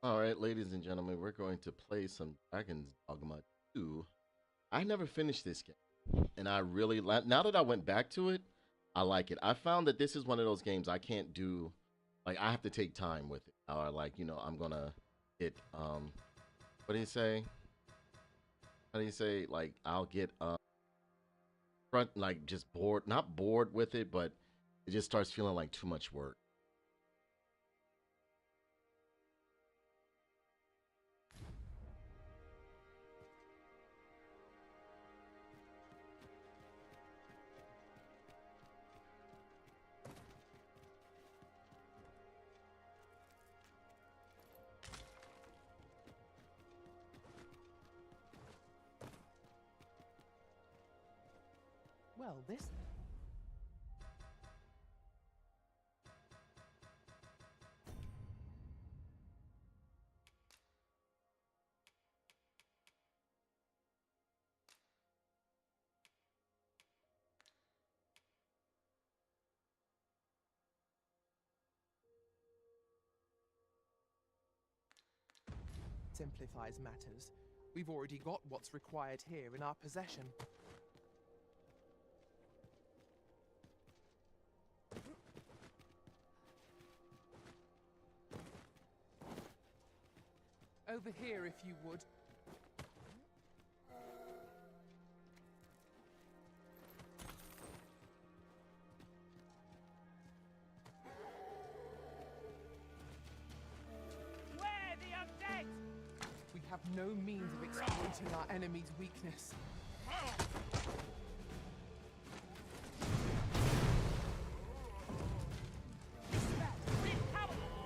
All right, ladies and gentlemen, we're going to play some Dragon's Dogma 2. I never finished this game, and I really now that I went back to it, I like it. I found that this is one of those games I can't do, like I have to take time with it. Or like I'm gonna get what do you say? How do you say, like I'll get front like just bored, not bored with it, but it just starts feeling like too much work. Well, this... simplifies matters. We've already got what's required here in our possession. Over here, if you would. Where the undead? We have no means of exploiting our enemy's weakness.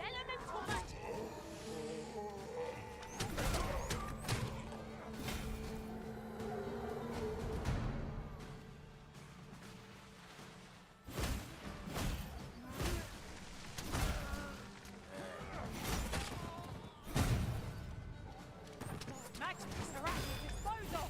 Elemental magic. Magic are at your disposal.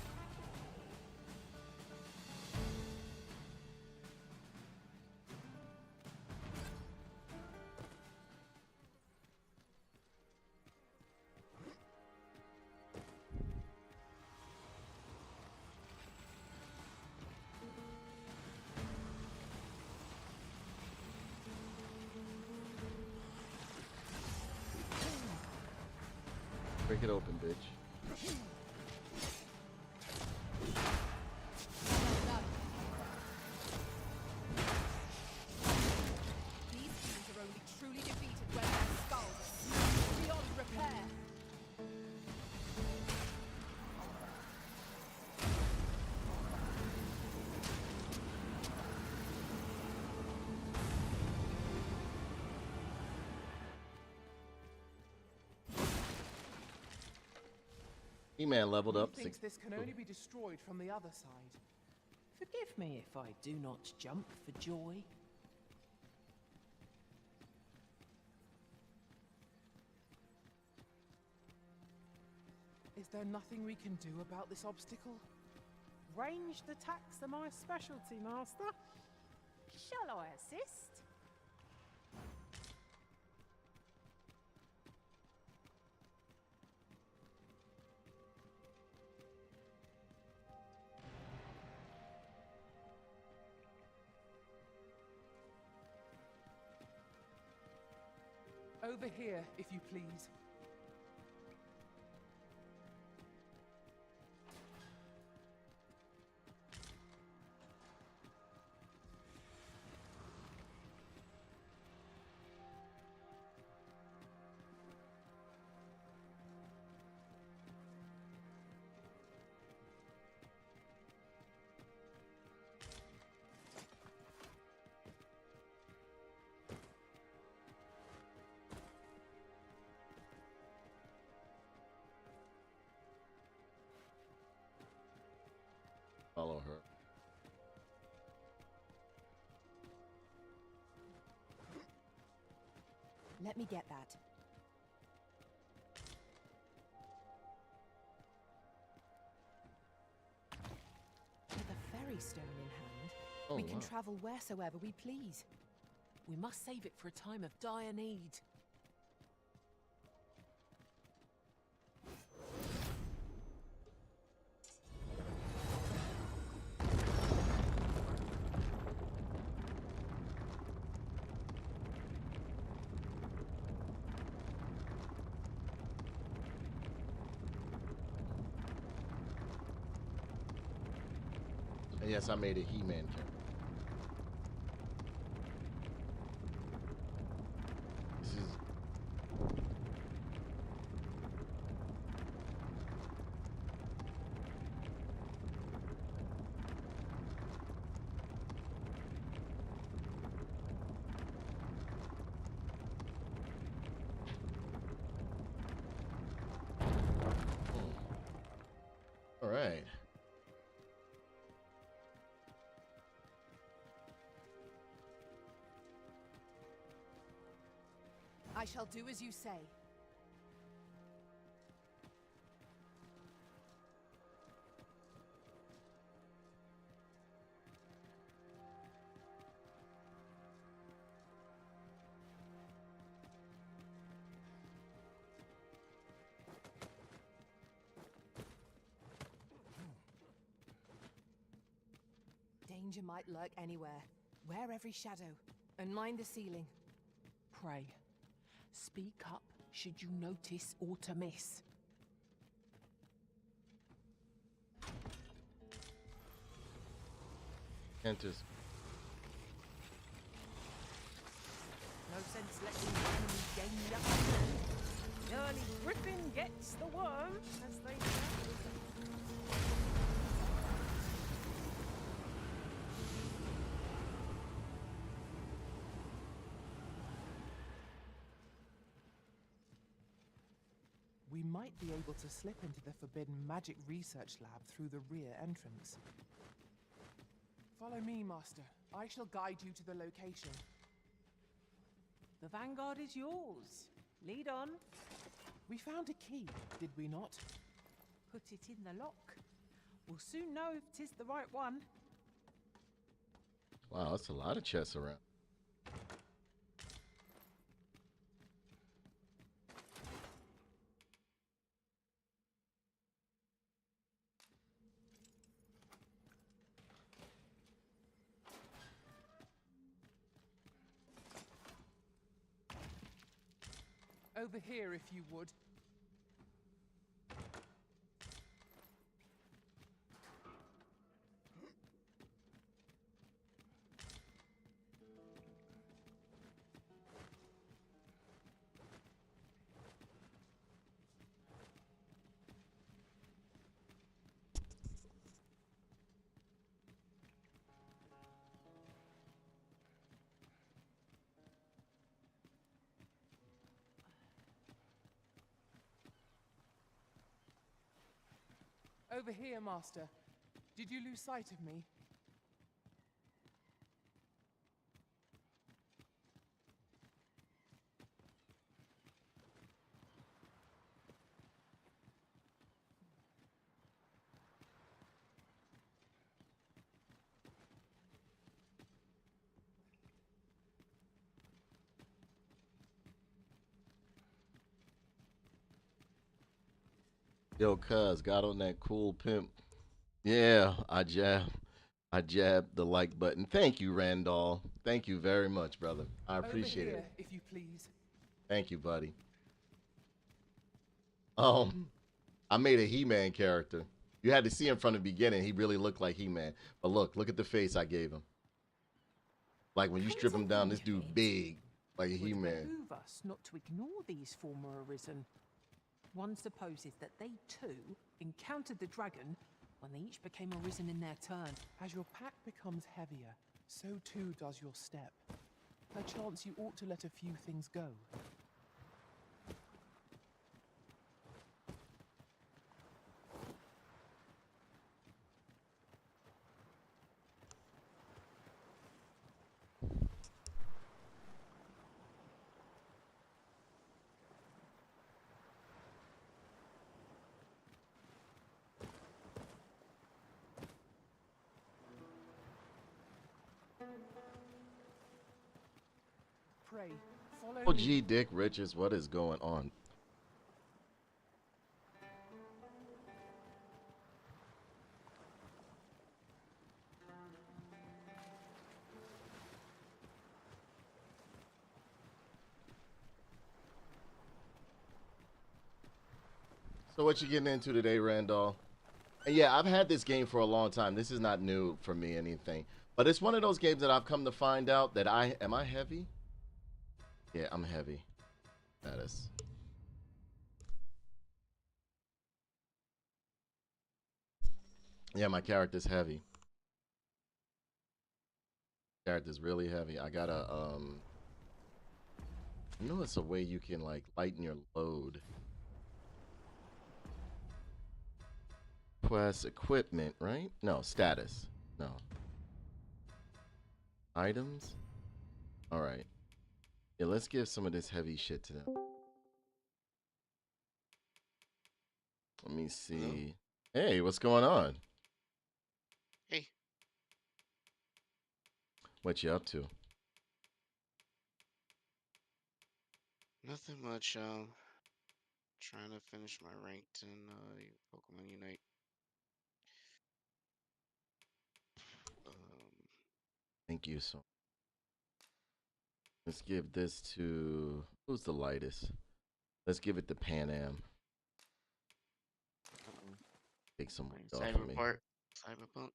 Break it open, bitch. These things are only truly defeated when their skulls are smashed beyond repair. E-Man leveled up. He thinks this can only be destroyed from the other side. Forgive me if I do not jump for joy. Is there nothing we can do about this obstacle? Ranged attacks are my specialty, Master. Shall I assist? Over here, if you please. Follow her. Let me get that. With a fairy stone in hand, Oh, we can wow. travel wheresoever we please. We must save it for a time of dire need. Yes, I made a He-Man character. This is all right. I shall do as you say. Danger might lurk anywhere. Wear every shadow, and mind the ceiling. Pray. Speak up should you notice or to miss. Enters. No sense letting the enemy gain the upper hand. The early griffin gets the worm, as they say. We might be able to slip into the forbidden magic research lab through the rear entrance. Follow me, Master. I shall guide you to the location. The vanguard is yours. Lead on. We found a key, did we not? Put it in the lock. We'll soon know if 'tis the right one. Wow, that's a lot of chests around. Over here, if you would. Over here, Master. Did you lose sight of me? Yo, cuz got on that cool pimp. Yeah, I jabbed the like button. Thank you, Randall. Thank you very much, brother. I appreciate Over it. here, if you please. Thank you, buddy. I made a He-Man character. You had to see him from the beginning. He really looked like He-Man. But look at the face I gave him. Like when you strip him down, this dude big, like a Would He-Man. behoove us not to ignore these former arisen. One supposes that they too encountered the dragon when they each became arisen in their turn. As your pack becomes heavier, so too does your step. Perchance you ought to let a few things go. Pray, follow Oh, me. gee, Dick Richards, what is going on? So what you getting into today, Randall? And yeah, I've had this game for a long time. This is not new for me, anything. But it's one of those games that I've come to find out that am I heavy? Yeah, I'm heavy. That is. Yeah, my character's heavy. Character's really heavy. I gotta I know it's a way you can like lighten your load. Quest equipment, right? No, status. No. Items? Alright. Yeah, let's give some of this heavy shit to them. Let me see. Hello? Hey, what's going on? Hey. What you up to? Nothing much. Trying to finish my ranked in Pokemon Unite. Thank you so. Let's give this to who's the lightest? Let's give it to Pan Am. Take some weight off of me. Cyberpunk.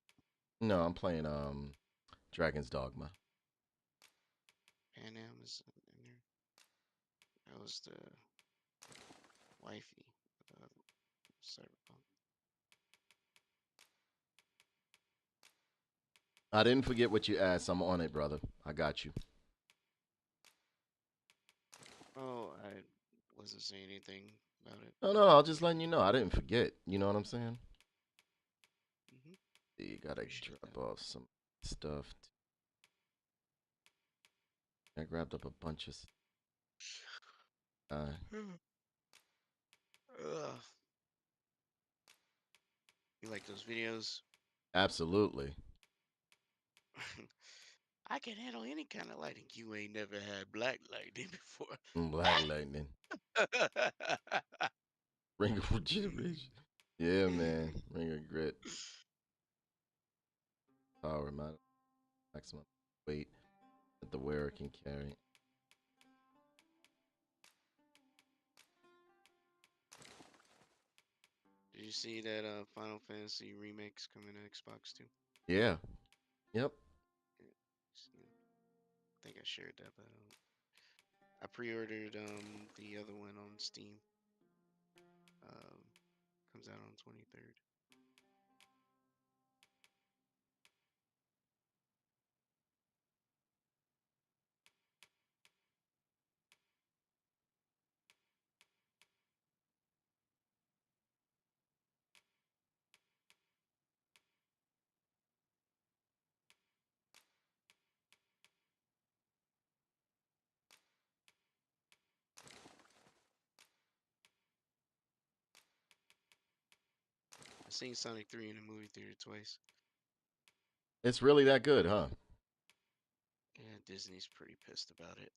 No, I'm playing Dragon's Dogma. Pan Am is in there. That was the wifey. Cyberpunk. I didn't forget what you asked. I'm on it, brother. I got you. Oh, I wasn't saying anything about it. No, I'm just letting you know. I didn't forget. You know what I'm saying? You gotta drop off some stuff. I grabbed up a bunch of You like those videos? Absolutely. I can handle any kind of lighting. You ain't never had black lightning before. Black lightning. Ring of gibberish. Yeah, man. Ring of grit. Power maximum weight that the wearer can carry. Did you see that Final Fantasy remakes coming to Xbox too? Yeah. Yep. I think I shared that, but I pre-ordered the other one on Steam. Comes out on 23rd. I've seen Sonic 3 in the movie theater twice. It's really that good, huh? Yeah, Disney's pretty pissed about it.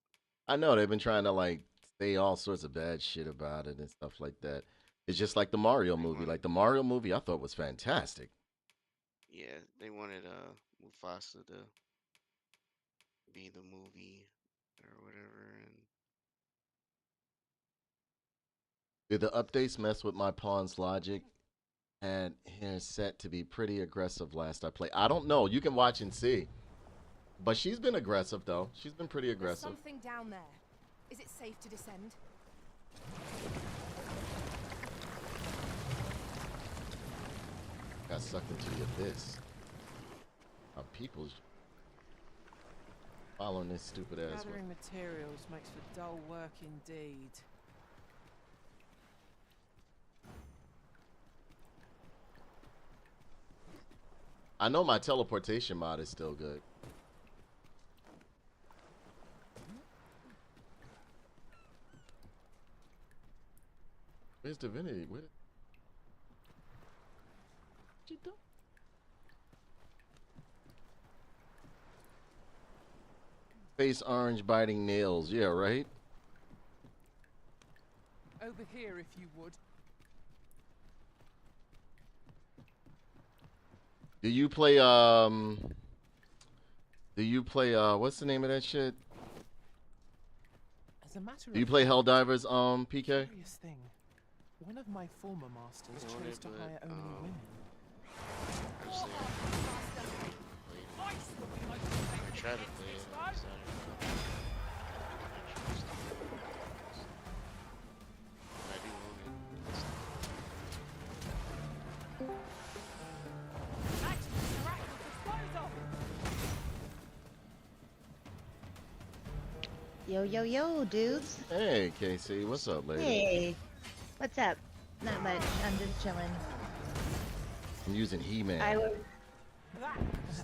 I know they've been trying to like say all sorts of bad shit about it and stuff like that. It's just like the Mario movie. Like the Mario movie, I thought was fantastic. Yeah, they wanted Mufasa to be the movie or whatever, and Did the updates mess with my pawn's logic? And here's set to be pretty aggressive last I played. I don't know. You can watch and see. But she's been aggressive, though. She's been pretty aggressive. There's something down there. Is it safe to descend? Got sucked into the abyss. Our people's following this stupid ass. Gathering materials makes for dull work indeed. I know my teleportation mod is still good. Where's Divinity? Where'd you do? Face orange biting nails. Yeah, right? Over here, if you would. Do you play what's the name of that shit? As a matter Do you play Helldivers, PK? Curious thing. One of my former masters chose to hire only women. honestly, I tried to play it. I decided not to. I do own it. Yo, yo, yo, dudes. Hey, Casey, what's up, lady? Hey. What's up? Not much. I'm just chilling. I'm using He-Man. I was,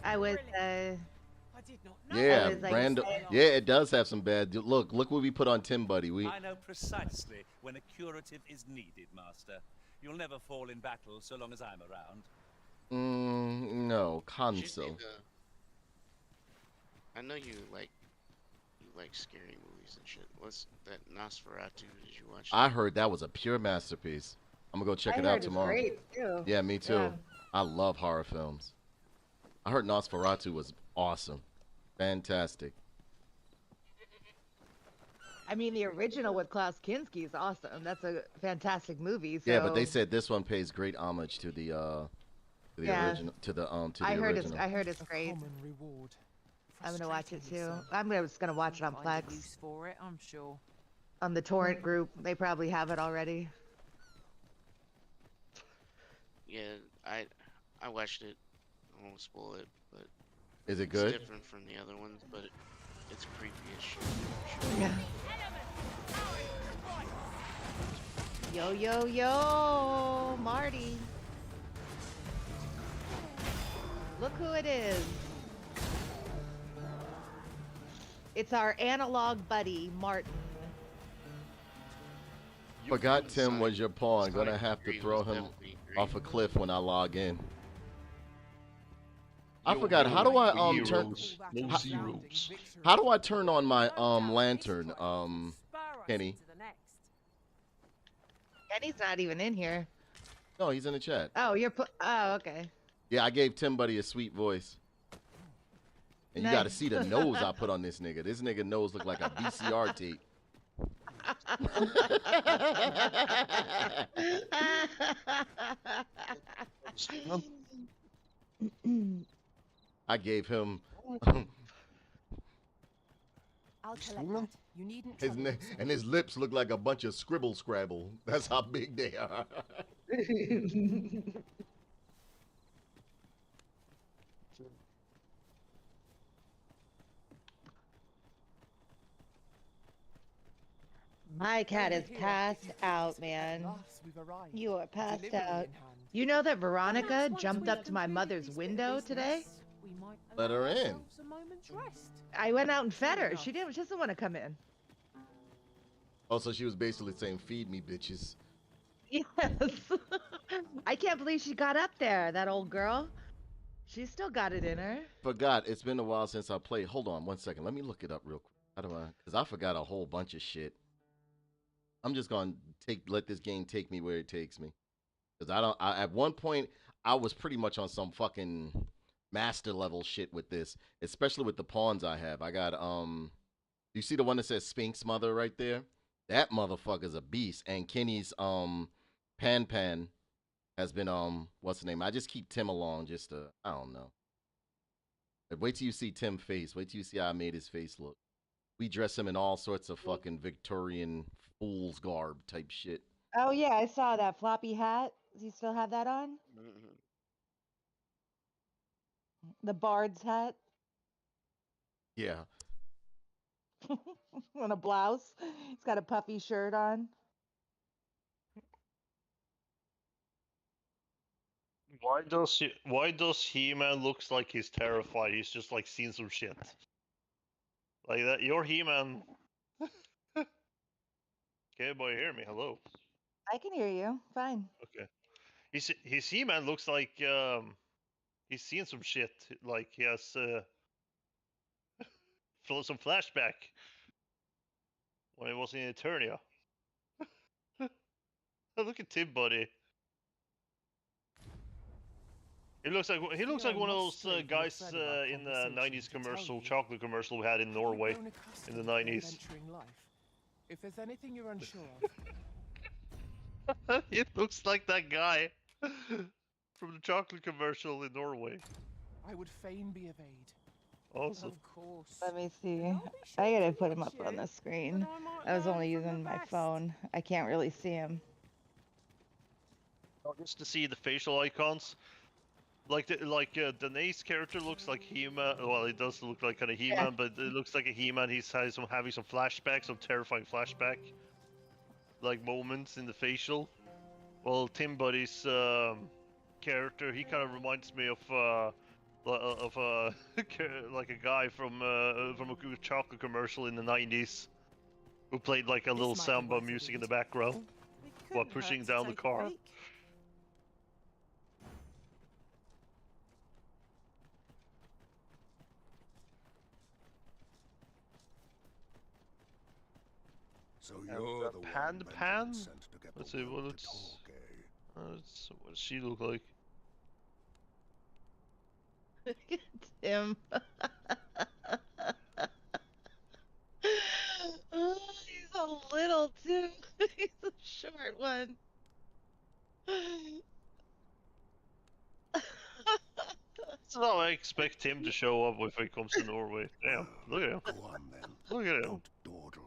I did not know. Yeah, I was, like, Brando. saying- Yeah, it does have some bad. Look what we put on Tim Buddy. I know precisely when a curative is needed, Master. You'll never fall in battle so long as I'm around. No, Should console. be I know you like scary movies and shit. What's that Nosferatu? Did you watch that? I heard that was a pure masterpiece. I'm gonna go check I it heard out it's tomorrow. great, too. Yeah, me too. Yeah. I love horror films. I heard Nosferatu was awesome, fantastic. I mean, the original with Klaus Kinski is awesome. That's a fantastic movie. So Yeah, but they said this one pays great homage to the Yeah. original, to the I heard original. I heard it's A great. common reward. I'm gonna watch it too. Frustratingly so. I'm just gonna watch it on Find a Plex. use for it, I'm sure. On the torrent group, they probably have it already. Yeah, I watched it. I won't spoil it, but Is it it's good? different from the other ones, but it's creepy as shit. Yeah. Yo, yo, yo, Marty. Look who it is. It's our analog buddy, Martin. Forgot Tim was your pawn. Gonna Sonic have to 3 throw was him definitely great. off a cliff when I log in. I Yo, forgot. yo, How do I turn? heroes, no How- zeros. How do I turn on my lantern? Kenny. To the next. Kenny's not even in here. No, he's in the chat. Oh, oh, okay. Yeah, I gave Tim Buddy a sweet voice. And you gotta see the nose I put on this nigga. This nigga nose look like a VCR tape. I gave him I'll collect that. You needn't his trouble neck, yourself. and his lips look like a bunch of scribble scrabble. That's how big they are. My cat Over is here, passed it is out, at man. last we've arrived. You are passed Delivery out. in hand. You know that Veronica Perhaps once jumped we've up to my concluded mother's this bit of window today? business, we might Let her allow in. ourselves a moment's rest. I went out and fed her. enough. She doesn't want to come in. Also, she was basically saying, "Feed me, bitches." Yes. I can't believe she got up there, that old girl. She's still got it in her. Forgot. It's been a while since I played. Hold on 1 second. Let me look it up real quick. How do I? Because I forgot a whole bunch of shit. I'm just gonna let this game take me where it takes me. Because at one point I was pretty much on some fucking master level shit with this, especially with the pawns I have. I got you see the one that says Sphinx Mother right there? That motherfucker's a beast. And Kenny's Pan has been what's the name? I just keep Tim along just to, I don't know. But wait till you see Tim's face. Wait till you see how I made his face look. We dress him in all sorts of fucking Victorian fool's garb type shit. Oh yeah, I saw that floppy hat. Does he still have that on? Mhm. The bard's hat Yeah. and a blouse. He's got a puffy shirt on. Why does He-Man looks like he's terrified? He's just like seen some shit. Like that. You're He-Man. Okay, boy, hear me. Hello. I can hear you. Fine. Okay. His He-Man looks like he's seen some shit. Like he has some flashback when he was in Eternia. Look at Tim Buddy. He looks like one of those guys in the '90s commercial, chocolate commercial we had in Norway in the '90s. If there's anything you're unsure of, It looks like that guy. From the chocolate commercial in Norway. I would fain be of aid. Awesome. Of course. Let me see. And I'll be I sure gotta to put him watch up on you, the screen. but I might I was only learn from using the my best. phone. I can't really see him. Just to see the facial icons. Like Danae's character looks like He-Man. Well, it does look like kind of He-Man, but it looks like a He-Man. He's having some flashbacks, some terrifying flashback, like moments in the facial. Well, Tim Buddy's character, he kind of reminds me of like a guy from a chocolate commercial in the '90s who played like a This little might be samba worth a music in read. the background It while couldn't pushing hurt to down the take a car. peek. So And you're the the Pan one Pan? Benjamin sent to get Let's the see, what world to it's- talk, eh? What does she look like? Tim. Oh, he's a little too. He's a short one. That's how I expect him to show up if he comes to Norway. Damn, look at him. Go on then. Look at him. Don't dawdle,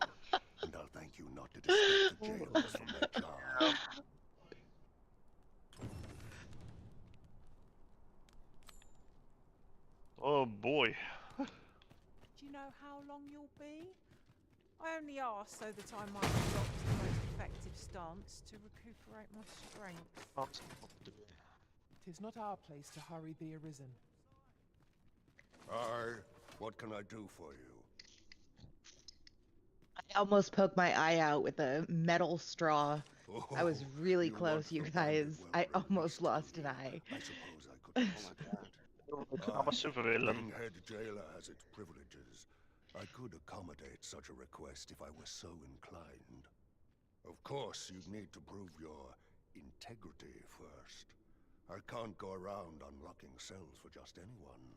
and I'll thank you not to distract the jailers from their job. Oh boy. Do you know how long you'll be? I only ask so that I might adopt the most effective stance to recuperate my strength. Tis not our place to hurry the arisen. Aye, what can I do for you? I almost poked my eye out with a metal straw. I was Oh, really you close, want you the bandit guys. well I released, almost do lost an you? eye. I suppose I could. Oh my god. I'm a supervillain. Being head jailer has its privileges. I could accommodate such a request if I were so inclined. Of course, you'd need to prove your integrity first. I can't go around unlocking cells for just anyone.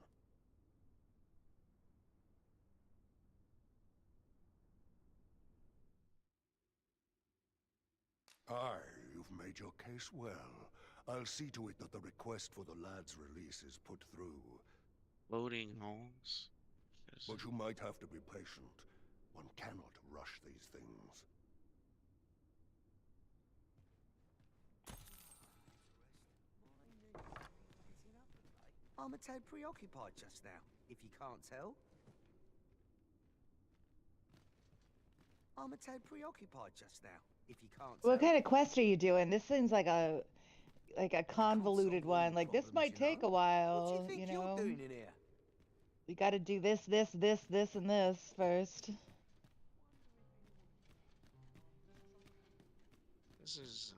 Aye, you've made your case well. I'll see to it that the request for the lad's release is put through. Loading homes. But you might have to be patient. One cannot rush these things. I'm a tad preoccupied just now, if you can't tell. I'm a tad preoccupied just now, if you can't tell. What kind of quest are you doing? This seems like a convoluted one. Like this might take a while. What do you think know? you're doing in here? We got to do this, and this first. This is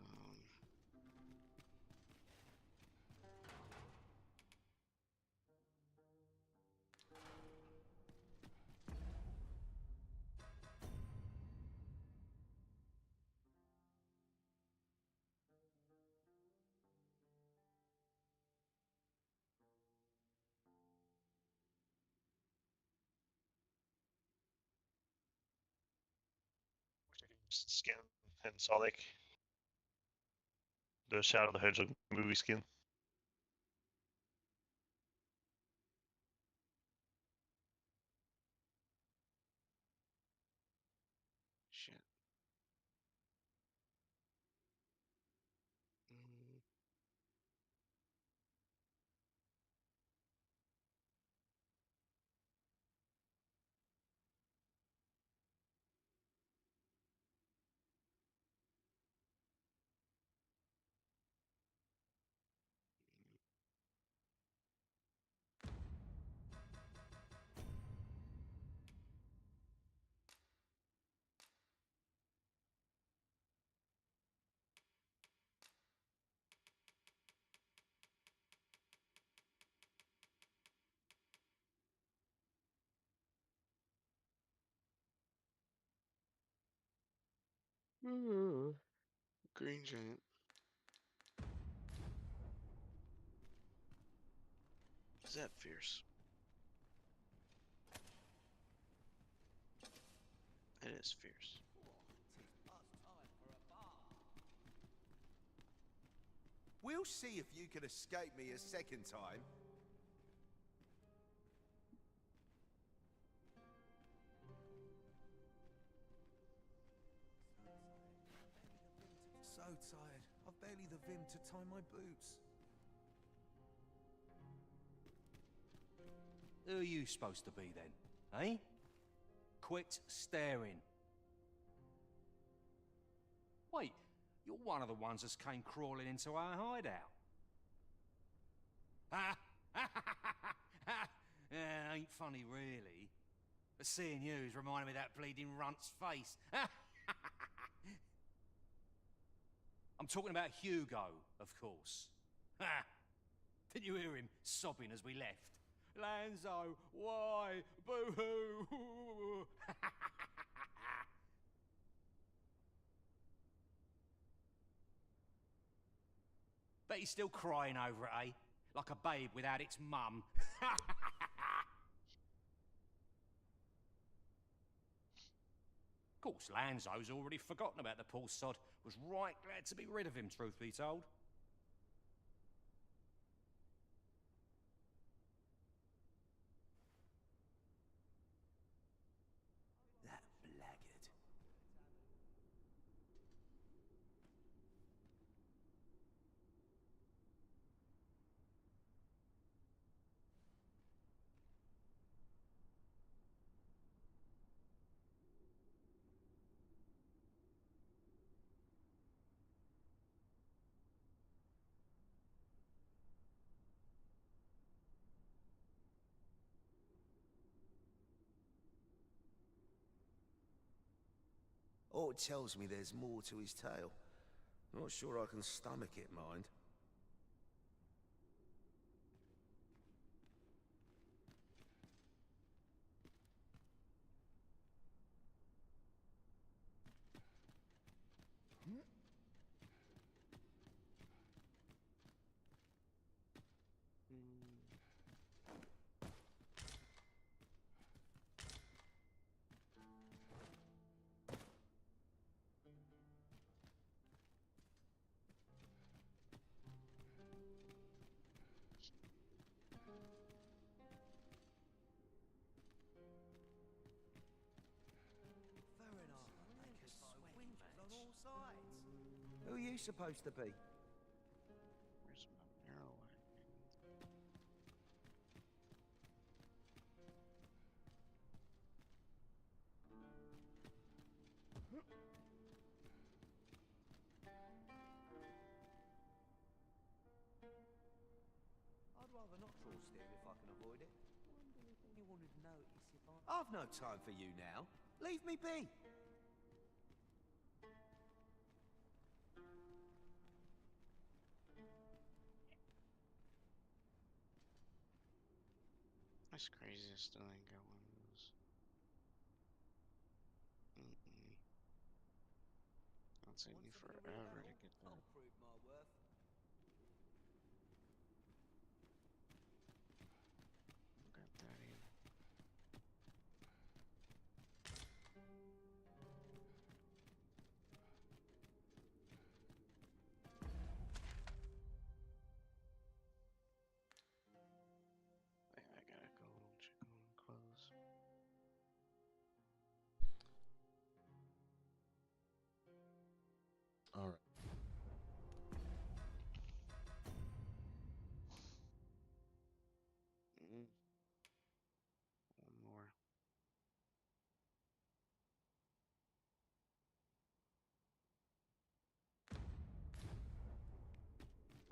Skin and Sonic. The Shadow the Hedgehog movie skin. shit. Mm. Green giant. Is that fierce? It is fierce. We'll We'll see if you can escape me a second time. So tired. I've barely the vim to tie my boots. Who are you supposed to be then, eh? Quit staring. Wait, you're one of the ones that came crawling into our hideout. Ha! Yeah, ain't funny really. But seeing you's reminded me of that bleeding runt's face. I'm talking about Hugo, of course. Ha! Didn't you hear him sobbing as we left? Lanzo, why? Boo-hoo! Bet he's still crying over it, eh? Like a babe without its mum. Of course, Lanzo's already forgotten about the poor sod. Was right glad to be rid of him, truth be told. That blackguard. Oh, it tells me there's more to his tale. Not sure I can stomach it, mind. Who are you supposed to be? Where's my arrow at? I'd rather not draw steer if I can avoid it. Wonder if anyone would notice if I... I've no time for you now. Leave me be. That's crazy. I still ain't got one of those. It'll take me forever to get that. I'll prove my worth. Got that in. I gotta go check on clothes. All right. One more.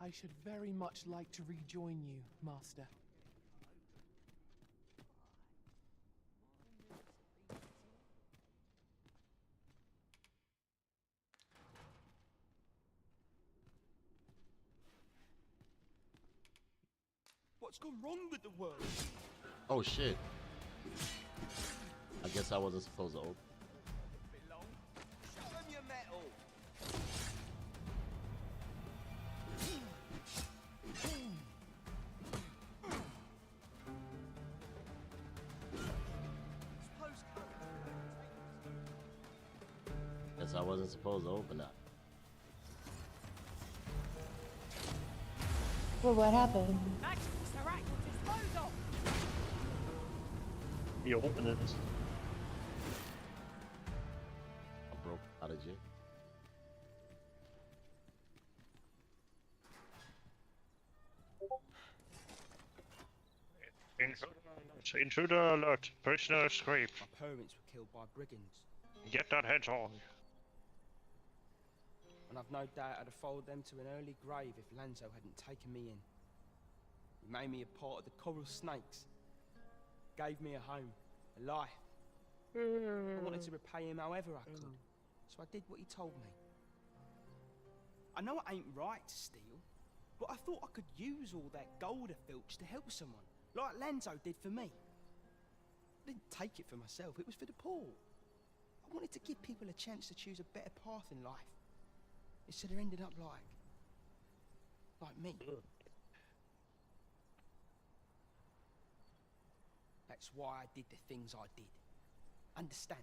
I should very much like to rejoin you, Master. What's gone wrong with the world? Oh shit. I guess I wasn't supposed to open. Belong. Show them your metal. Guess I wasn't supposed to open that. Well, what happened? Actions are at your disposal. You open it. A broke prodigy. Intruder alert. Prisoner escaped. My parents were killed by brigands, Get that hedgehog. and I've no doubt I'd have followed them to an early grave if Lanzo hadn't taken me in. He made me a part of the coral snakes, gave me a home, a life. I wanted to repay him however I could, so I did what he told me. I know it ain't right to steal, but I thought I could use all that gold I filched to help someone, like Lanzo did for me. I didn't take it for myself, it was for the poor. I wanted to give people a chance to choose a better path in life, instead of ending up like me. That's why I did the things I did. Understand?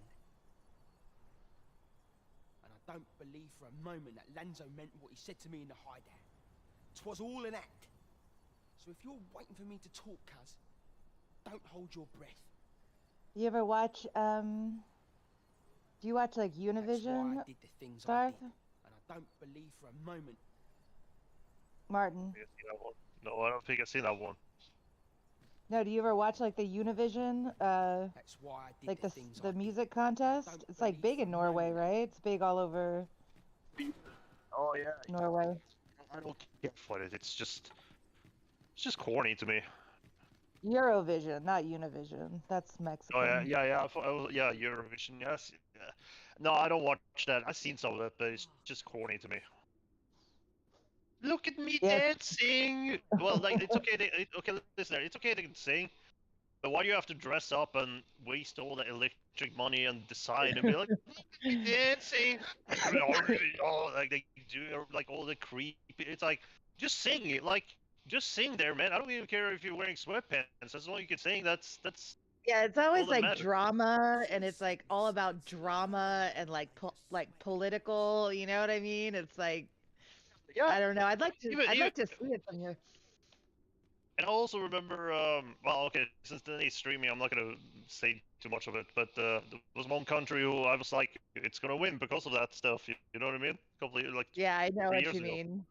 And I don't believe for a moment that Lanzo meant what he said to me in the hideout. 'Twas all an act. So if you're waiting for me to talk, cuz, don't hold your breath. You ever watch, do you watch, like, That's why Univision, I did the things I Darth? did. And I don't believe for a moment. Martin? No, I don't think I've seen that one. No, do you ever watch, like, the Univision, That's why I did like, the things I the did. music contest? It's, like, big in Norway, right? It's big all over Oh yeah. Norway. I don't care for it. It's just corny to me. Eurovision, not Univision. That's Mexican. Oh yeah. Yeah, Eurovision. Yes. Yeah. No, I don't watch that. I've seen some of that, but it's just corny to me. Look at me dancing. Well, like it's okay. Okay, listen. It's okay to sing, but why do you have to dress up and waste all the electric money and decide and be like, look at me dancing? Oh, like they do like all the creepy. It's like just sing it. Like just sing there, man. I don't even care if you're wearing sweatpants. As long as you can sing, that's. Yeah, it's always that like matters. drama, and it's like all about drama and like political. You know what I mean? It's like, Yeah. I don't know. I'd like to see it from you. And I also remember, well, okay, since Denny's streaming, I'm not gonna say too much of it, but there was one country who I was like, it's gonna win because of that stuff. You know what I mean? A couple of, like, Yeah, I know 3 what years you ago. mean.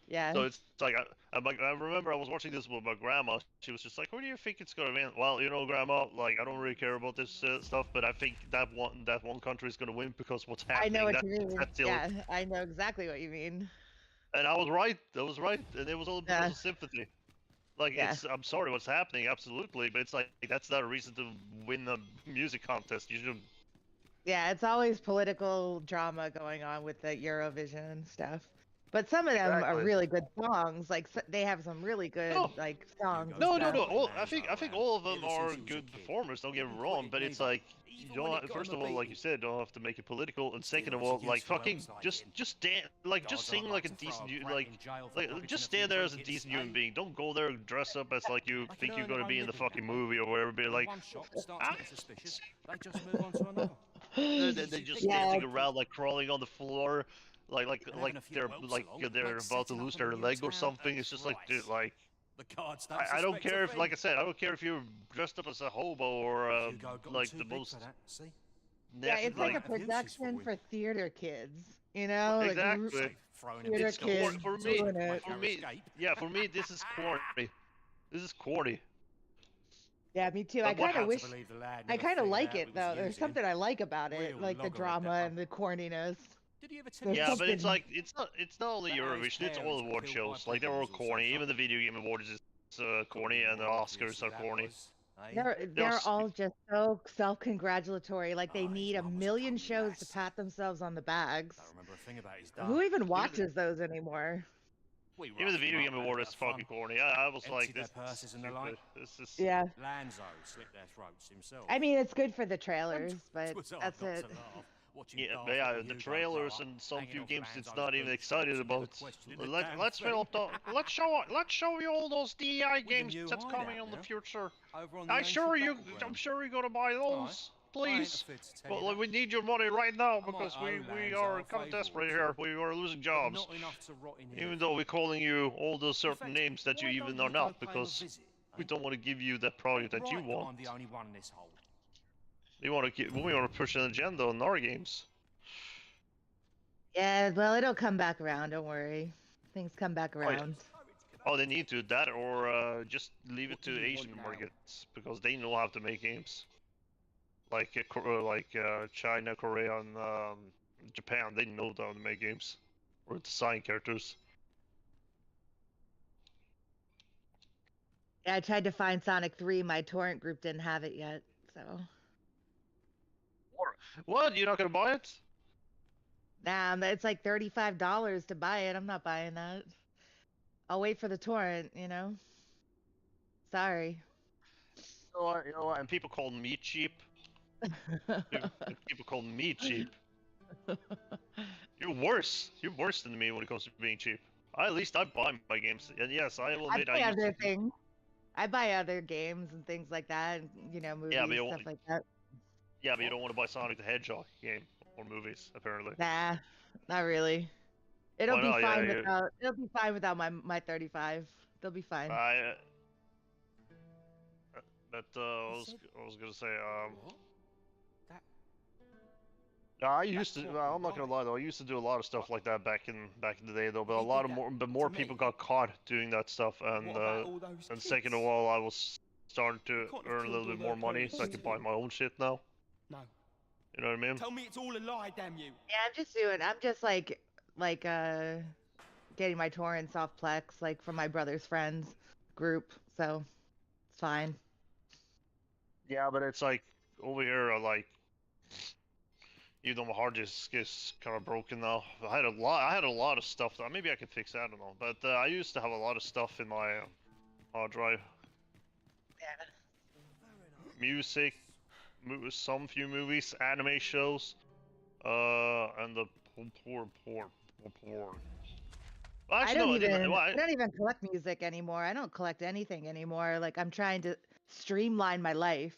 Yeah. So it's like I remember I was watching this with my grandma. She was just like, "Who do you think it's gonna win?" Well, you know, grandma, like I don't really care about this stuff, but I think that one country is gonna win because what's I happening. know what you mean. That's still... Yeah, I know exactly what you mean. And I was right. And it was all because of sympathy. Like I'm sorry, what's happening? Absolutely, but it's like that's not a reason to win a music contest. You should. Yeah, it's always political drama going on with the Eurovision stuff. But some of them are really good songs. Like they have some really good like songs. No. I think all of them are good performers. Don't get me wrong, but it's like you don't. First of all, like you said, don't have to make it political, and second of all, like fucking just dance, like just sing like a decent, like just stand there as a decent human being. Don't go there and dress up as like you think you're gonna be in the fucking movie or whatever. Be like, They just move on to another. They just dancing around, like crawling on the floor. Like they're about to lose their leg or something. It's just like, dude, like I don't care if, like I said, I don't care if you're dressed up as a hobo or like the most. Yeah, it's like a production for theater kids, you know. Exactly. Like, theater kids for me, yeah, for me, this is corny. This is corny. Yeah, me too. I kind of wish. I kind of like it though. There's something I like about it, like the drama and the corniness. Yeah, but it's like it's not only Eurovision, it's all award shows. Like they're all corny. Even the Video Game Awards is corny, and the Oscars are corny. They're all just so self-congratulatory. Like they need 1 million shows to pat themselves on the bags. Who even watches those anymore? Even the Video Game Award is fucking corny. I was like, this is... Yeah. Lanzo slit their throats himself. I mean, it's good for the trailers, but that's it. Yeah, the trailers and some few games it's not even excited about. Let's show you all those DEI games that's coming in the future. I'm sure you're gonna buy those. please. fit to tell you Well, that. we need your money right now might because owe we Lanzo are a kind of favour or desperate two, here. We are losing but jobs. not enough to rot in here. Even though we're calling you all those In certain fact, names that you why even don't are you go not, pay him a because visit, we eh? don't want to give you that product that you Right, want. I'm the only one in this hole. We want to push an agenda on our games. Yeah, well, it'll come back around. Don't worry. Things come back Oh, yeah. around. Oh, they need to that, or just leave it What do to you Asian want now? markets because they know how to make games. Like China, Korea, and Japan, they know how to make games or design characters. Yeah, I tried to find Sonic 3. My torrent group didn't have it yet, so. What? You're not gonna buy it? Nah, it's like $35 to buy it. I'm not buying that. I'll wait for the torrent, you know? Sorry. You know what? And people call me cheap. People call me cheap. You're worse. You're worse than me when it comes to being cheap. At least I buy my games, and yes, I will admit I buy I used other to. things. I buy other games and things like that, and, you know, movies, Yeah, but stuff like that. Yeah, but you don't want to buy Sonic the Hedgehog game or movies, apparently. Nah, not really. It'll Why be not? fine Yeah, without. It'll be fine without my 35. They'll be fine. I was gonna say Yeah, I used to. Well, I'm not gonna lie though. I used to do a lot of stuff like that back in the day though. But a lot of more people got caught doing that stuff, and second of all, I was starting to earn a little bit more money, so I could buy my own shit now. No. You know what I mean? Tell me it's all a lie, damn you. Yeah, I'm just like getting my torrents off Plex, like from my brother's friends group, so it's fine. Yeah, but it's like over here, like even though my hard disk is kind of broken now, I had a lot of stuff. Maybe I could fix that. I don't know, but I used to have a lot of stuff in my hard drive. Yeah. Music, some few movies, anime shows, and the poor. Actually, I don't even collect music anymore. I don't collect anything anymore. Like I'm trying to streamline my life.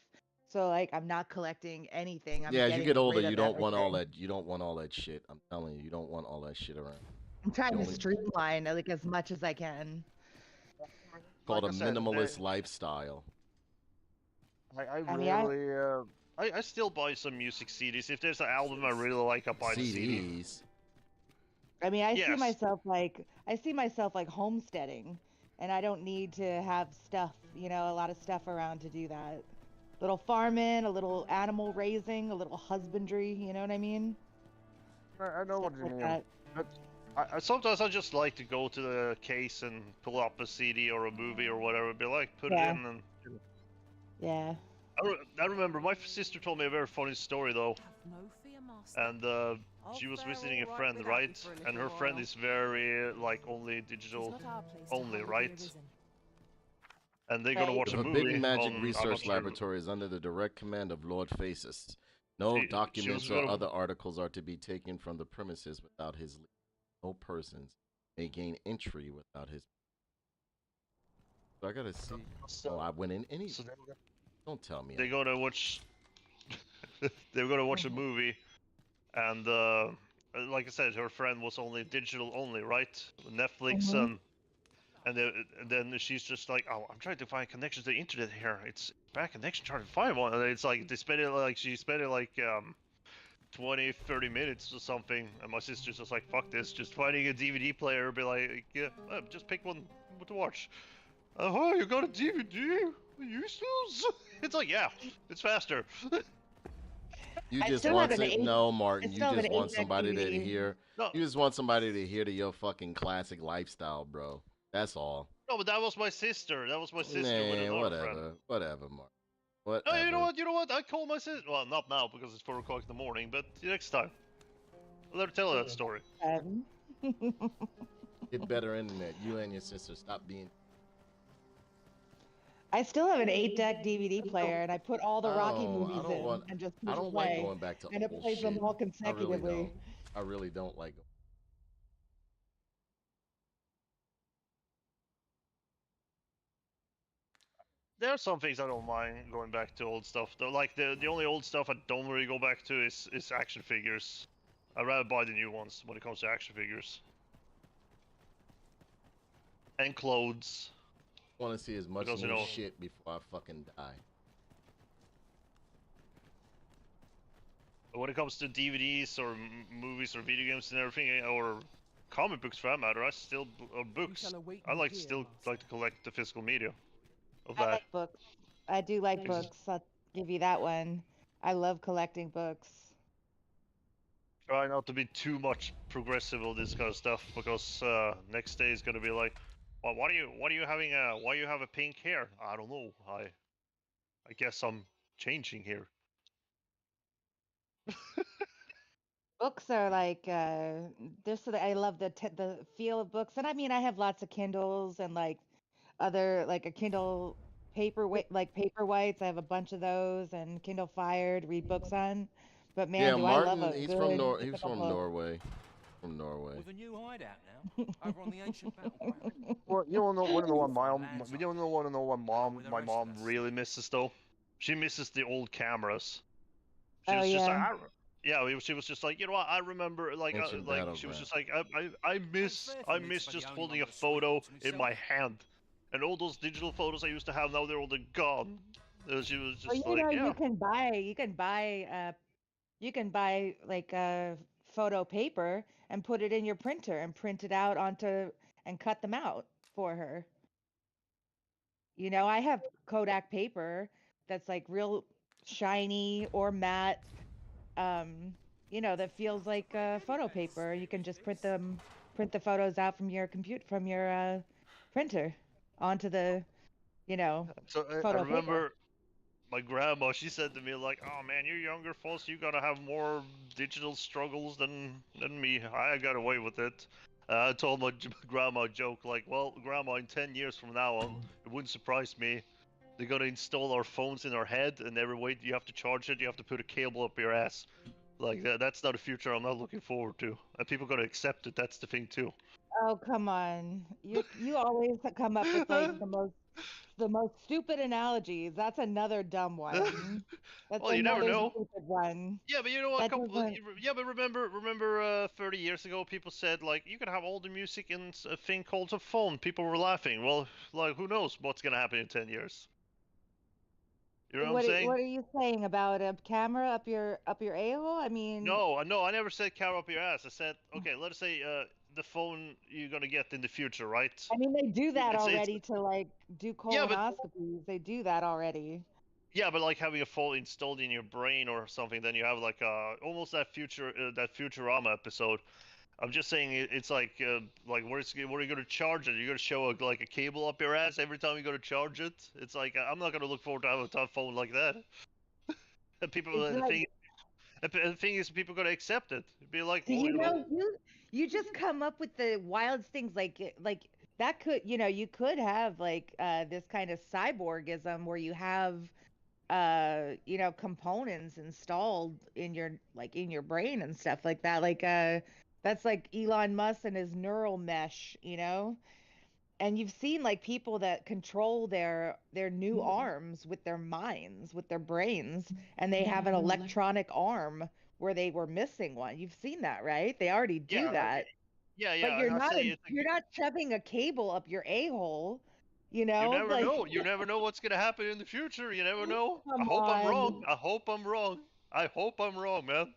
So like I'm not collecting anything. I'm as you get older, rid you of don't want all everything. that. You don't want all that shit. I'm telling you, you don't want all that shit around. I'm trying to streamline like as much as I can. Called a minimalist lifestyle. I still buy some music CDs. If there's an album I really like, I buy the CD. I mean, I see myself like homesteading, and I don't need to have stuff, you know, a lot of stuff around to do that. Little farming, a little animal raising, a little husbandry, you know what I mean? I know what you Like mean. that. But sometimes I just like to go to the case and pull up a CD or a movie or whatever, be like, put it in and... Yeah. I remember my sister told me a very funny story though. No fear, master. And she was visiting a friend, right? And her friend is very like only digital only, right? And they're gonna watch a movie. Forbidden Magic on, Research Laboratory is under the direct command of Lord Faces. No documents or other articles are to be taken from the premises without his leave. No persons may gain entry without his. So I gotta see. Oh, I went in any. Don't tell me. They're gonna watch. They're gonna watch a movie, and like I said, her friend was only digital only, right? Netflix and then she's just like, oh, I'm trying to find connections to the internet here. It's bad connection, trying to find one. And it's like she spent it like 20, 30 minutes or something. And my sister's just like, fuck this, just finding a DVD player, be like, yeah, just pick one to watch. Oh, you got a DVD? Useless? It's like, yeah, it's faster. You just want to no, Martin. You just want somebody to adhere. No. You just want somebody to adhere to your fucking classic lifestyle, bro. That's all. No, but that was my sister. That was my sister with another whatever, friend. whatever, Mark. Whatever. No, you know what? I call my sister. Well, not now because it's 4 o'clock in the morning, but next time. I'll let her tell her that story. Get better internet. You and your sister stop being. I still have an 8-deck DVD player, and I put all the Rocky movies in and just push I don't play, like going back to and it old plays them shit. all consecutively. I really don't like them. there are some things I don't mind going back to old stuff. Though, like the only old stuff I don't really go back to is action figures. I'd rather buy the new ones when it comes to action figures. And clothes. I want to see as much Because, new you know, shit before I fucking die. when it comes to DVDs or movies or video games and everything, or comic books for that matter, I still or books. I like to collect the physical media of I that. like books. I do like books. I'll give you that one. I love collecting books. Try not to be too much progressive with this kind of stuff, because next day is gonna be like, well, why are you having why you have a pink hair? I don't know. I guess I'm changing here. Books are like I love the feel of books, and I mean I have lots of Kindles and like other like a Kindle Paperwhites. I have a bunch of those and Kindle Fire to read books on. But man, Yeah, do I love Martin, a he's good from he's physical from book. Norway. From Norway. With a new hideout now, over on the ancient battleground. Well, you don't want to know what you don't want to know what my mom really misses though. She misses the old cameras. She Oh was just like, yeah. she was just like, you know what? I remember like she was just like, I miss just holding a photo in my hand, and all those digital photos I used to have now they're all gone. She was just Well, like, yeah. you can buy like photo paper and put it in your printer and print it out onto and cut them out for her. You know, I have Kodak paper that's like real shiny or matte, you know, that feels like photo paper. You can just print the photos out from your printer onto the, you know, So I photo remember paper. my grandma, she said to me like, "Oh man, you younger folks, you gotta have more digital struggles than me. I got away with it." I told my grandma a joke like, "Well, grandma, in 10 years from now on, it wouldn't surprise me. They're gonna install our phones in our head, and every way you have to charge it, you have to put a cable up your ass. Like that's not a future I'm not looking forward to. And people gotta accept it. That's the thing too." Oh, come on. You always come up with like the most stupid analogies. That's another dumb one. That's Well, you never another know. stupid one. Yeah, but you know, That doesn't. but remember, 30 years ago, people said like you can have all the music in a thing called a phone. People were laughing. Well, like who knows what's gonna happen in 10 years? You know what I'm saying? What are you saying about a camera up your a-hole? I mean, No, I never said camera up your ass. I said, okay, let's say the phone you're gonna get in the future, right? I mean they do that It's already to like do yeah, but colonoscopies. They do that already. yeah, but like having a phone installed in your brain or something, then you have like almost that Futurama episode. I'm just saying it's like where are you gonna charge it? You're gonna show like a cable up your ass every time you go to charge it. It's like I'm not gonna look forward to having a tough phone like that. And the thing is, people gonna accept it. Be like, well, You know, you just come up with the wildest things like that could, you know, you could have like this kind of cyborgism where you have you know, components installed in your brain and stuff like that. Like that's like Elon Musk and his neural mesh, you know? And you've seen like people that control their new arms with their minds, with their brains, and they have an electronic arm where they were missing one. You've seen that, right? They already do that. Yeah. But I say it's you're not shoving a cable up your a-hole, you you know? never Like know. You never know what's gonna happen in the future. You never know. I come hope I'm wrong. on. I hope I'm wrong. I hope I'm wrong, man.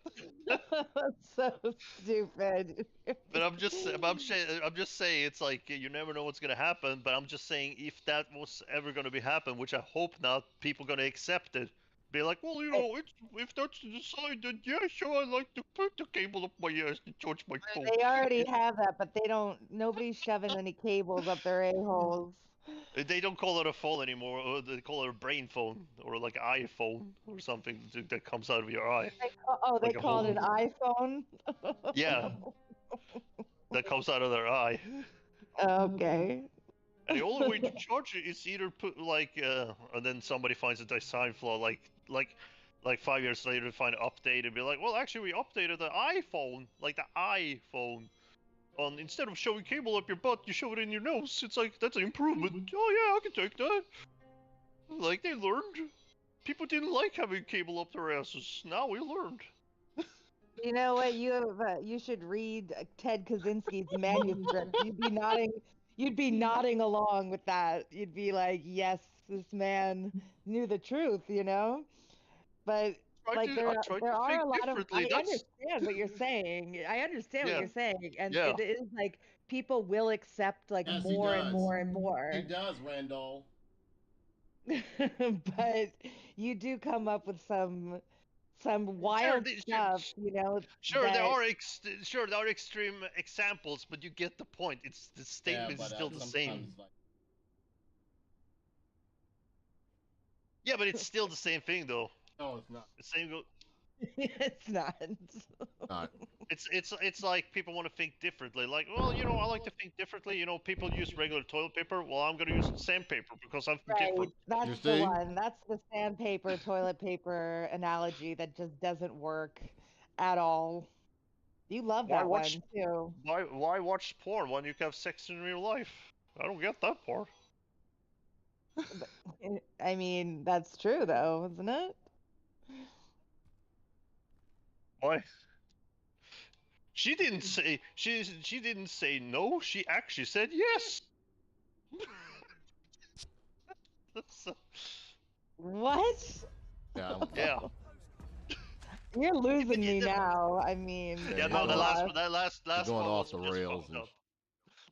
That's so stupid. But I'm just saying it's like you never know what's gonna happen. But I'm just saying if that was ever gonna be happen, which I hope not, people gonna accept it. Be like, well, you know, if that's decided, yeah, sure, I like to put the cable up my ass to charge my phone. They already have that, but nobody's shoving any cables up their a-holes. They don't call it a phone anymore. They call it a brain phone or like iPhone or something that comes out of your eye. They call it an iPhone? Yeah. That comes out of their eye. Okay. And the only way to charge it is either put like and then somebody finds a design flaw like 5 years later find an update and be like, well, actually we updated the iPhone, like the iPhone. Instead of showing cable up your butt, you show it in your nose. It's like, that's an improvement. Oh yeah, I can take that. Like they learned. People didn't like having cable up their asses. Now we learned. You know what? You should read Ted Kaczynski's manuscript. You'd be nodding along with that. You'd be like, yes, this man knew the truth, you know? But like I tried there to are think a lot of differently. I understand what you're saying. I understand what Yeah, you're saying, and yeah. it is like people will accept like Yes, he more and does. more and He more. does, Randall. But you do come up with some Sure, wild stuff, you know, sure, that sure there are extreme examples, but you get the point. It's the Yeah, statement is but still the same. sometimes like Yeah, but it's still the same thing though. no, it's not. The same go. it's not. Not. It's like people want to think differently. Like, well, you know, I like to think differently. You know, people use regular toilet paper. Well, I'm gonna use sandpaper because I'm Right. different. You That's the see? one. That's the sandpaper, toilet paper analogy that just doesn't work at all. You love Why that watch one too. why watch porn when you can have sex in real life? I don't get that part. I mean, that's true though, isn't it? Why? She didn't say she didn't say no. She actually said yes. So, What? Yeah. yeah. You're losing me now. I mean, Yeah, you're no, going, that last you're going one off was the just rails fucked and up.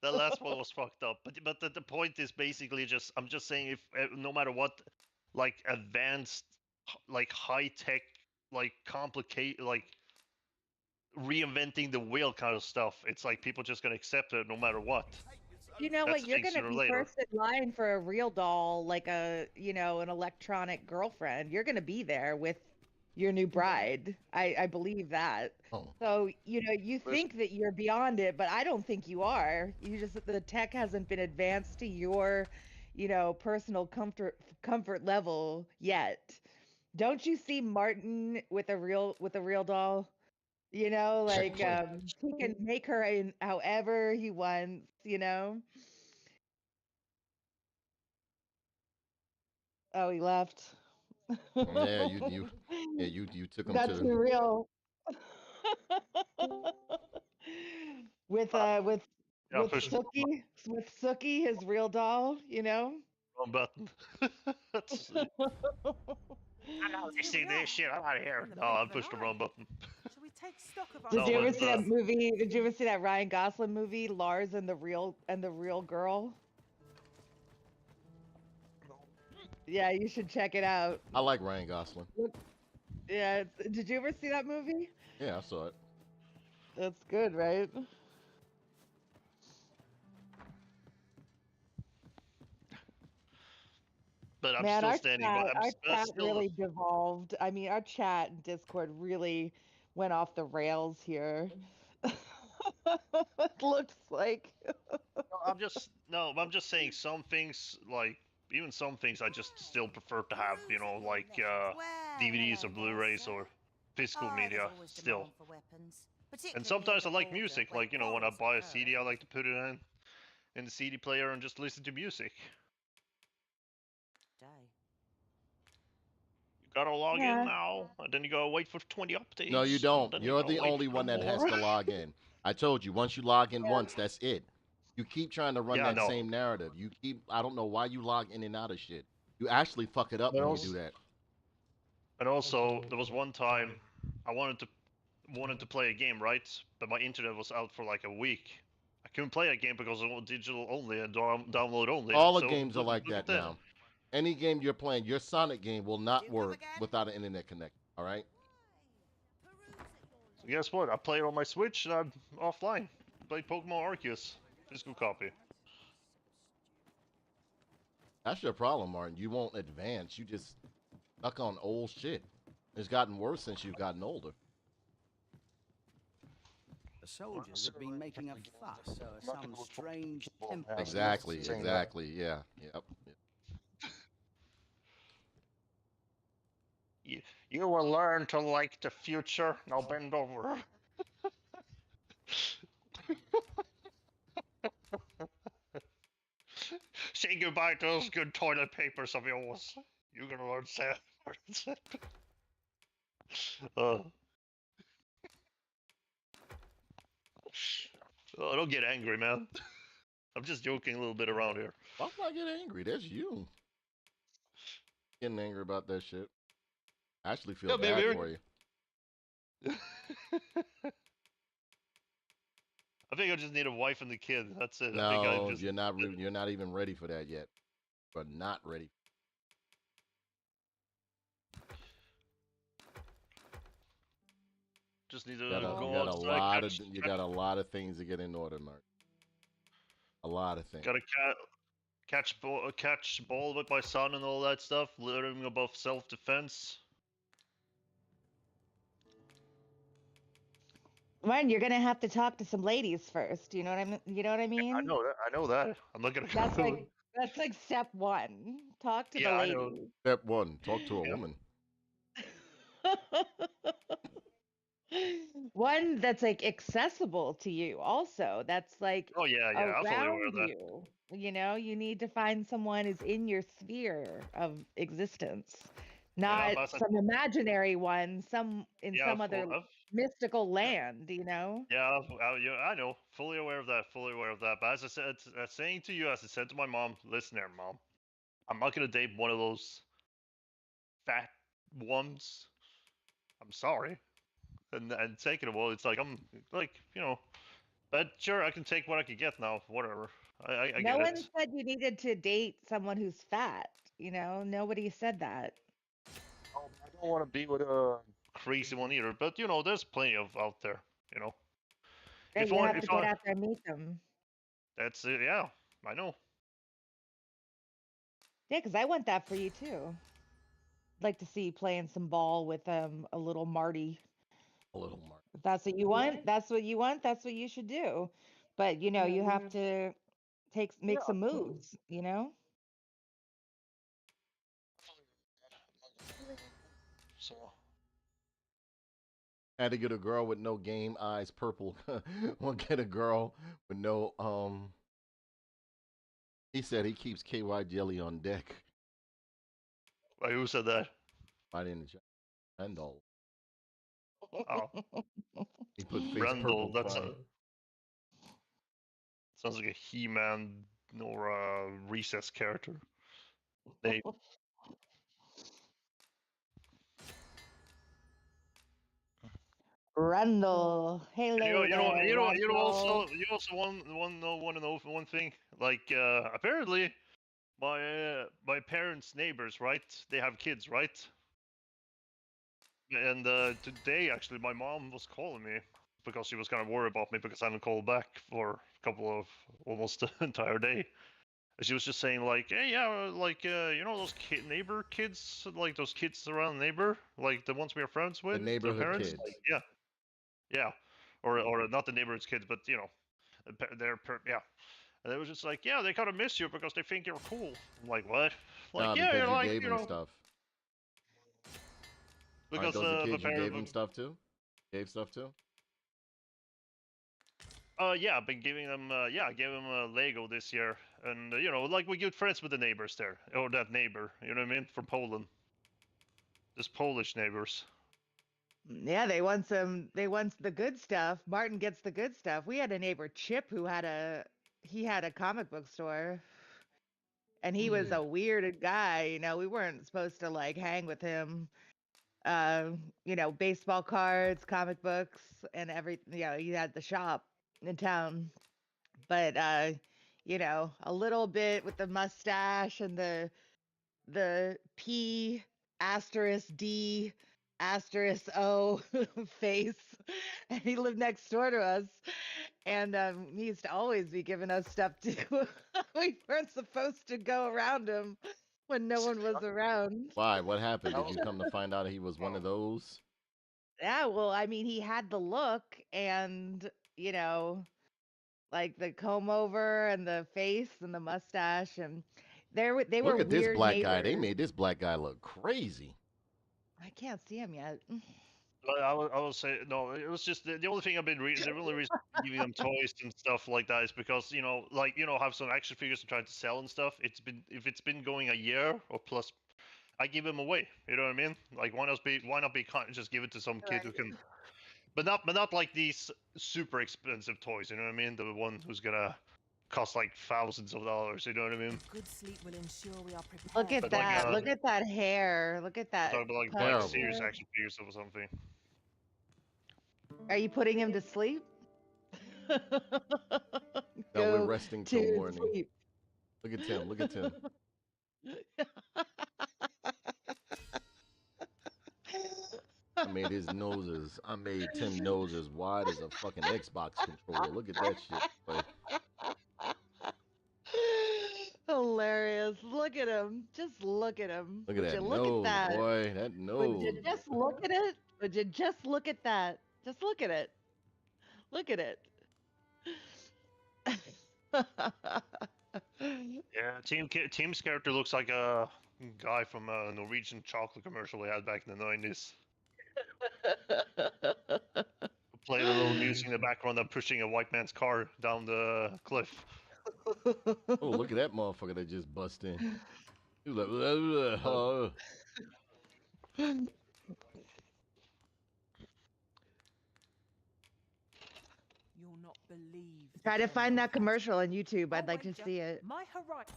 That last one was fucked up. But the point is basically just I'm just saying if no matter what, like advanced, like high tech, like complicated, like reinventing the wheel kind of stuff, it's like people just gonna accept it no matter what. you know That's what? the You're thing gonna sooner or be later. first in line for a real doll, like an electronic girlfriend. You're gonna be there with your new bride. I believe that. oh, So, you think that you're beyond it, but I don't think you are. You just the tech hasn't been advanced to your, personal comfort level yet. Don't you see Martin with a real doll? Like he can make her in however he wants. Oh, he left. yeah. You took him Got to. too real. with uh with Yeah, with push Sookie, his real doll. wrong button. That's, I'm not listening to this shit. I'm out of here. No, I pushed the wrong button. Shall we take stock of our Did you ever Someone's see that movie? Did you ever see that Ryan Gosling movie, Lars and the Real Girl? Yeah, you should check it out. I like Ryan Gosling. Yeah, did you ever see that movie? Yeah, I saw it. That's good, right? But I'm Man, still standing by. our I'm chat still. really devolved. I mean, our chat and Discord really went off the rails here. It looks like. I'm just saying some things like even some things I just still prefer to have, you know, like DVDs or Blu-rays or physical media still. And sometimes I like music, like you know, when I buy a CD, I like to put it in the CD player and just listen to music. You gotta log in now, and then you gotta wait for 20 updates. No, you don't. Then You're gotta the wait only for one that has more. to log in. I told you, once you log in once, that's it. You keep trying to run Yeah, I that know. same narrative. I don't know why you log in and out of shit. You actually fuck it up But when you also- do that. And also, there was one time I wanted to play a game, right? But my internet was out for like a week. I couldn't play a game because it was digital only and download only. All the so games are like that then. now. Any game you're playing, your Sonic game will not work without an internet connection. All right? So guess what? I played on my Switch and I'm offline. Played Pokemon Arceus, physical copy. That's your problem, Martin. You won't advance. You just stuck on old shit. It's gotten worse since you've gotten older. The soldiers have been making a fuss over some strange temple. Exactly. Yeah. Yep. You will learn to like the future. Now bend over. Say goodbye to those good toilet papers of yours. You're gonna learn sad. Oh, don't get angry, man. I'm just joking a little bit around here. Why would I get angry? That's you. Getting angry about that shit. I actually feel bad for you. I think I just need a wife and a kid. That's it. No, I think I just... you're not even ready for that yet. You're not ready. Just need to go you got a lot of things to get in order, Mark. A lot of things. Gotta catch ball with my son and all that stuff. Learning about self-defense. Martin, you're gonna have to talk to some ladies first. You know what I mean? You know what I mean? Yeah, I know that. I'm not gonna. That's like step one. Talk to the ladies. I know. Step one: talk to a woman. One that's like accessible to you. Also, that's like I'm fully aware of that. You know, you need to find someone who's in your sphere of existence, not some imaginary one, some other mystical land. You know. Yeah, I know. Fully aware of that. Fully aware of that. But as I said, saying to you, as I said to my mom, listen there, mom. I'm not gonna date one of those fat ones. I'm sorry. And taking a while, it's like I'm like, you know, but sure, I can take what I can get now. Whatever. I get it. No one said you needed to date someone who's fat. You know, nobody said that. Oh, I don't want to be with a crazy one either. But you know, there's plenty of out there. You know. Yeah, you have to get out there and meet them. That's it. Yeah, I know. Yeah, because I want that for you too. I'd like to see you playing some ball with a little Marty. A little Marty. If that's what you want, that's what you want, that's what you should do. But you know, you have to make some moves, you know? So had to get a girl with no game eyes, purple. Won't get a girl with no He said he keeps KY jelly on deck. Wait, who said that? I didn't. Randall. Oh. He put face Randall, purple. that's sounds like a He-Man or a Recess character. They. Randall, hello you also want to know one thing. Like apparently, my parents' neighbors, right? They have kids, right? And today, actually, my mom was calling me because she was kind of worried about me because I hadn't called back for a couple of almost the entire day. She was just saying like, hey, yeah, like you know those neighbor kids, like those kids around the neighbor, like the ones we are friends with, the neighborhood parents, kids. Like, yeah, or not the neighborhood's kids, but you know, yeah. And they was just like, yeah, they kind of miss you because they think you're cool. I'm like, what? Like, because you're you like, gave them stuff. Because those the kids you gave them stuff to? Gave stuff to? Yeah, I've been giving them. I gave them a Lego this year, and you know, like we're good friends with the neighbors there, or that neighbor. You know what I mean? From Poland. Just Polish neighbors. Yeah, they want the good stuff. Martin gets the good stuff. We had a neighbor, Chip, who had a comic book store, and he was a weird guy. You know, we weren't supposed to like hang with him. You know, baseball cards, comic books, and everything. You know, he had the shop in town, but you know, a little bit with the mustache and the P asterisk D asterisk O face, and he lived next door to us, and he used to always be giving us stuff too. We weren't supposed to go around him when no one was around. Why? What happened? Did you come to find out he was one of those? Yeah, well, I mean, he had the look, and you know, like the comb over and the face and the mustache, and they were Look at this black neighbors. guy. They made this black guy look crazy. I can't see him yet. I will say no. It was just the only thing I've been reading. The only reason giving them toys and stuff like that is because have some action figures I'm trying to sell and stuff. If it's been going a year or plus, I give them away. You know what I mean? Like why not be kind and just give it to some kid who can, but not like these super expensive toys. You know what I mean? The one who's gonna cost like thousands of dollars. You know what I mean? Good sleep will ensure we are prepared. Look at that. Look at that hair. Look at that. Talk about like buying serious action figures or something. Are you putting him to sleep? No, we're resting till morning. Sleep. Look at Tim. Look at Tim. I made his noses. I made Tim nose as wide as a fucking Xbox controller. Look at that shit. Boy. Hilarious. Look at him. Just look at him. Look at that nose, boy. That nose. Would you just look at it? Would you just look at that? Just look at it. Look at it. Yeah, Tim's character looks like a guy from a Norwegian chocolate commercial we had back in the 90s. Played a little music in the background of pushing a white man's car down the cliff. Oh, look at that motherfucker that just bust in. He was like, blah, blah, blah. You'll not believe. Try to find that commercial on YouTube. I'd like to see it. My horizon.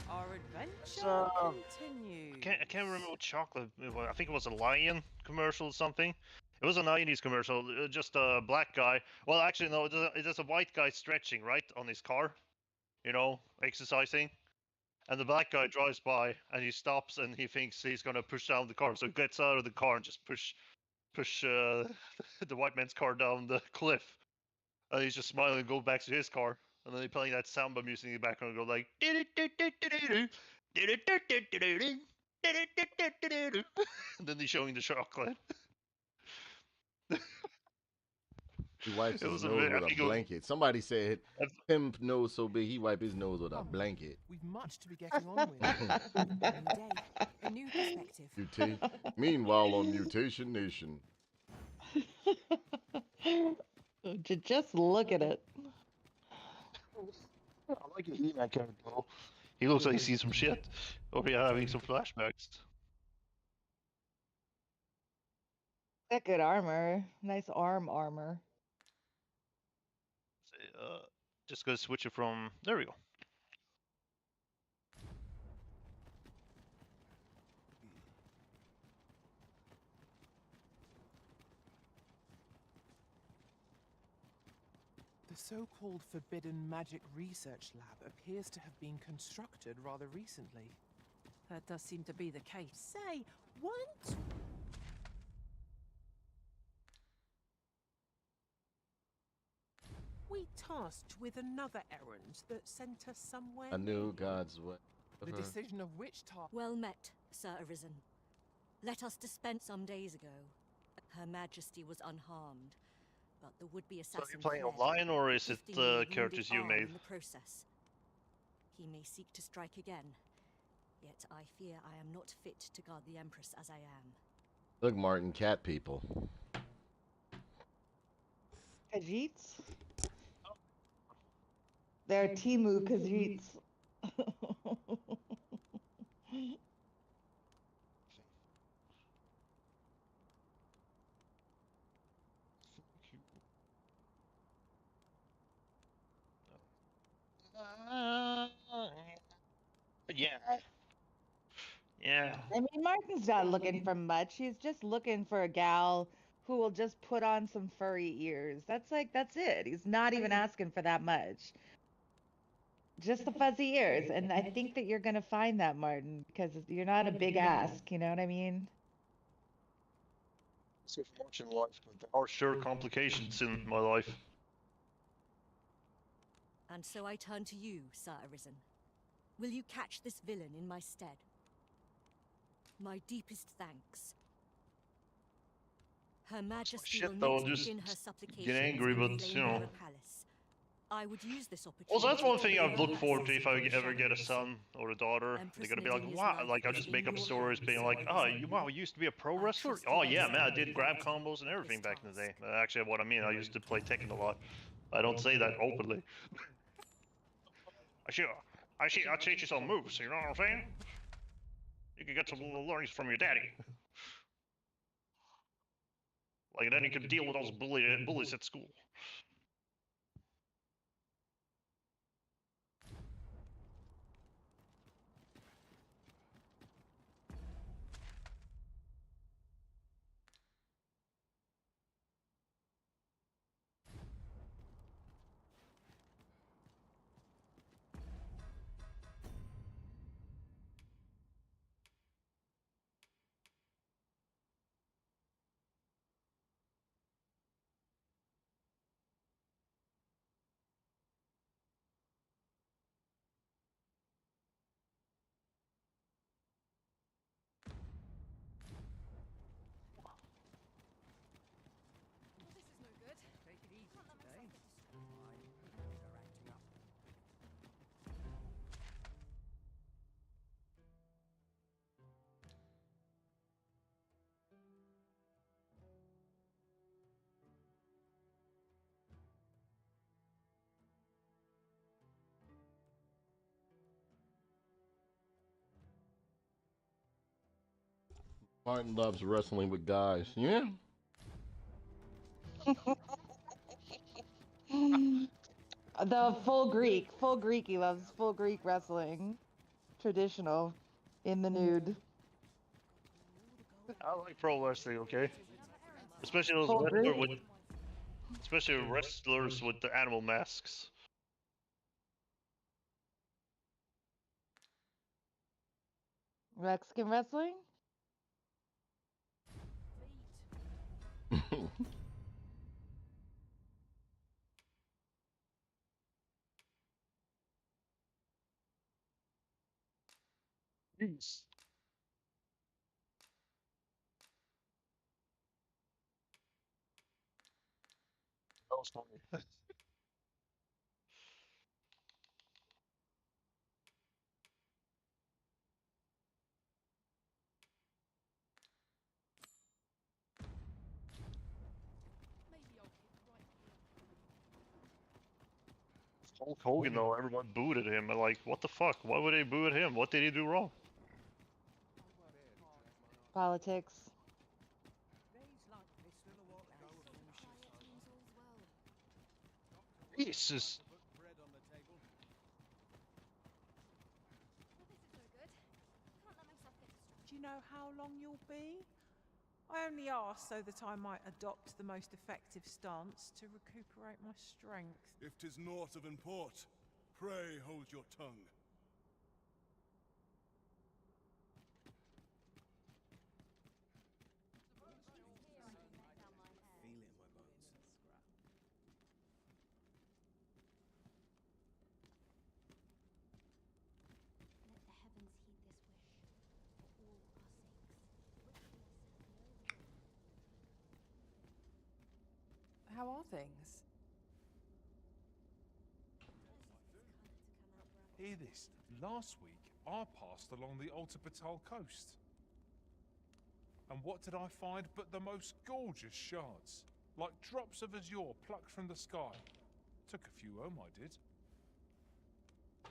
Our adventure continues. I can't remember what chocolate it was. I think it was a Lion commercial or something. It was a 90s commercial, just a black guy. Well, actually, no, it is a white guy stretching, right, on his car. You know, exercising. And the black guy drives by, and he stops, and he thinks he's going to push down the car. So he gets out of the car and just push the white man's car down the cliff. And he's just smiling and go back to his car. And then they're playing that samba music in the background and go like... And then they're showing the chocolate. He wipes his nose with a blanket. Somebody said Tim nose so big he wipe his nose with a blanket. We've much to be getting on with. A new perspective. Meanwhile on Mutation Nation. Just look at it. I like his He-Man character. He looks like he sees some shit. Or he's having some flashbacks. That good armor. Nice armor. Just gonna switch it from... There we go. The so-called Forbidden Magic Research Lab appears to have been constructed rather recently. That does seem to be the case. Say, what? We tasked with another errand that sent us somewhere. I knew God's way. The decision of which task? Well met, Sir Arisen. Let us dispense some days ago. Her Majesty was unharmed, but the would-be assassin. So are you playing online, or is it characters you made? In the process. He may seek to strike again, yet I fear I am not fit to guard the Empress as I am. Look, Martin, cat people. Khajiits? They're Timu Khajiits. Yeah. I mean, Martin's not looking for much. He's just looking for a gal who will just put on some furry ears. That's it. He's not even asking for that much. Just the fuzzy ears. And I think that you're going to find that, Martin, because you're not a big ask. You know what I mean? So much in life, but there are sure complications in my life. And so I turn to you, Sir Arisen. Will you catch this villain in my stead? My deepest thanks. Her Majesty will not begin her supplications get angry, but in you know. Palace. I would use this opportunity. Also, that's one thing to I've looked learn forward to if I lessons ever from get a Shadows. son or a daughter. They're gonna be like, Impersonating his wow, life like I'll was just in make up your stories hands, being like, Sir oh, Arisen. wow, you used to be a pro I wrestler? trust you Oh yeah, understand man, I the did grab difficulty combos and of everything this back in the day. task. Actually, what I mean, I used to play Tekken a lot. I don't say that openly. I'll teach you some moves, you know what I'm saying? You can get some little learnings from your daddy. Like, then you can deal with those bullies at school. Martin loves wrestling with guys. Yeah. The full Greek. He loves full Greek wrestling, traditional, in the nude. I like pro wrestling, okay? Especially wrestlers with the animal masks. Mexican wrestling? Jeez. That was funny. Hulk Hogan, though, everyone booed at him. I'm like, what the fuck? Why would they boo at him? What did he do wrong? Politics. Jesus. Do you know how long you'll be? I only asked so that I might adopt the most effective stance to recuperate my strength. If 'tis naught of import, pray hold your tongue. How are things? Hear this. Last week, I passed along the Alta Batal coast. And what did I find but the most gorgeous shards? Like drops of azure plucked from the sky. Took a few home, I did.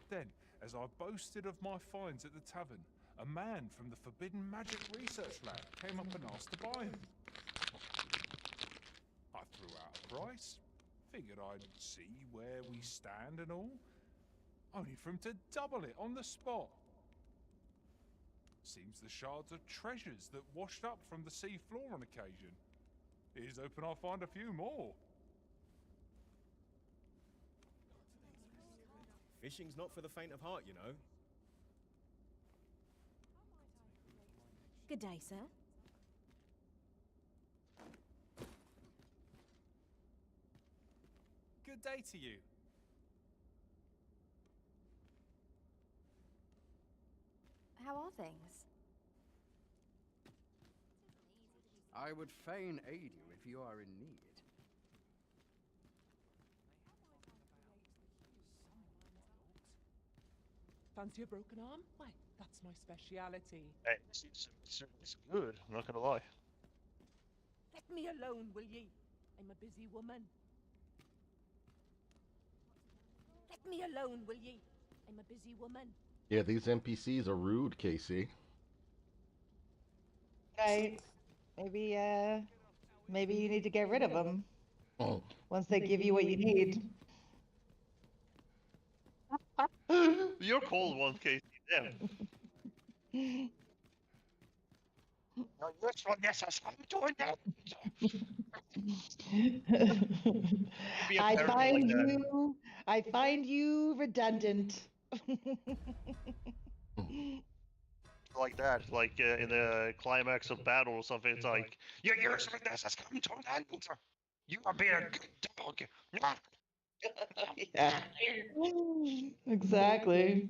Then, as I boasted of my finds at the tavern, a man from the Forbidden Magic Research Lab came up and asked to buy them. I threw out a price. Figured I'd see where we stand and all. Only for him to double it on the spot. Seems the shards are treasures that washed up from the sea floor on occasion. Here's hoping I'll find a few more. Fishing's not for the faint of heart, you know. Good day, sir. Good day to you. How are things? I would fain aid you if you are in need. Fancy a broken arm? Why, that's my speciality. Hey, it's good. I'm not gonna lie. Let me alone, will ye? I'm a busy woman. Let me alone, will ye? I'm a busy woman. Yeah, these NPCs are rude, Casey. Right. Maybe you need to get rid of them. Oh. Once they give you what you need. You're cold one, Casey. Damn. I find you redundant. Like that, like in the climax of battle or something, it's like, you're useless has come to an end. You are being a good dog. Yeah. Exactly.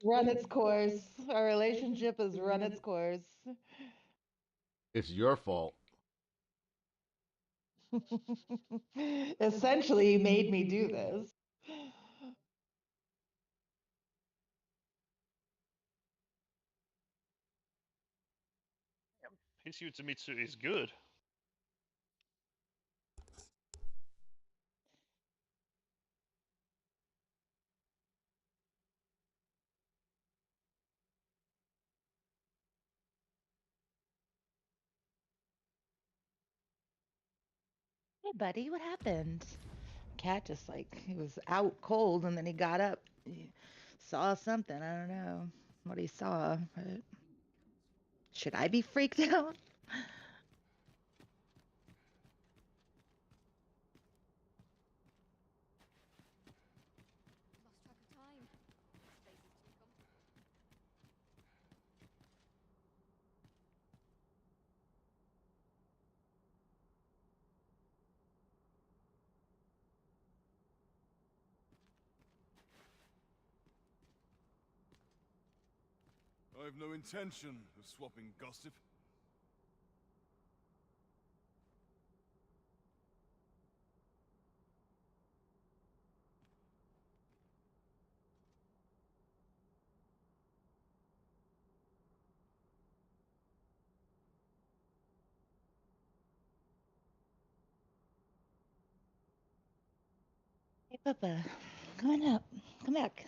Run its course. Our relationship has run its course. It's your fault. Essentially, you made me do this. Hisutsumitsu is good. Hey, buddy, what happened? Cat just he was out cold and then he got up. He saw something. I don't know what he saw. But should I be freaked out? I've no intention of swapping gossip. Hey, Papa, come on up. Come back.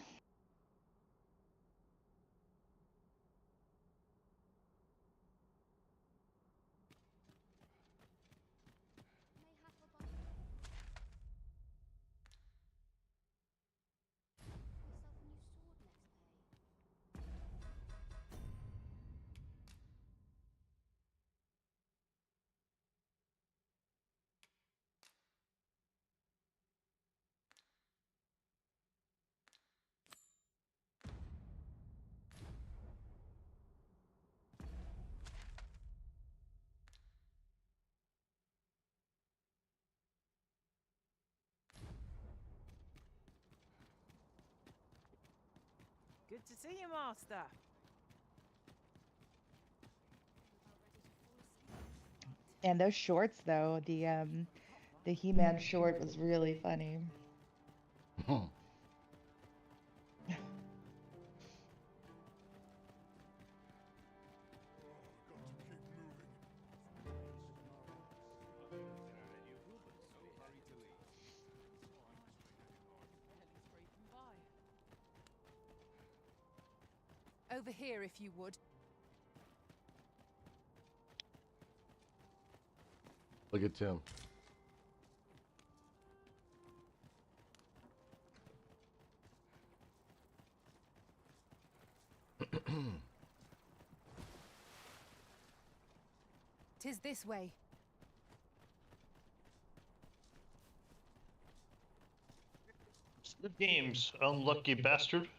Good to see you, Master. And those shorts, though, the He-Man short was really funny. Over here, if you would. Look at Tim. Tis this way. Good games, unlucky bastard.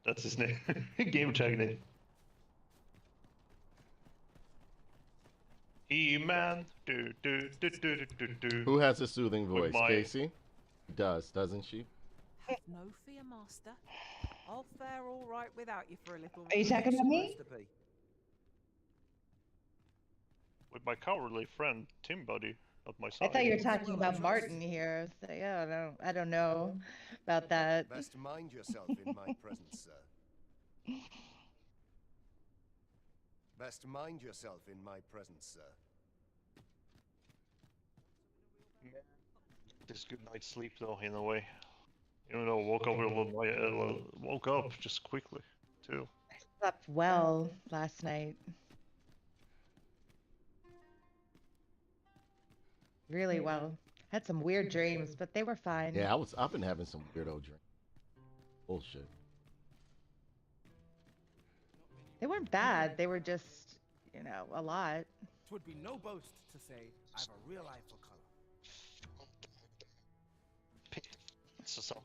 That's his name. Game tag name. He-Man. Who has a soothing voice? my- Casey? Does, doesn't she? Have no fear, Master. I'll fare all right without you for a little. Are you talking about me? Supposed to be. With my cowardly friend, Tim Buddy. Not my I side. thought you were talking about Martin here. So yeah, I don't know about that. Best mind yourself in my presence, sir. Best mind yourself in my presence, sir. This good night's sleep though, in a way. Even though I woke up a little night, woke up just quickly too. I slept well last night. Really well. Had some weird dreams, but they were fine. Yeah, I've been having some weirdo dreams. Bullshit. They weren't bad. They were just, you know, a lot. Twould be no boast to say I've a real eye for color. It's just all.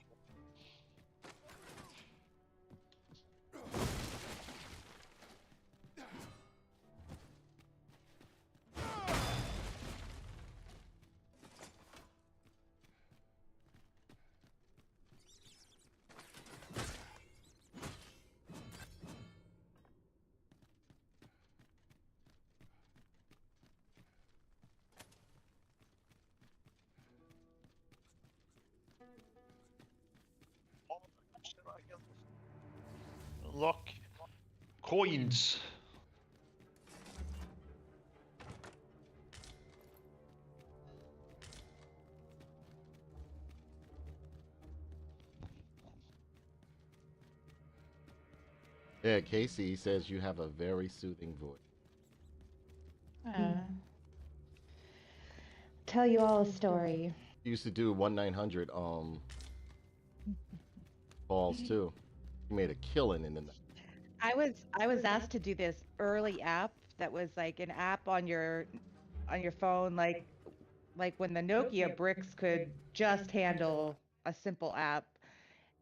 Unlock coins. Yeah, Casey says you have a very soothing voice. Tell you all a story. You used to do 1-900 calls too. You made a killing in the night. I was asked to do this early app that was like an app on your phone, like when the Nokia bricks could just handle a simple app,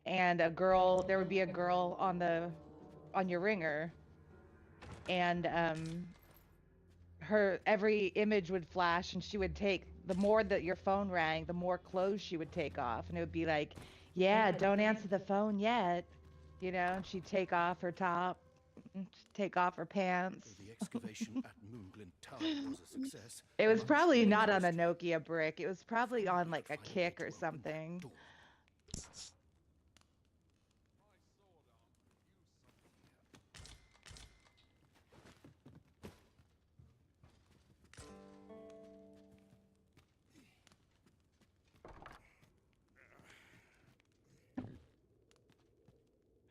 and there would be a girl on your ringer, and her every image would flash, and she would take, the more that your phone rang, the more clothes she would take off, and it would be like, yeah, don't answer the phone yet, you know, and she'd take off her top, take off her pants. The excavation at Moonglin Tower was a success. It was probably not on a Nokia brick. It was probably on like a kick or something.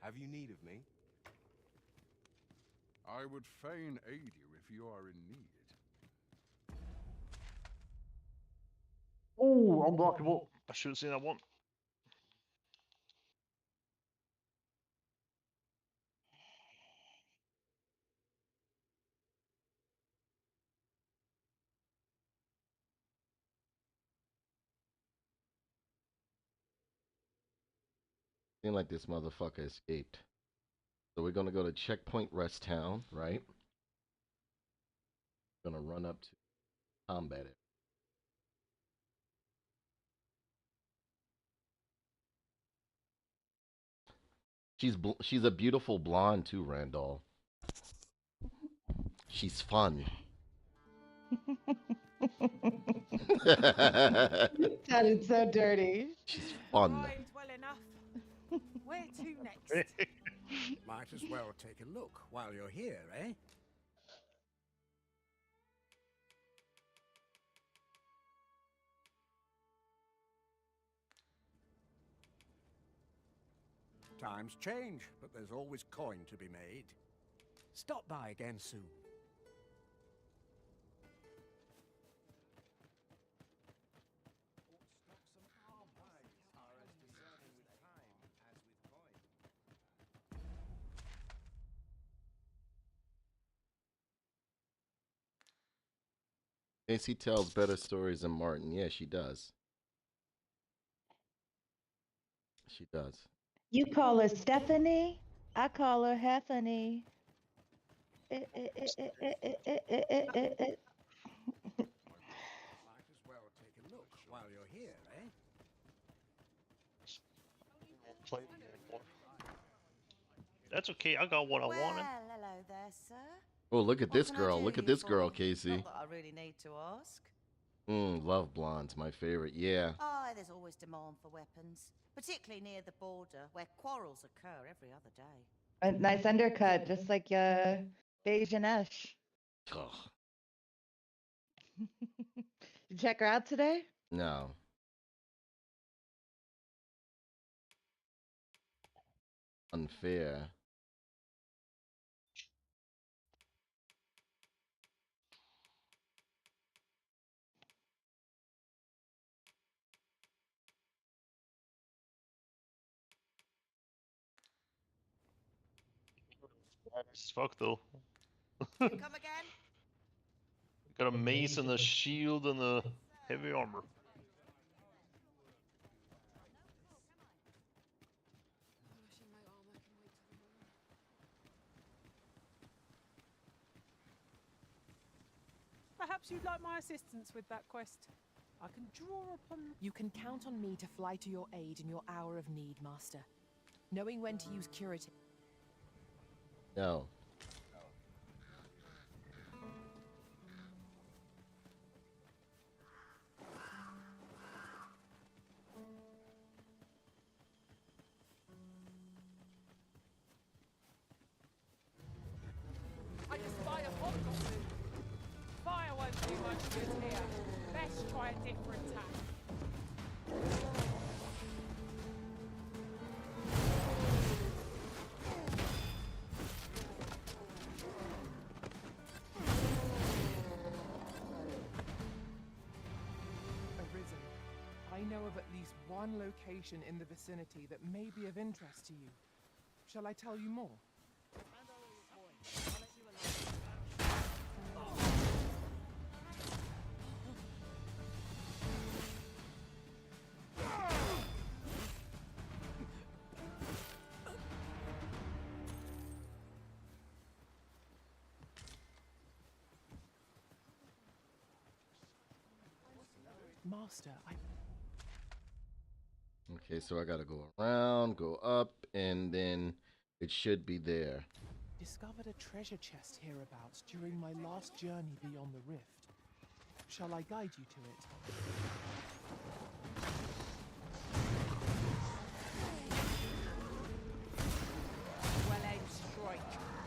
Have you need of me? I would fain aid you if you are in need. Oh, unblockable. I should have seen that one. Seemed like this motherfucker escaped. So we're gonna go to Checkpoint Rest Town, right? Gonna run up to combat it. She's a beautiful blonde too, Randall. She's fun. Sounded so dirty. She's fun. Rhymed well enough. Where to next? Might as well take a look while you're here, eh? Times change, but there's always coin to be made. Stop by again soon. Casey tells better stories than Martin. Yeah, she does. She does. You call her Stephanie, I call her Heffany. Might as well take a look while you're here, eh? That's okay. I got what I wanted. Hello there, sir. Oh, look at What this can I girl. do Look at you this for? girl, Casey. Not that I really need to ask. Love blondes, my favorite. Yeah. Oh, there's always demand for weapons, particularly near the border, where quarrels occur every other day. A nice undercut, just like Beige and Esh. Ugh. You check her out today? No. Unfair. As fuck though. Come again? Got a mace and a shield and a heavy armor. Perhaps you'd like my assistance with that quest. I can draw upon... You can count on me to fly to your aid in your hour of need, Master. Knowing when to use curative... No. I just spy a hot goblin. Fire won't do much good here. Best try a different tack. Arisen, I know of at least one location in the vicinity that may be of interest to you. Shall I tell you more? Master, Okay, so I gotta go around, go up, and then it should be there. discovered a treasure chest hereabouts during my last journey beyond the rift. Shall I guide you to it? Well-aimed strike.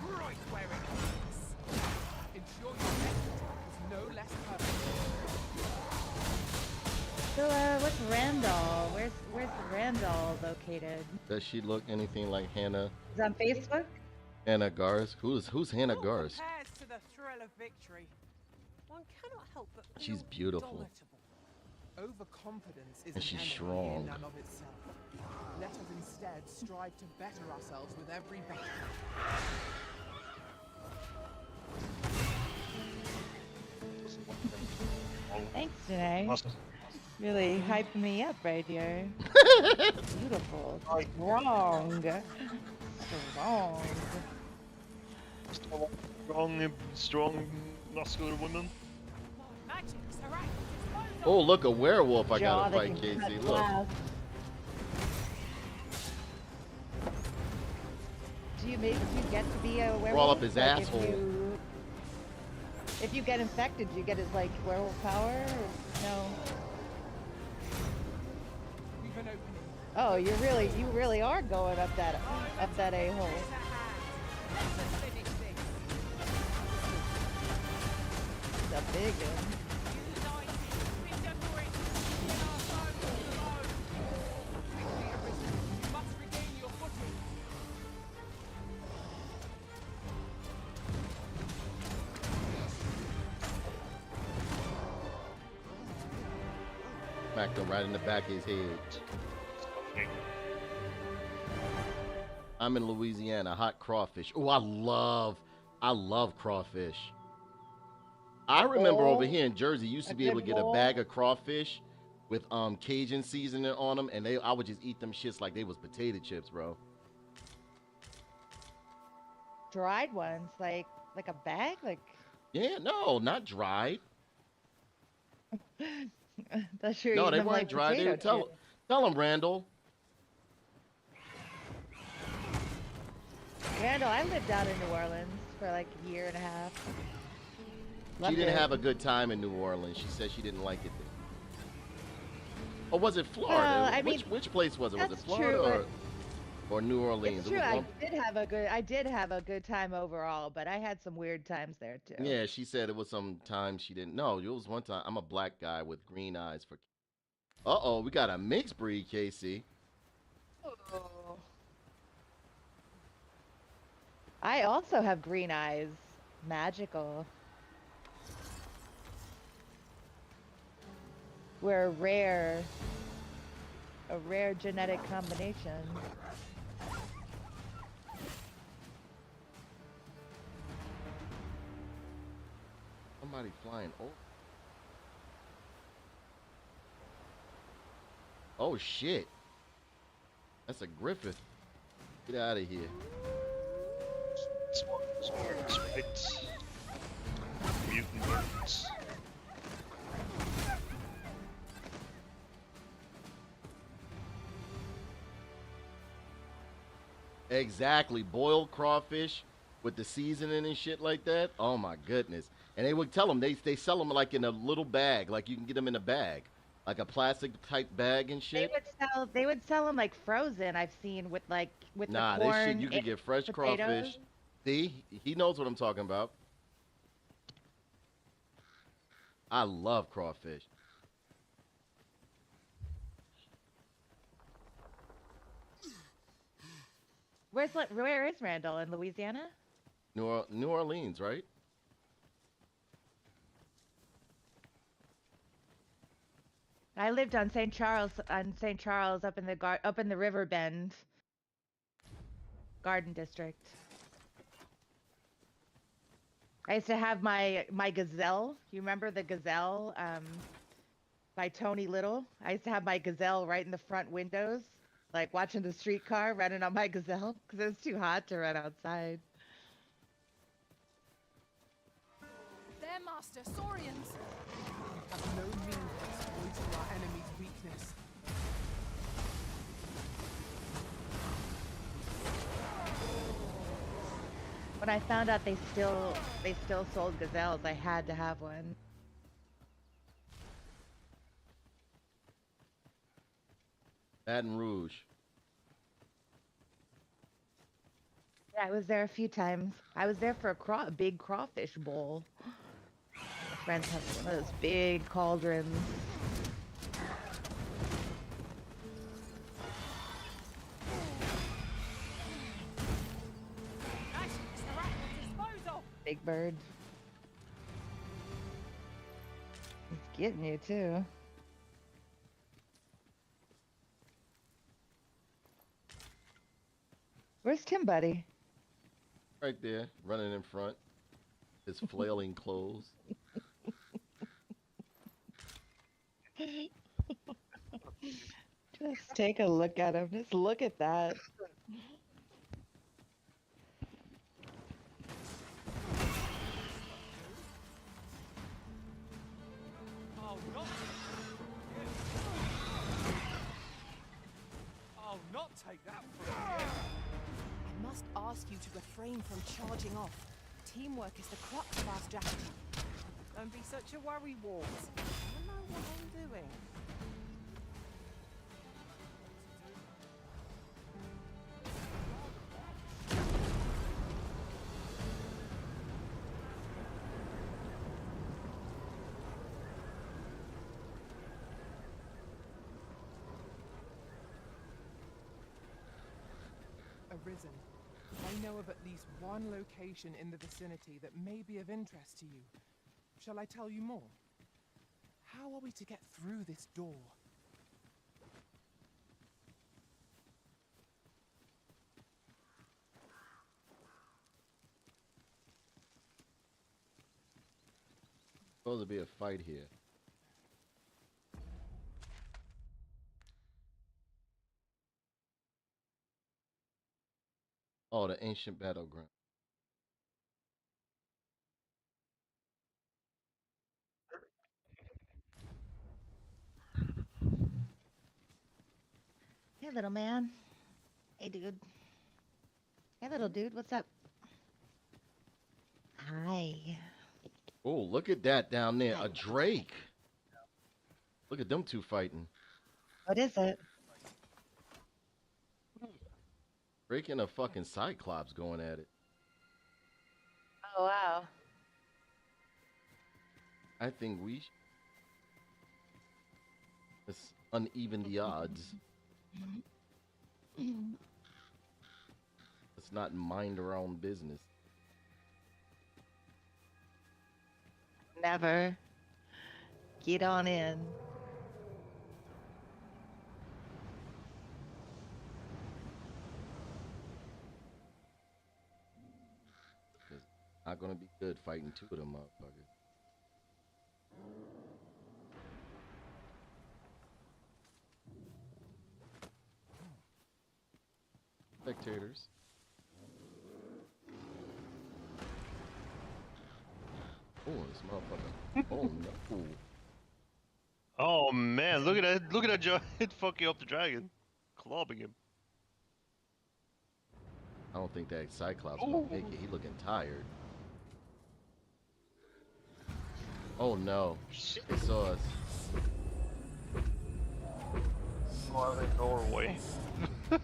Right where it hurts. Ensure your next attack is no less perfect. So, what's Randall? Where's Randall located? Does she look anything like Hannah? Is it on Facebook? Hannah Gars? Who's Hannah Gars? Compares to the thrill of victory. One cannot help but feel She's beautiful. indomitable. Overconfidence is And she's an enemy strong. in none of itself. Let us instead strive to better ourselves with every battle. Thanks, Janae. Really hyping me up right here. Beautiful. Strong. Strong, muscular woman. Magic's hooray. Oh, look, a werewolf I Jaw gotta that fight, can Casey. cut Look. glass. Do you get to be a werewolf? Crawl up his Like, asshole. If you get infected, you get his like werewolf power? Or no. We've an opening. Oh, you really are going up that a-hole. It's a big one. Smacked him right in the back of his head. I'm in Louisiana. Hot crawfish. Oh, I love crawfish. I remember over here in Jersey, you used to be able to get a bag of crawfish with Cajun seasoning on them, and I would just eat them shits like they was potato chips, bro. Dried ones, like a bag, like. Yeah, no, not dried. That's true. No, they weren't dried. They tell them, Randall. Randall, I lived out in New Orleans for like a year and a half. She didn't have a good time in New Orleans. She said she didn't like it there. Or was it Florida? Well, I mean, which place was it? Was it that's Florida true, or New Orleans? It's It true. was one... I did have a good time overall, but I had some weird times there too. Yeah, she said it was some time she didn't know. It was one time. I'm a black guy with green eyes for. Uh-oh, we got a mixed breed, Casey. Oh. I also have green eyes. Magical. We're a rare genetic combination. Somebody flying over. Oh shit. That's a Griffith. Get out of here. Smart, right? Mutant birds. Exactly. Boiled crawfish with the seasoning and shit like that. Oh my goodness. And they would tell them they sell them like in a little bag, like you can get them in a bag, like a plastic type bag and shit. They would sell them like frozen. I've seen with the corn. Nah, this shit you can get fresh potatoes. crawfish. See, he knows what I'm talking about. I love crawfish. Where is Randall, in Louisiana? New Orleans, right? I lived on St. Charles up in the River Bend Garden District. I used to have my gazelle. You remember the gazelle by Tony Little? I used to have my gazelle right in the front windows, like watching the streetcar running on my gazelle because it was too hot to run outside. There, Master, Saurians. Have no means of exploiting our enemy's weakness. When I found out they still sold gazelles, I had to have one. Baton Rouge. Yeah, I was there a few times. I was there for a big crawfish bowl. My friends have one of those big cauldrons. Big bird. He's getting you too. Where's Tim Buddy? Right there, running in front. His flailing clothes. Just take a look at him. Just look at that. I'll not take that from you. I must ask you to refrain from charging off. Teamwork is the crux of our strategy. Don't be such a worry, Walt. I know what I'm doing. Arisen. I know of at least one location in the vicinity that may be of interest to you. Shall I tell you more? How are we to get through this door? Supposed to be a fight here. Oh, the ancient battleground. Hey, little man. Hey, dude. Hey, little dude. What's up? Hi. Oh, look at that down there. A Drake. Look at them two fighting. What is it? Drake and a fucking Cyclops going at it. Oh, wow. I think we let's uneven the odds. Let's not mind our own business. Never. Get on in. It's not gonna be good fighting two of them motherfuckers. Spectators. Oh, this motherfucker. Oh no. Oh man, look at that! Look at that giant fucking up the dragon, clobbing him. I don't think that Cyclops gonna make it. He looking tired. Oh no. They saw us. Norway. Does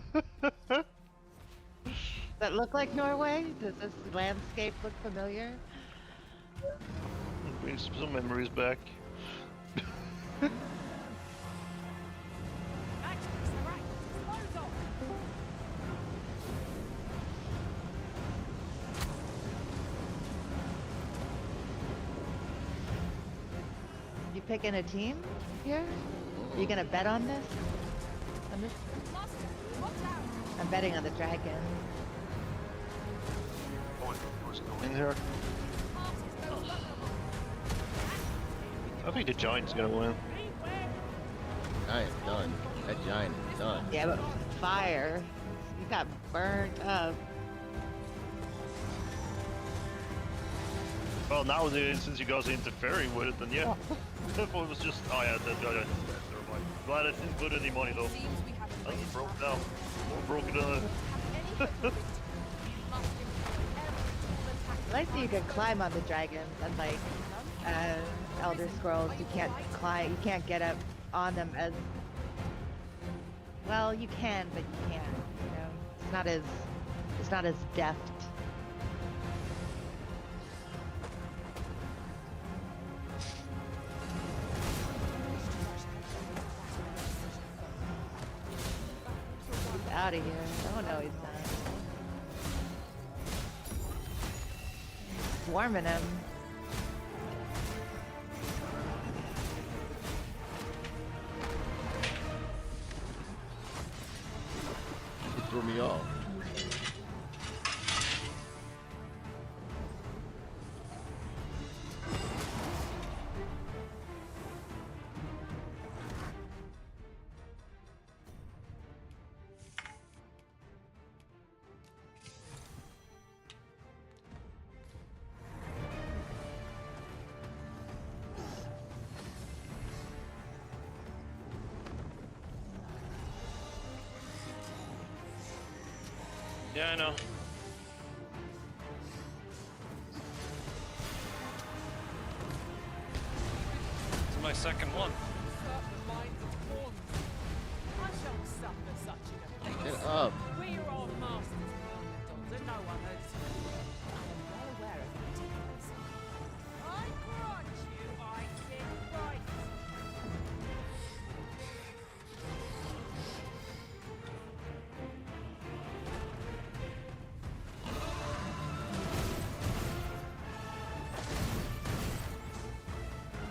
that look like Norway? Does this landscape look familiar? Brings some memories back. You picking a team here? Are you gonna bet on this? On this? I'm betting on the dragon. What's going here? I think the giant's gonna win. Giant's done. That giant is done. Yeah, but fire. You got burnt up. Well, now since you guys are interfering with it, then yeah. That one was just, oh yeah, that guy. Never mind. Glad I didn't put any money though. That's broke down. More broken down. I like that you can climb on the dragons, unlike Elder Scrolls. You can't climb. You can't get up on them as well. You can, but you can't. You know, it's not as deft. He's out of here. Oh no, he's not. Swarming him. It threw me off. Yeah, I know. It's my second one. Get up. We are all masters of and no one hurts you. I'm well aware of your deeds. I grant you I did right.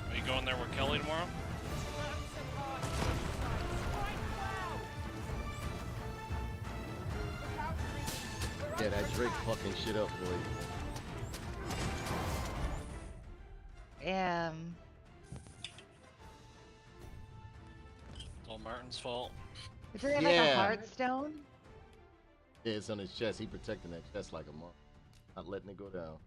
Are you going there with Kelly tomorrow? Yeah, that Drake fucking shit up, boy. It's all Martin's fault. Is it like a Hearthstone? Yeah, it's on his chest. He protecting that chest like a monk. Not letting it go down.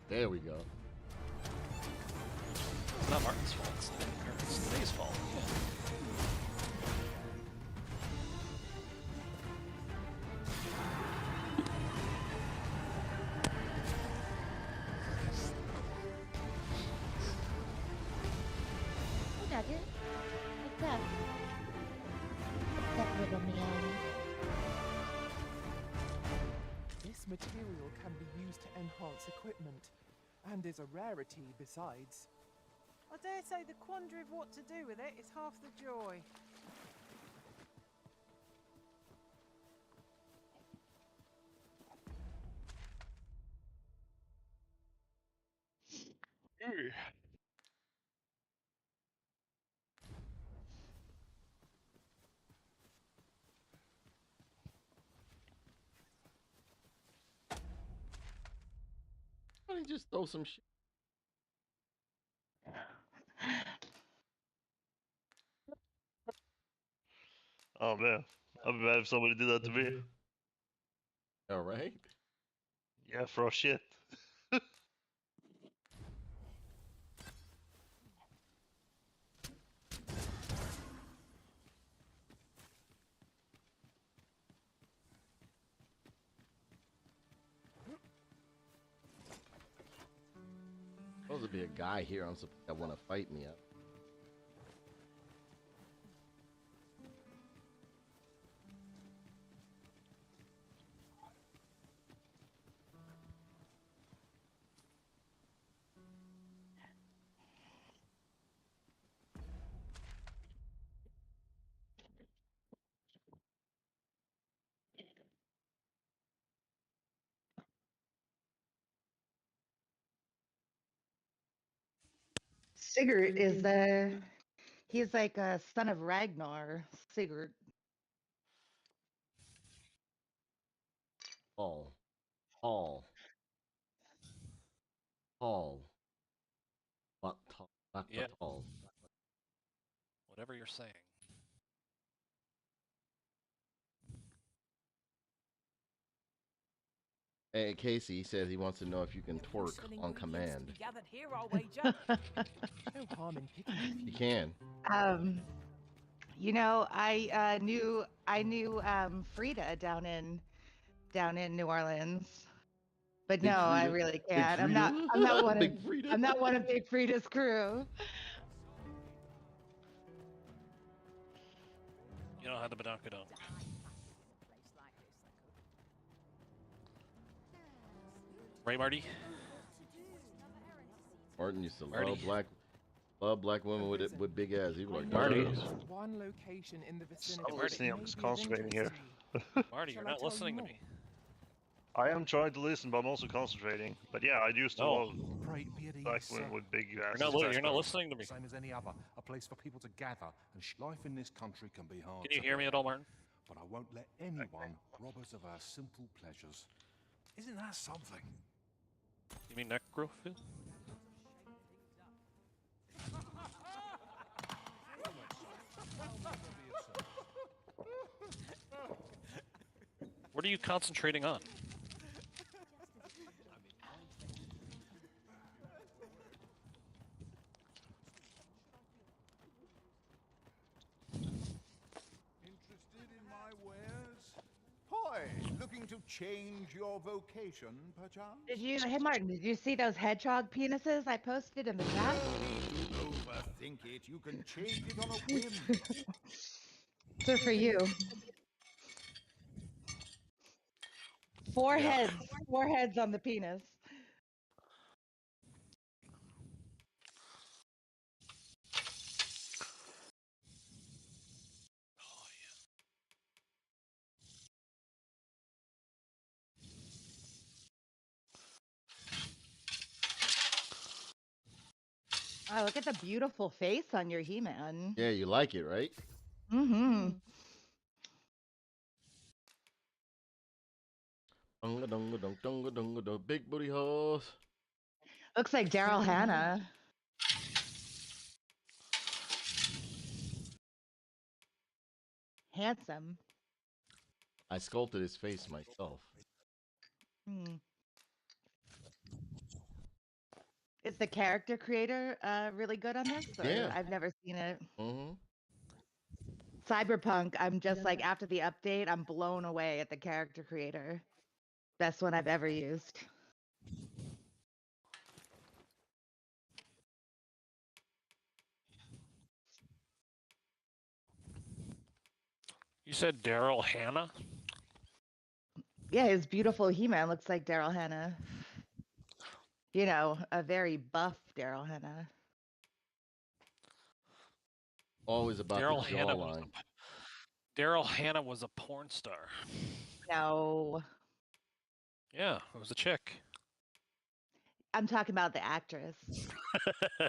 There we go. It's not Martin's fault. It's Dave's fault. Yeah. stuff. Except for the meowing. This material can be used to enhance equipment, and is a rarity besides. I dare say the quandary of what to do with it is half the joy. Why don't you just throw some shit? Oh man, I'd be mad if somebody did that to me. All right. Yeah, throw shit. Supposed to be a guy here. I'm supposed that want to fight me. Sigurd is he's like a son of Ragnar. Sigurd. Paul. Yeah. Tall. Whatever you're saying. Hey, Casey, he said he wants to know if you can twerk on command. Gathered here, I'll wager. No harm in picking. You can. You know, I knew Frida down in New Orleans. But Big no, I Frida. really Big can't. I'm Frida. not one of Big Frida. I'm not one of Big Frida's crew. You know how to badonkadonk. Right, Marty? Martin used to Marty. love black women with big ass. He was like, Marty. One location in the vicinity. I'm listening. I'm just concentrating here. Marty, you're not listening to me. I am trying to listen, but I'm also concentrating. But yeah, I used to love black women with big asses. You're not listening to me. Same as any other, a place for people to gather, and life in this country can be hard. Can you hear me at all, Martin? But I won't let anyone rob us of our simple pleasures. Isn't that something? You mean necrophil? What are you concentrating on? Interested in my wares? Hi, looking to change your vocation, perchance? Hey Martin, did you see those hedgehog penises I posted in the chat? Overthink it. You can change it on a whim. They're for you. Four heads on the penis. Oh, look at the beautiful face on your He-Man. Yeah, you like it, right? Mm-hmm. Big booty hoes. Looks like Daryl Hannah. Handsome. I sculpted his face myself. Is the character creator really good on this? Or Yeah. I've never seen it. Mm-hmm. Cyberpunk, I'm just like, after the update, I'm blown away at the character creator. Best one I've ever used. You said Daryl Hannah? Yeah, his beautiful He-Man looks like Daryl Hannah. You know, a very buff Daryl Hannah. Always about Daryl the Hannah was jawline. Daryl Hannah was a porn star. No. Yeah, it was a chick. I'm talking about the actress. I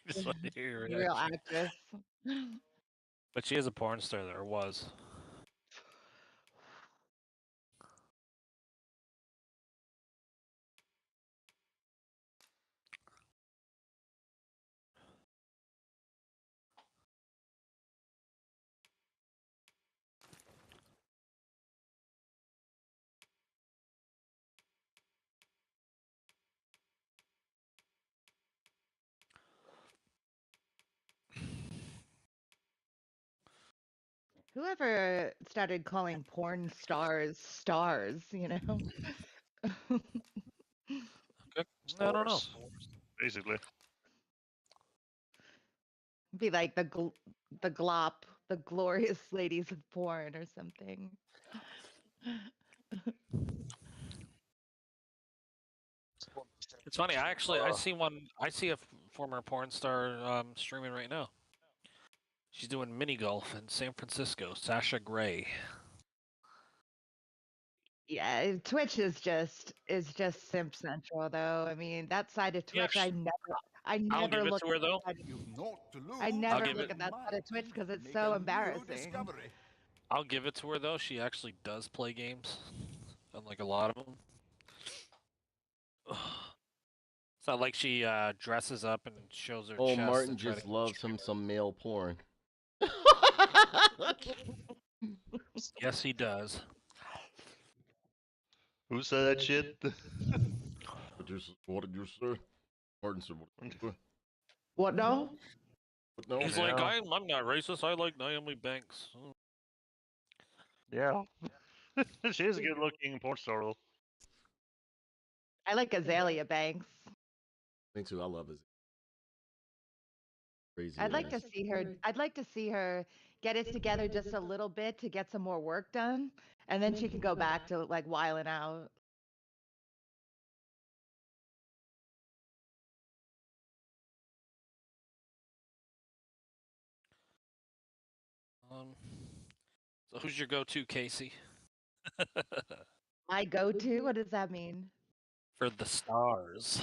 just want to hear your The real reaction. actress. But she is a porn star there, was. Whoever started calling porn stars, you know? I don't know. Basically. Be like the glop, the glorious ladies of porn or something. It's funny. I see one. I see a former porn star streaming right now. She's doing mini golf in San Francisco. Sasha Grey. Yeah, Twitch is just simp central though. I mean, that side of Twitch, Yes. I I'll never give it look to her though. I never give look it- at that side of Twitch because it's so embarrassing. I'll give it to her though. She actually does play games, unlike a lot of them. It's not like she dresses up and shows her Oh, chest. Martin and try just to loves him some male porn. Yes, he does. Who said that shit? What did you say? Martin said, what did you say? What now? What now? He's like, I'm not racist. I like Naomi Banks. Yeah. She is a good looking porn star though. I like Azalea Banks. Me too. I love his crazy. I'd like to ass. see her. I'd like to see her get it together just a little bit to get some more work done, and then she can go back to like wiling out. So who's your go-to, Casey? My go-to. What does that mean? For the stars.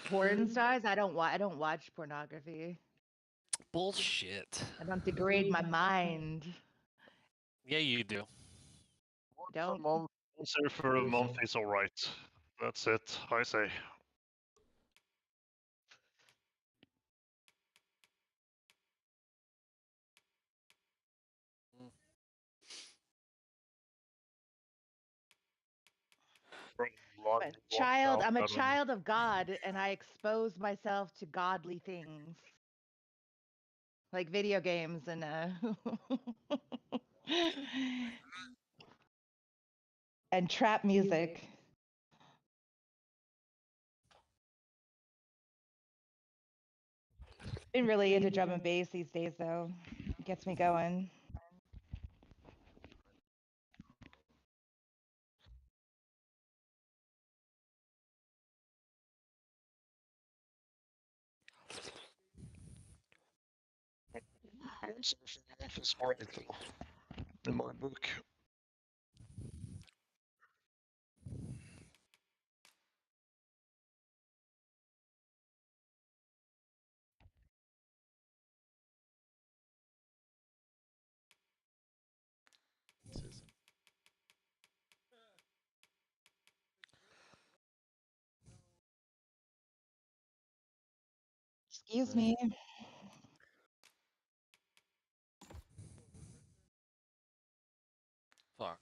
Porn stars? I don't watch pornography. Bullshit. I don't degrade my mind. Yeah, you do. Don't. Answer for a month is alright. That's it, I say. I'm a child of God, and I expose myself to godly things, like video games and and trap music. Been really into drum and bass these days, though. It gets me going. In my book. Excuse me. Fuck.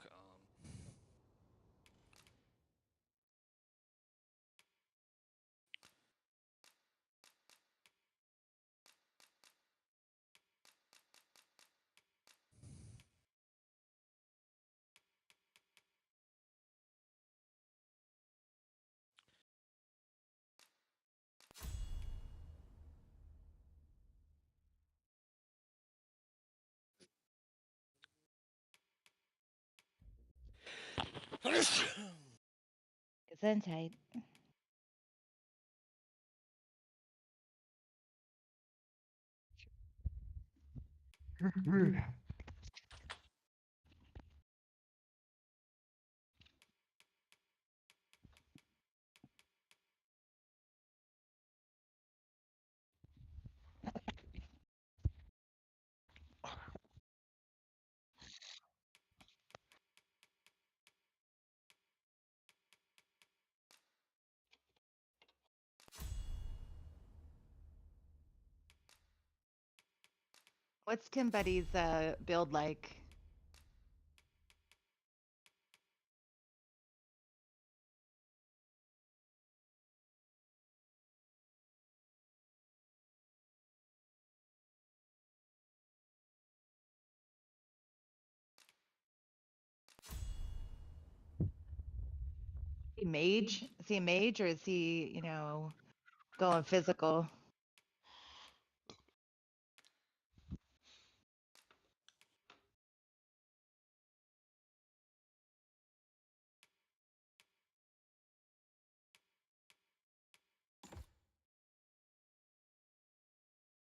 Gesundheit. What's Tim Buddy's build like? He mage? Is he a mage or is he, you know, going physical?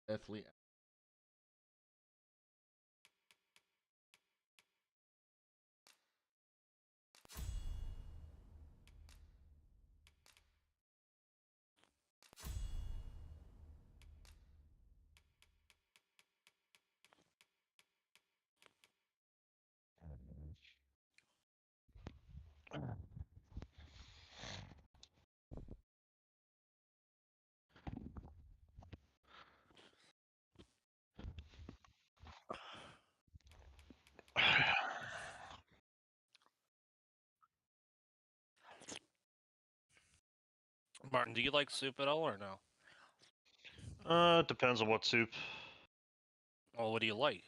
Deathly. Martin, do you like soup at all or no? Depends on what soup. Well, what do you like?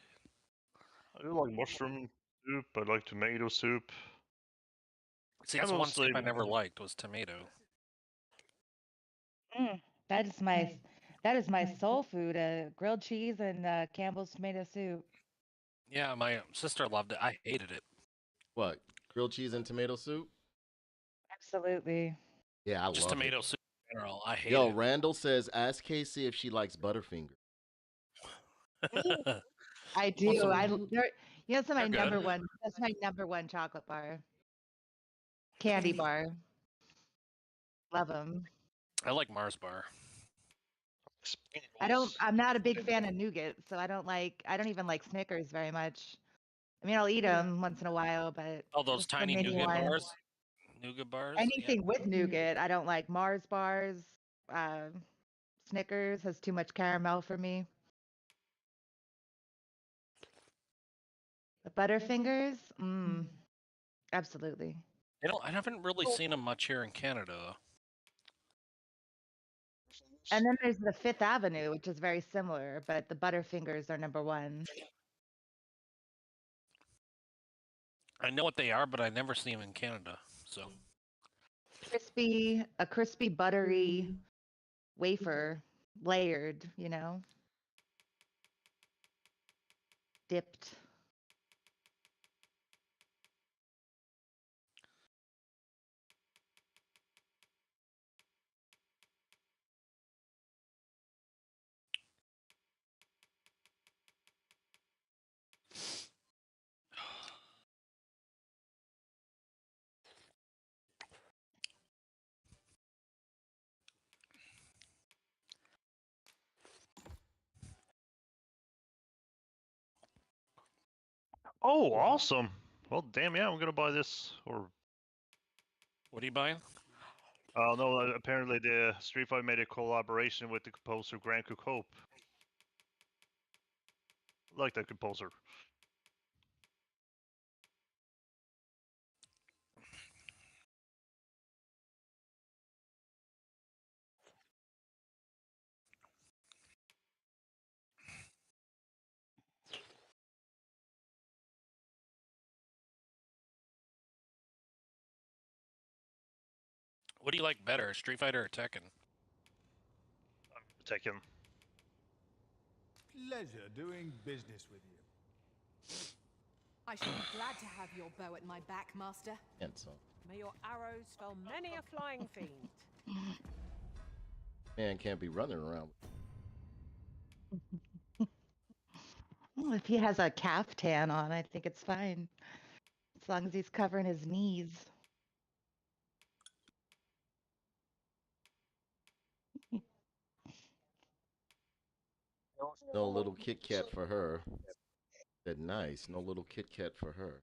I do like mushroom soup. I like tomato soup. See, that's one soup I never liked was tomato. That is my soul food. Grilled cheese and Campbell's tomato soup. Yeah, my sister loved it. I hated it. What? Grilled cheese and tomato soup? Absolutely. Yeah, I Just love tomato it. soup in general. I hate Yo, it. Randall says, ask Casey if she likes Butterfinger. I do. What's That's my They're good. number one. That's my number one chocolate bar. Candy bar. Love them. I like Mars bar. I'm not a big fan of nougat, so I don't even like Snickers very much. I mean, I'll eat them once in a while, but Oh, those just the tiny mini nougat ones. bars. Nougat bars. Anything Yeah. with nougat, I don't like. Mars bars, uh, Snickers has too much caramel for me. The Butterfingers, absolutely. I haven't really seen them much here in Canada. Though. And then there's the Fifth Avenue, which is very similar, but the Butterfingers are number one. I know what they are, but I never see them in Canada. So A crispy, buttery wafer, layered, you know, dipped. Oh, awesome! Well, damn yeah, I'm gonna buy this. Or what are you buying? Oh no! Apparently, the Street Fighter made a collaboration with the composer Grant Cook Hope. I like that composer. What do you like better, Street Fighter or Tekken? Tekken. Pleasure doing business with you. I shall be glad to have your bow at my back, Master. And so. May your arrows fell many a flying fiend. Man can't be running around. Well, if he has a caftan on, I think it's fine. As long as he's covering his knees. No little Kit Kat for her. Said nice. No little Kit Kat for her.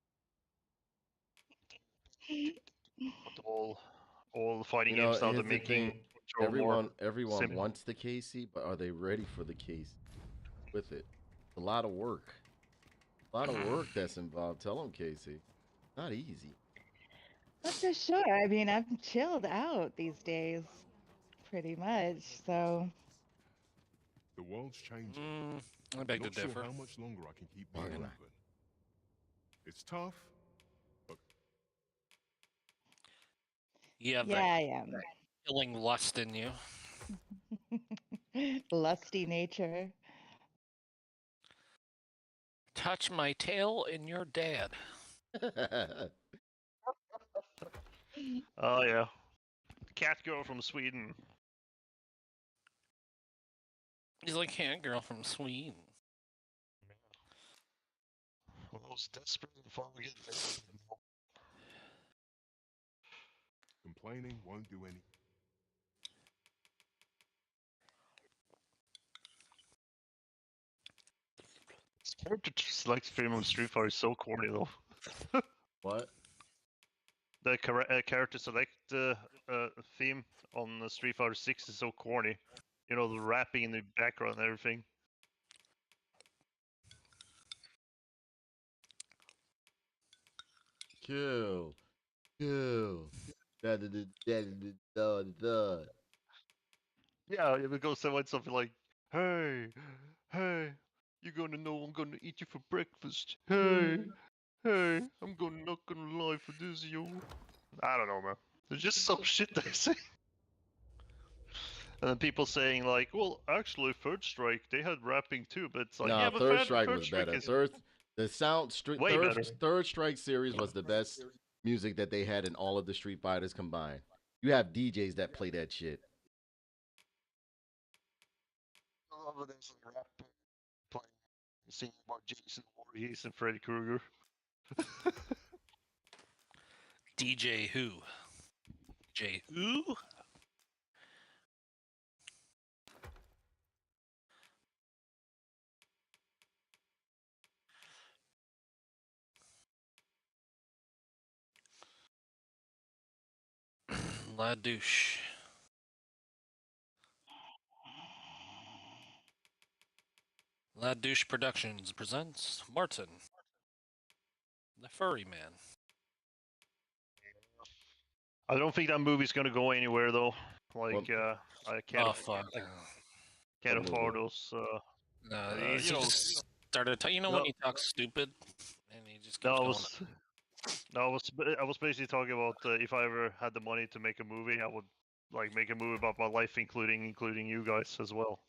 All the fighting You know, games now they're here's the making thing. control more Everyone simple. wants the Casey, but are they ready for the Casey with it? It's a lot of work. A lot of work that's involved. Tell them, Casey. Not easy. That's for sure. I mean, I'm chilled out these days, pretty much. So. The world's changing. I beg to Not sure differ. how much longer I can keep being Bargain. open. It's tough, but You have Yeah, that I am. killing lust in you. Lusty nature. Touch my tail and you're dead. Oh yeah, cat girl from Sweden. He's like, cat girl from Sweden. Most desperate and finally get there. complaining won't do any. This character select stream on Street Fighter is so corny though. What? The character select theme on Street Fighter 6 is so corny. You know, the rapping in the background and everything. Kill. Kill. Da da da da da da. Yeah, it would go something like, "Hey, hey, you're gonna know I'm gonna eat you for breakfast. Hey, hey, I'm gonna not gonna lie for this, yo." I don't know, man. There's just some shit they say. And then people saying like, "Well, actually, Third Strike they had rapping too," but it's like, Nah, yeah, but Third Strike Third was Strike better. is The way better. Third Strike series was the best music that they had in all of the Street Fighters combined. You have DJs that play that shit. I love it as a rap playing, singing about Jason Voorhees and Freddy Krueger. DJ who? J who? La douche. La douche Productions presents Martin, the furry man. I don't think that movie's gonna go anywhere though. Like, I can't. Oh fuck. Can't What afford movie? those. He You know. just started. You know when he talks stupid, and he just keeps No, going. I was basically talking about if I ever had the money to make a movie, I would like make a movie about my life, including you guys as well.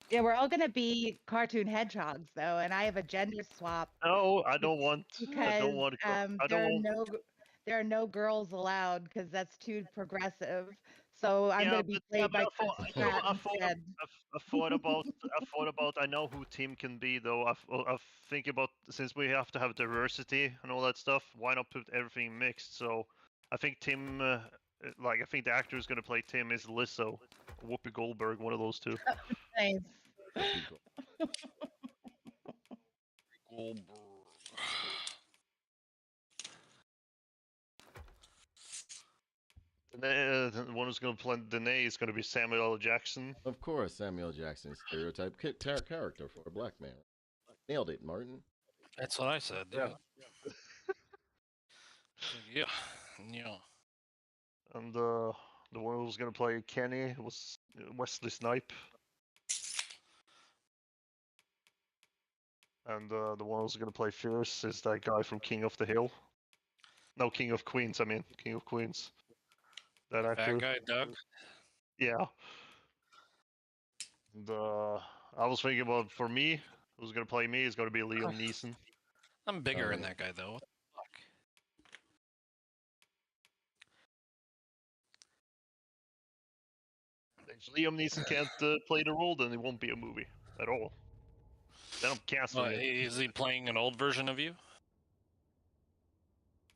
Yeah, we're all gonna be cartoon hedgehogs though, and I have a gender swap. No, I don't want. Because I don't want. there are no girls allowed because that's too progressive. So I'm gonna be played by Chris Pratt instead. I thought about. I know who Tim can be though. I think about, since we have to have diversity and all that stuff. Why not put everything mixed? So I think Tim, I think the actor who's gonna play Tim is Lizzo, Whoopi Goldberg, one of those two. Nice. Goldberg. The one who's going to play Danae is going to be Samuel L. Jackson. Of course, Samuel L. Jackson, stereotype character for a black man. Nailed it, Martin. That's what I said. Yeah. Yeah. Yeah. And the one who was going to play Kenny was Wesley Snipe. And the one who's going to play Fierce is that guy from King of the Hill. No, King of Queens. I mean, King of Queens. That actor. That guy, Doug. Yeah. And I was thinking about, for me, who's going to play me is going to be Liam Neeson. I'm bigger than that guy though. What the fuck? If Liam Neeson can't play the role, then it won't be a movie at all. Then I'm canceling it. Is he playing an old version of you?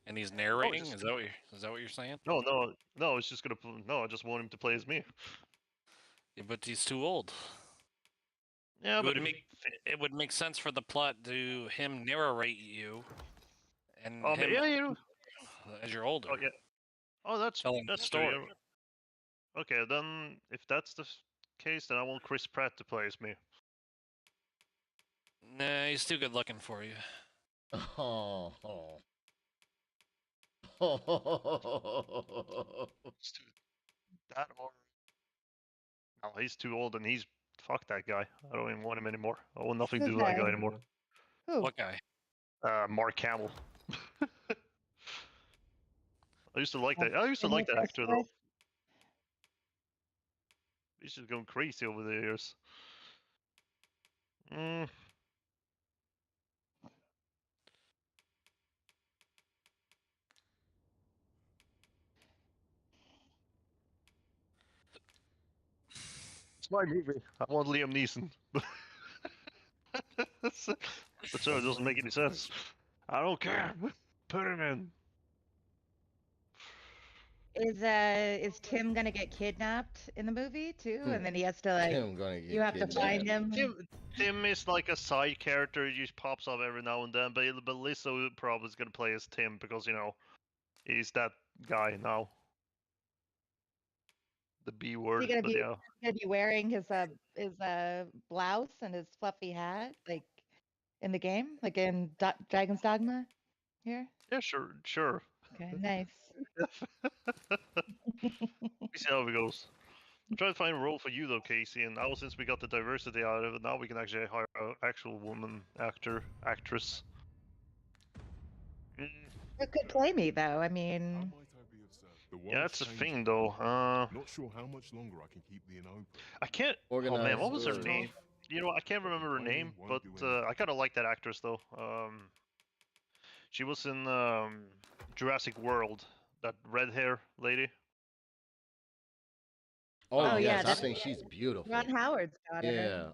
And he's narrating? Is that what you're saying? No. It's just gonna. No, I just want him to play as me. Yeah, but he's too old. Yeah, but it would make sense for the plot to him narrate you, and him as you're older. Oh yeah. Oh, that's telling the story. True, yeah. Okay, then if that's the case, then I want Chris Pratt to play as me. Nah, he's too good looking for you. Oh. That or no, he's too old and he's fuck that guy. I don't even want him anymore. I want nothing to do with that guy anymore. Who? What guy? Mark Hamill. I used to like that. I used to like that actor though. He's just going crazy over the years. It's my movie. I want Liam Neeson. But so it doesn't make any sense. I don't care. Put him in. Is Tim gonna get kidnapped in the movie too? And then he has to like you have to find him. Tim is like a side character. He just pops up every now and then. But Lizzo probably is gonna play as Tim because he's that guy now. The B word. Is he gonna be wearing his blouse and his fluffy hat like in the game, like in Dragon's Dogma? Here. Yeah, sure. Okay, nice. We see how it goes. I'm trying to find a role for you though, Casey, and now since we got the diversity out of it, now we can actually hire an actual woman actress. Who could play me though? I mean, yeah, that's the thing though. Not sure how much longer I can keep the open. I can't. Oh man, what was her name? I can't remember her name, but I kind of like that actress though. She was in Jurassic World, that red hair lady. Oh yes, I think she's beautiful. Ron Howard's daughter. Yeah,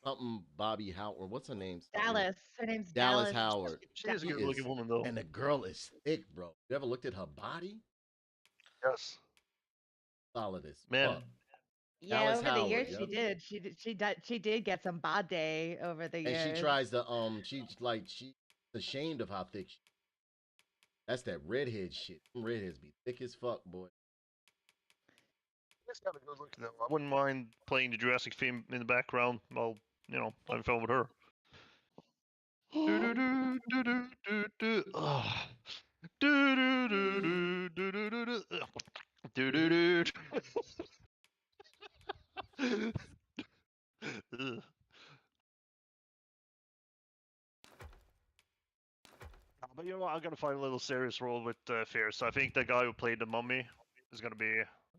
something Bobby Howard. What's her name? Dallas. Her name's Dallas Howard. She is a good looking woman though. And the girl is thick, bro. You ever looked at her body? Yes. Solid as man. Fuck. Yeah, Dallas over Howard, the years she did get some body over the years. And she tries to she's ashamed of how thick she is. That's that redhead shit. Redheads be thick as fuck, boy. That's kind of good looking though. I wouldn't mind playing the Jurassic theme in the background while I'm filming with her. But I'm gonna find a little serious role with Fierce. So I think the guy who played the mummy is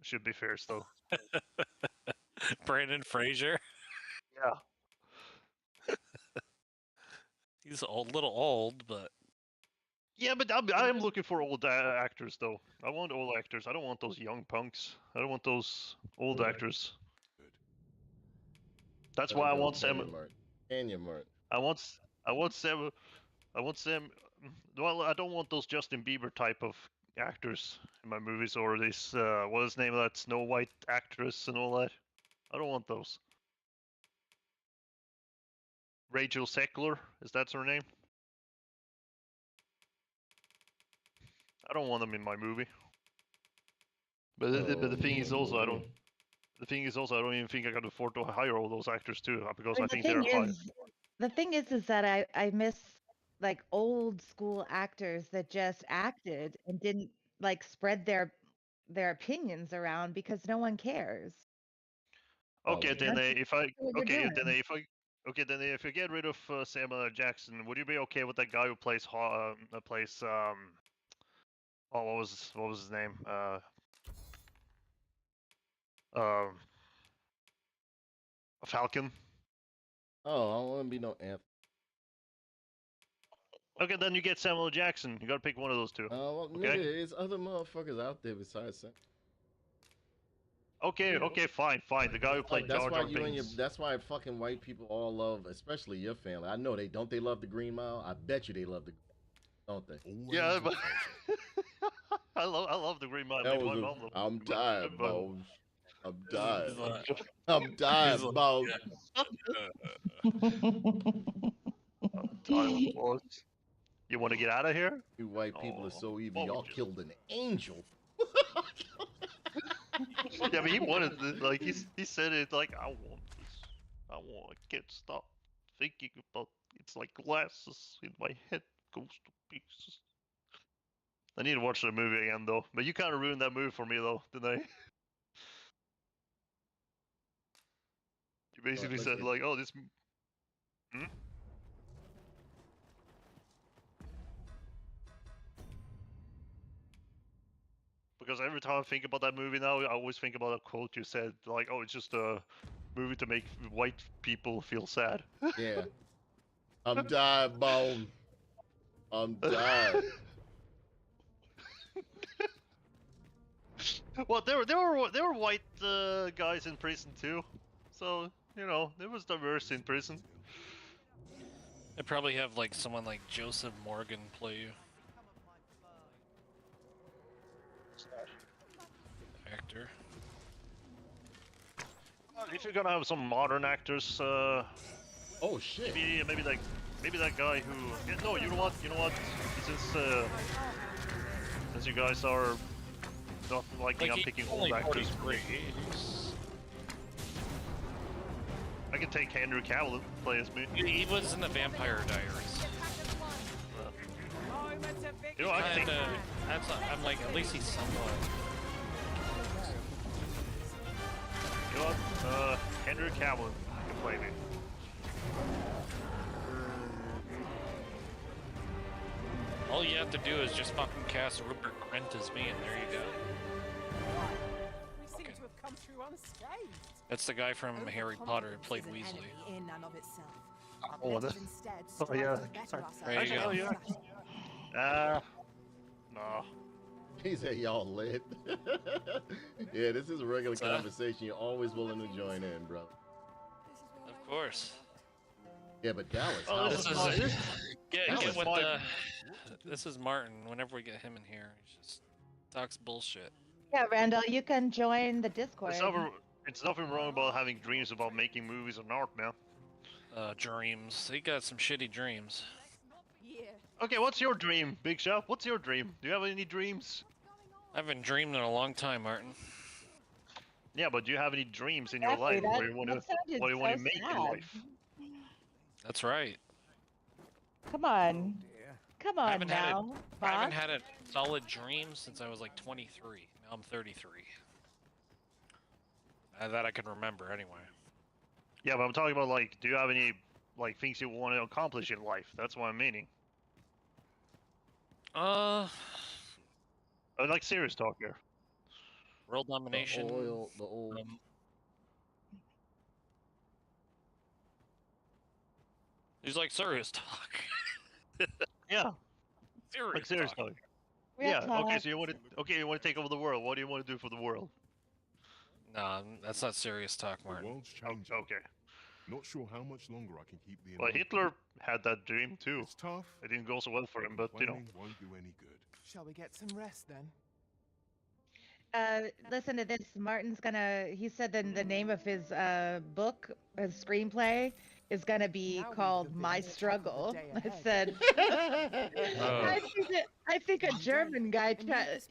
should be Fierce though. Brandon Fraser. Yeah. He's a little old, but yeah, but I'm looking for old actors though. I want old actors. I don't want those young punks. I don't want those old actors. That's why I want Sam. I want Sam. Well, I don't want those Justin Bieber type of actors in my movies, or this what is the name of that Snow White actress and all that. I don't want those. Rachel Zegler, is that her name? I don't want them in my movie. But the thing is also I don't. The thing is also I don't even think I can afford to hire all those actors too because I think they're fine. The thing is that I miss like old school actors that just acted and didn't like spread their opinions around because no one cares. Okay, then if I get rid of Samuel L. Jackson, would you be okay with that guy who plays what was his name? Falcon. Oh, I don't want to be no Anthony. Okay, then you get Samuel L. Jackson. You gotta pick one of those two. Well, okay? Nigga, there's other motherfuckers out there besides Sam. Okay, okay, fine. The guy who played That's Jar why Jar you and your Binks. that's why fucking white people all love, especially your family. I know they don't. They love the Green Mile. I bet you they love the, don't they? Yeah, but I love the Green Mile. That Maybe was my a. mom loved I'm the Green Mile, tired, but- boss. I'm tired. He's I'm tired, like, boss. I'm tired, boss. You want to get out of here? You white people are so evil. Y'all killed an angel. Yeah, but he wanted this, like he said it like I want this. I can't stop thinking about it's like glasses in my head goes to pieces. I need to watch the movie again though. But you kind of ruined that movie for me though, didn't I? You basically look said at- like, oh this. Hmm? Because every time I think about that movie now, I always think about a quote you said, like, "Oh, it's just a movie to make white people feel sad." Yeah. I'm tired, bone. I'm tired. Well, there were white guys in prison too, so you know there was diverse in prison. They probably have like someone like Joseph Morgan play you. Actor. If you're gonna have some modern actors, oh shit, maybe that guy who. Yeah, no, you know what? Since you guys are not liking, I'm picking old actors. I can take Henry Cavill to play as me. He was in the Vampire Diaries. You know, I can take. I'm like, at least he's somewhat. You know what? Henry Cavill can play me. All you have to do is just fucking cast Rupert Grint as me, and there you go. We seem to have come through unscathed. That's the guy from Harry Potter who played Weasley. In and of itself. Oh, Let that. us instead Oh strive yeah. to better There you ourselves. go. No. He said y'all lit. Yeah, this is a regular conversation. You're always willing to join in, bro. Of course. Yeah, but Dallas. Oh, this is get with fine. this is Martin. Whenever we get him in here, he just talks bullshit. Yeah, Randall, you can join the Discord. It's nothing wrong about having dreams about making movies and art, man. Dreams. He got some shitty dreams. Okay, what's your dream, Big Shot? What's your dream? Do you have any dreams? I haven't dreamed in a long time, Martin. Yeah, but do you have any dreams in your Exactly, life? What do you want to make in life? That's right. Come on. Come I on haven't had now. I haven't boss. had a solid dream since I was like 23. Now I'm 33. That I can remember anyway. Yeah, but I'm talking about like, do you have any like things you want to accomplish in life? That's what I'm meaning. Like serious talk here. World domination. The oil. He's like serious talk. Yeah. Serious Like serious talk. talk. Real Yeah. talk. Okay. So you want to take over the world. What do you want to do for the world? No, that's not serious talk, The Martin. world's changing. Okay. Not sure how much longer I can keep the. Well, Hitler had that dream too. It's tough. It didn't go so well for him, but you know. Complaining won't do any good. Shall we get some rest then? Listen to this. Martin's gonna. He said that the name of his book, his screenplay, is gonna be called "My Struggle." I said. I think a German guy.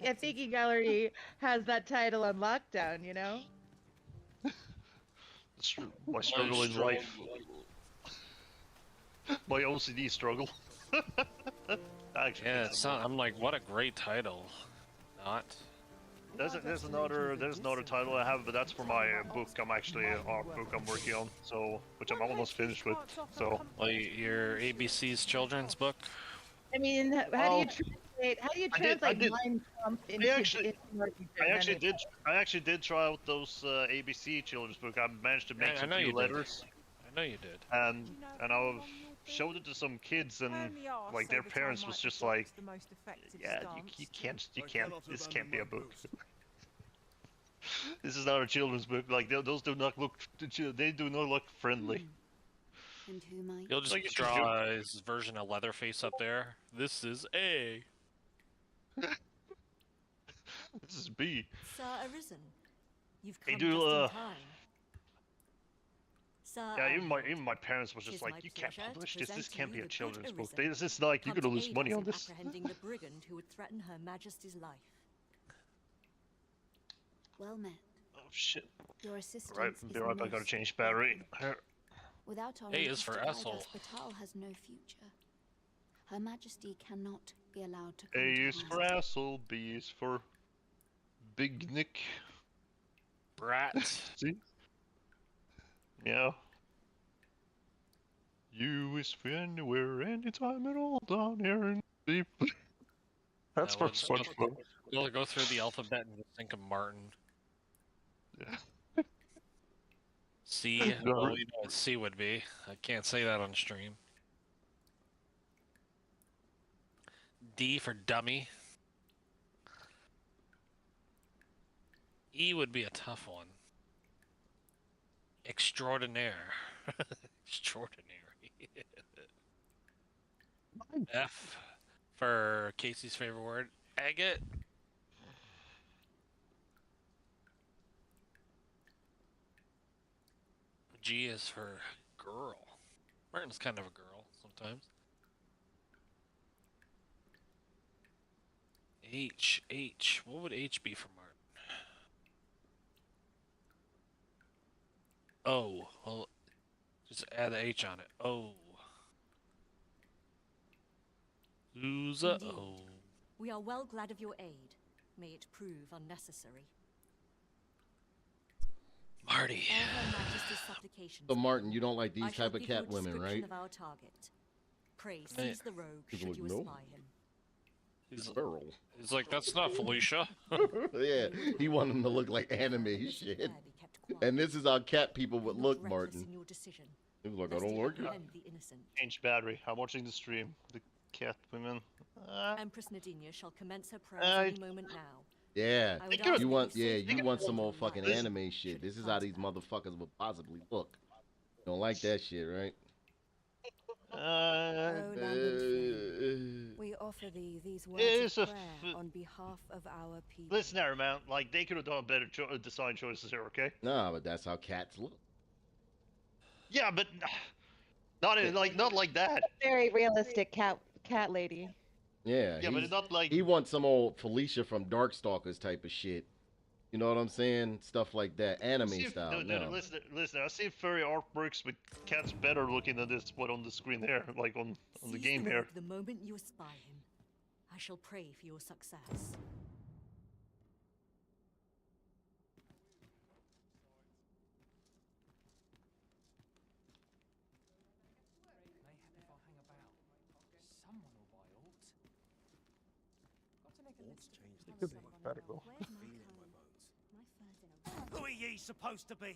I think he already has that title on lockdown. You know. My struggle in life. My OCD struggle. Actually, Yeah, it's not, I'm like, what a great title. Not. There's another title I have, but that's for my book. I'm actually art book I'm working on, so which I'm almost finished with. So. Well, your ABC's children's book. I mean, how do you translate? How do you translate Mein Kampf into? I actually did try out those ABC children's book. I managed to make some few letters. I know you did. And I've showed it to some kids, and like their parents was just like, "Yeah, you can't. This can't be a book." This is not a children's book. Like those do not look. They do not look friendly. And who might? You'll just draw his version of Leatherface up there. This is A. This is B. Sir Arisen, you've Hey, come dude, just in time. Sir Yeah, Armhild, even my parents was just ''tis like, my you can't pleasure to publish this. This present can't you be a the good children's book. Arisen. This is like you're Come gonna to lose aid money us on in this. apprehending the brigand who would threaten Her Majesty's life. Well met. Oh shit! Your assistance Right, is be right back. I gotta most change battery. Here. Without our A is latest for guide, asshole. Batal has no future. Her Majesty cannot be allowed to come A to is harm. for asshole. B is for Big Nick. Brat. See? Yeah. U is for anywhere, anytime, at all down here in deep. That's for SpongeBob. You'll go through the alphabet and just think of Martin. Yeah. C. Well, we know what C would be. I can't say that on stream. D for dummy. E would be a tough one. Extraordinaire. Extraordinary. F for Casey's favorite word. Agate. G is for girl. Martin's kind of a girl sometimes. H. What would H be for Martin? O. Well, just add the H on it. O. Who's a Indeed. O? We are well glad of your aid. May it prove unnecessary. Marty. All Her Majesty's supplications. So Martin, you don't like I these shall type of give you a cat women, description right? Of our target. Pray Hey. seize the rogue People should you like, no. espy him. He's Girl. He's like, that's not Felicia. Yeah, he wanted them to look like anime shit. And this is how cat people would look, Reckless Martin. in your decision. He was like, I lest don't you like it. apprehend the innocent. Change battery. I'm watching the stream. The cat women. Empress Nadinia shall commence her prayers I- any moment now. Yeah, I would ask you that want you save you her want some from old fucking life. anime shit. This is how these motherfuckers would possibly look. You don't like that shit, right? O lambent we offer thee these words It's of a prayer on behalf of our people. Listen, there, man. Like they could have done better design choices here. Okay. Nah, but that's how cats look. Yeah, but not like that. Very realistic cat lady. Yeah, Yeah, but he's- it's not like he wants some old Felicia from Darkstalkers type of shit. You know what I'm saying? Stuff like that, anime style. No. Listen. I see furry artworks with cats better looking than this one on the screen here, like on the Seize game the here. rogue the moment you espy him. I shall pray for your success. Mayhap if I hang about, someone will buy aught. Got to make a list of It could be much better though. Who are ye supposed to be?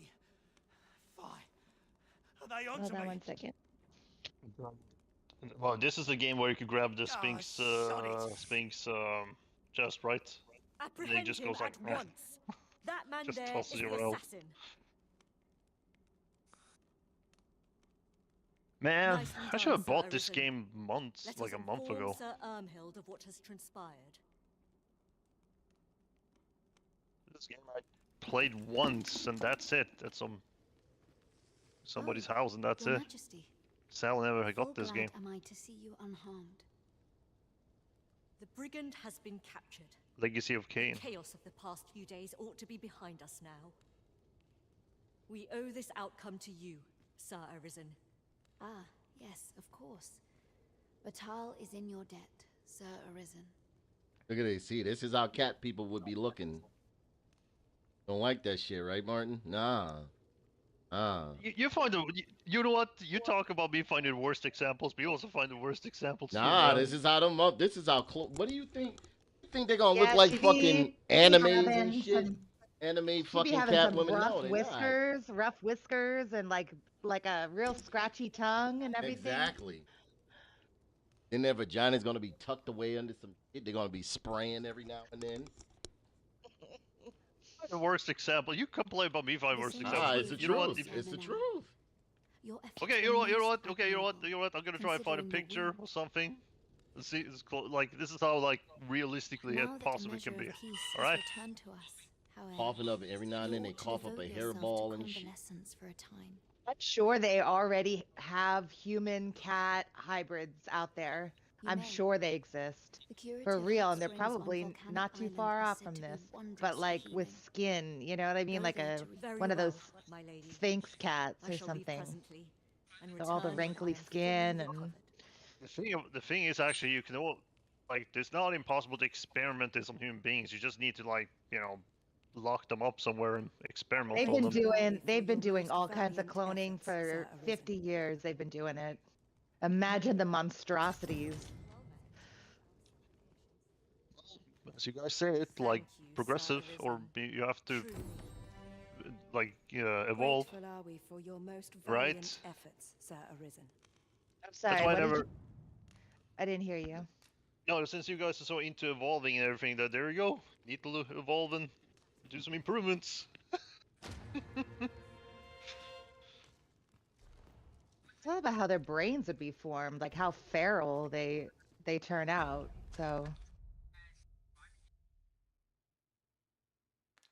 Fie. Are they Hold onto on me? 1 second. Well, this is the game where you could grab the Oh, Sphinx, sod it. Sphinx, just right. And then Apprehend he just him goes like, at once. That man Just there is tosses you the around. assassin. man, Nicely I should have done, bought Sir this Arisen. game months, Let like us a month inform ago. Sir Armhild of what has transpired. This game I played once, and that's it. At somebody's house, and that's Your it. Majesty, Sal never full got this glad game. am I to see you unharmed. The brigand has been captured. Legacy of Cain. The chaos of the past few days ought to be behind us now. We owe this outcome to you, Sir Arisen. Ah, yes, of course. Batal is in your debt, Sir Arisen. Look at this. See, this is how cat people would be looking. Don't like that shit, right, Martin? Nah. You find you know what? You talk about me finding the worst examples, but you also find the worst examples. too, Nah, man. this is how them up. This is how close. What do you think? You think they're gonna Yeah, look like she be- fucking she be animes and having shit? some- Anime She be fucking having cat some women? rough No, they not. rough whiskers, and like a real scratchy tongue and everything. Exactly. Then their vagina's gonna be tucked away under some shit. They're gonna be spraying every now and then. The worst example. You complain about me if I worst example. It's the You know what? truth. It's the truth. Okay, you know what? You know what? Okay, you know what? You know what? I'm gonna try and find a picture or something. Let's see. It's like this is how like realistically it possibly can be. All right. Coughing up every now and then. They cough up a hairball and shit. I'm sure they already have human-cat hybrids out there. I'm sure they exist. For real, and they're probably not too far off from this. But like with skin, you know what I mean? Like one of those Sphinx cats or something. All the wrinkly skin and... The thing is actually you can all like it's not impossible to experiment this on human beings. You just need to like, you know, lock them up somewhere and experiment on them. They've been doing all kinds of cloning for 50 years. They've been doing it. Imagine the monstrosities. As you guys say, it's like progressive, or you have to like evolve, right? Efforts, Sir Arisen. I'm sorry. That's why I didn't hear you. No, since you guys are so into evolving and everything, that there you go. Need to evolve and do some improvements. It's all about how their brains would be formed, like how feral they turn out. So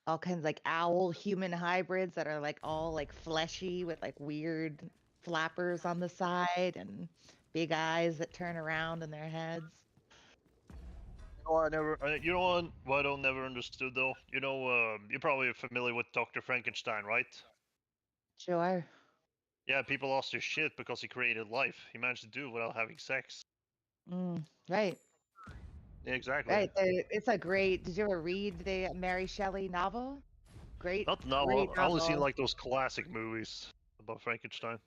all kinds of like owl human hybrids that are like all like fleshy with like weird flappers on the side and big eyes that turn around in their heads. You know what I don't never understood though? You know, you're probably familiar with Dr. Frankenstein, right? Sure. Yeah, people lost their shit because he created life. He managed to do it without having sex. Right. Yeah, exactly. Right. It's a great. Did you ever read the Mary Shelley novel? Great. Not the novel. Great I only novel. seen like those classic movies about Frankenstein.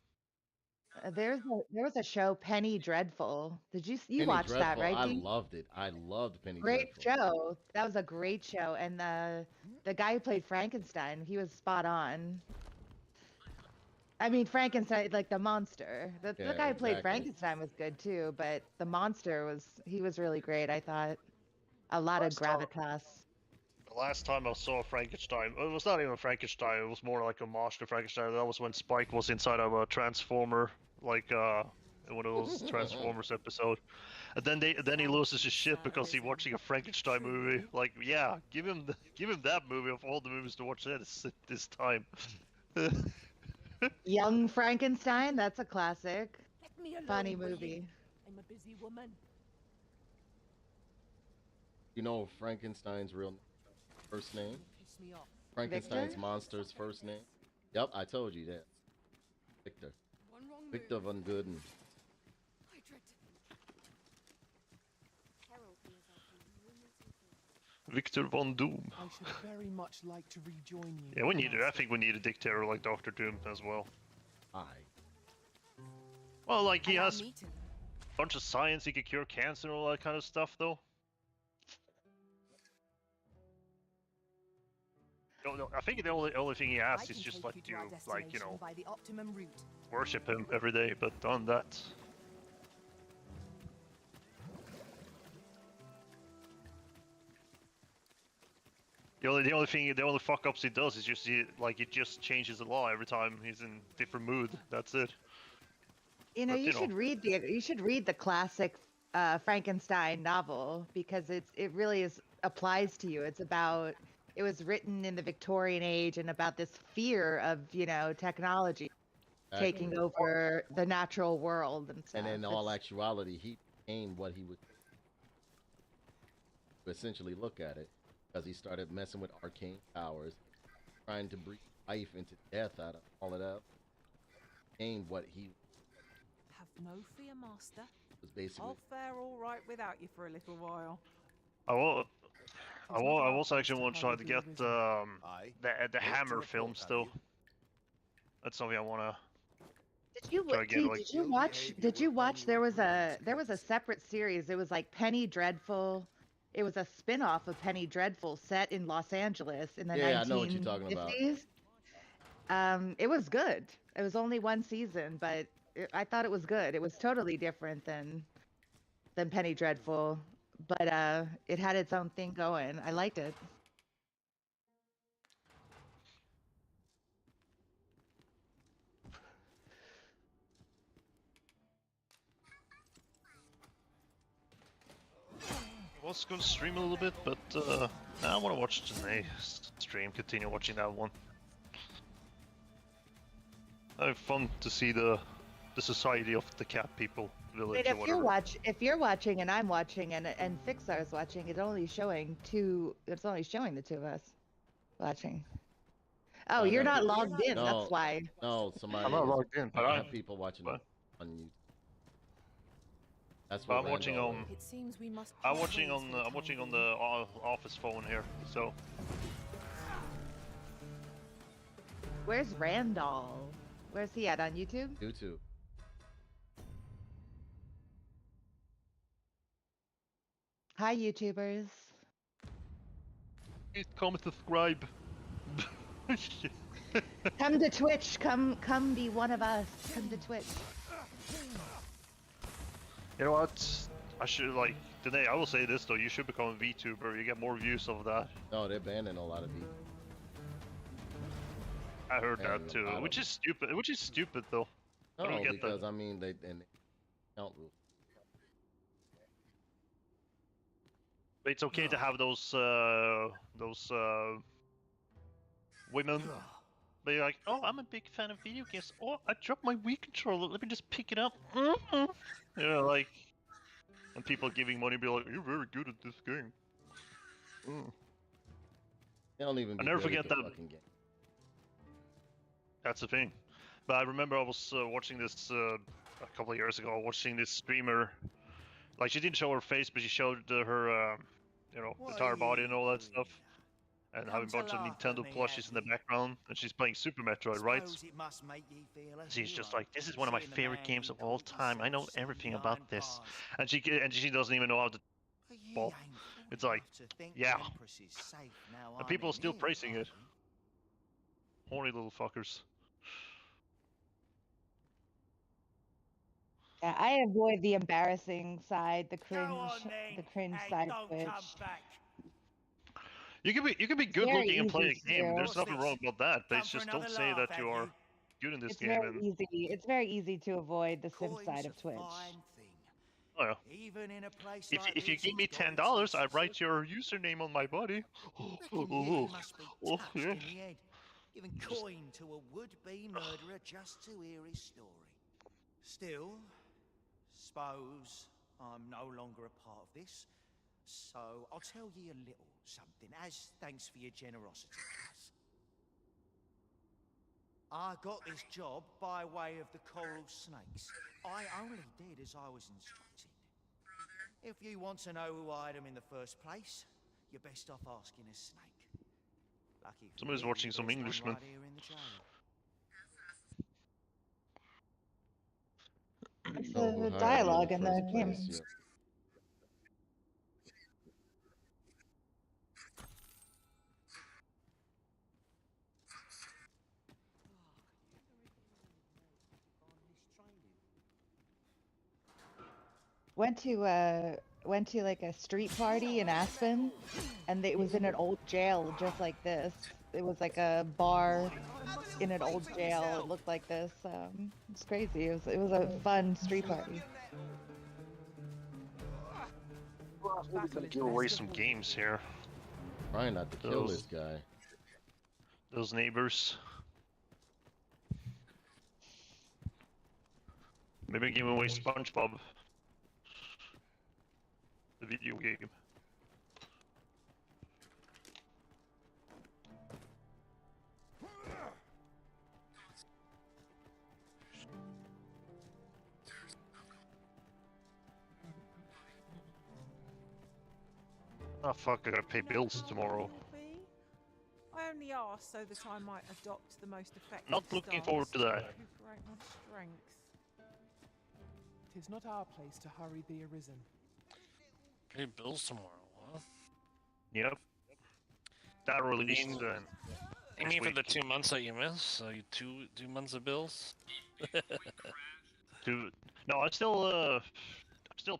There was a show, Penny Dreadful. You Penny watched Dreadful, that, right? I Dee? loved it. I loved Penny Great Dreadful. show. That was a great show, and the guy who played Frankenstein, he was spot on. I mean, Frankenstein, like the monster. The guy who played Frankenstein was good too, but the monster was really great. I thought a lot of gravitas. The last time I saw Frankenstein, it was not even Frankenstein. It was more like a monster Frankenstein. That was when Spike was inside of a Transformer, like in one of those Transformers episode. And then he loses his shit because he's watching a Frankenstein movie. Like, yeah, give him that movie of all the movies to watch this time. Young Frankenstein, that's a classic. Funny movie. I'm a busy woman. You know Frankenstein's first name? Piss me off. Frankenstein's Victor? monster's first name? Yep, I told you that. Victor. Victor von Gooden. Victor Von Doom. I should very much like to rejoin you. Yeah, we need it. I think we need a dictator like Dr. Doom as well. Aye. Well, like he has a bunch of science. He could cure cancer and all that kind of stuff, though. No, I think the only thing he asks is just like you, like, you know, by the optimum route. worship him every day. But on that. The only fuck ups he does is just it just changes the law every time he's in different mood. That's it. You know, you should read the classic Frankenstein novel because it really applies to you. It was written in the Victorian age and about this fear of, you know, technology taking over the natural world and stuff. And in all actuality, he became what he would essentially look at it. Because he started messing with arcane powers, trying to breathe life into death out of all of that. Became what he Have no fear, Master. was basically. I'll fare all right without you for a little while. I also actually want to try to get the Hammer film still. That's something I want to. Did you watch? There was a separate series. It was like Penny Dreadful. It was a spin-off of Penny Dreadful set in Los Angeles in the 1950s. I know what you're talking about. It was good. It was only one season, but I thought it was good. It was totally different than Penny Dreadful, but it had its own thing going. I liked it. was going to stream a little bit, but I want to watch Janae's stream. Continue watching that one. I have fun to see the society of the cat people village Wait, or whatever. if you're watching and I'm watching and Fixar's watching, it's only showing the two of us watching. Oh, you're not logged in. No, That's why. No, somebody. I'm not logged in, but I I have people watching on YouTube. That's I'm what watching on. It seems we must I'm watching on the office phone here. So. Where's Randall? Where's he at on YouTube? YouTube. Hi, YouTubers. Please comment, subscribe. Come to Twitch. Come be one of us. Come to Twitch. You know what? I should like today. I will say this though. You should become a VTuber. You get more views of that. No, they're banning a lot of people. I heard that too, which is stupid. Which is stupid though. No, I don't get because that. I mean they count rules. But it's okay to have those women. But you're like, oh, I'm a big fan of video games. Oh, I dropped my Wii controller. Let me just pick it up. You know, like, and people giving money be like, you're very good at this game. They don't even. I never forget that. Fucking game. That's the thing. But I remember I was watching this a couple of years ago. Watching this streamer, like she didn't show her face, but she showed her, you know, entire body and all that stuff, and having a bunch of Nintendo plushies in the background. And she's playing Super Metroid, right? She's just like, this is one of my favorite games of all time. I know everything about this, and she doesn't even know how to. Well, it's like, yeah, and people are still praising it. Horny little fuckers. Yeah, I avoid the embarrassing side, the cringe side of Twitch. You can be good looking and play a game. There's nothing wrong about that. But it's just don't say that you are good in this game. It's very easy to avoid the sim side of Twitch. Oh, yeah. If you give me $10, I write your username on my body. Oh, yeah. Giving coin to a would-be murderer just to hear his story. Still, suppose I'm no longer a part of this, so I'll tell ye a little something as thanks for your generosity, Cass. I got this job by way of the Coral Snakes. I only did as I was instructed. If you want to know who hired them in the first place, you're best off asking a snake. Somebody's watching some Englishmen. It's the dialogue in the game. Went to like a street party in Aspen, and it was in an old jail just like this. It was like a bar in an old jail. It looked like this. It's crazy. It was a fun street party. We're gonna give away some games here. Trying not to kill this guy. Those neighbors. Maybe give away SpongeBob. The video game. Oh fuck, I gotta pay bills tomorrow. I only asked so that I might adopt the most effective Not looking forward to that. recuperate my strength. Tis not our place to hurry the arisen. Pay bills tomorrow, huh? Yep. That released then. You mean for the 2 months that you missed? So you 2 months of bills? No, I still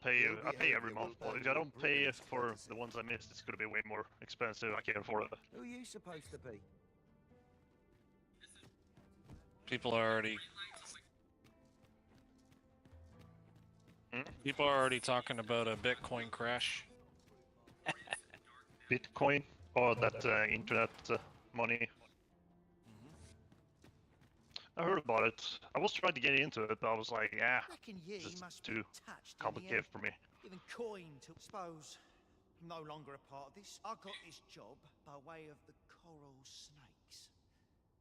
pay you. I pay every month, but if I don't pay for the ones I missed, it's gonna be way more expensive. I can't afford it. Who are you supposed to be? People are already talking about a Bitcoin crash. Bitcoin or that internet money. I heard about it. I was trying to get into it, but I was like, yeah, Reckon ye it's must too be touched in the complicated end. for me. Even coin to suppose. I'm no longer a part of this. I got this job by way of the coral snakes.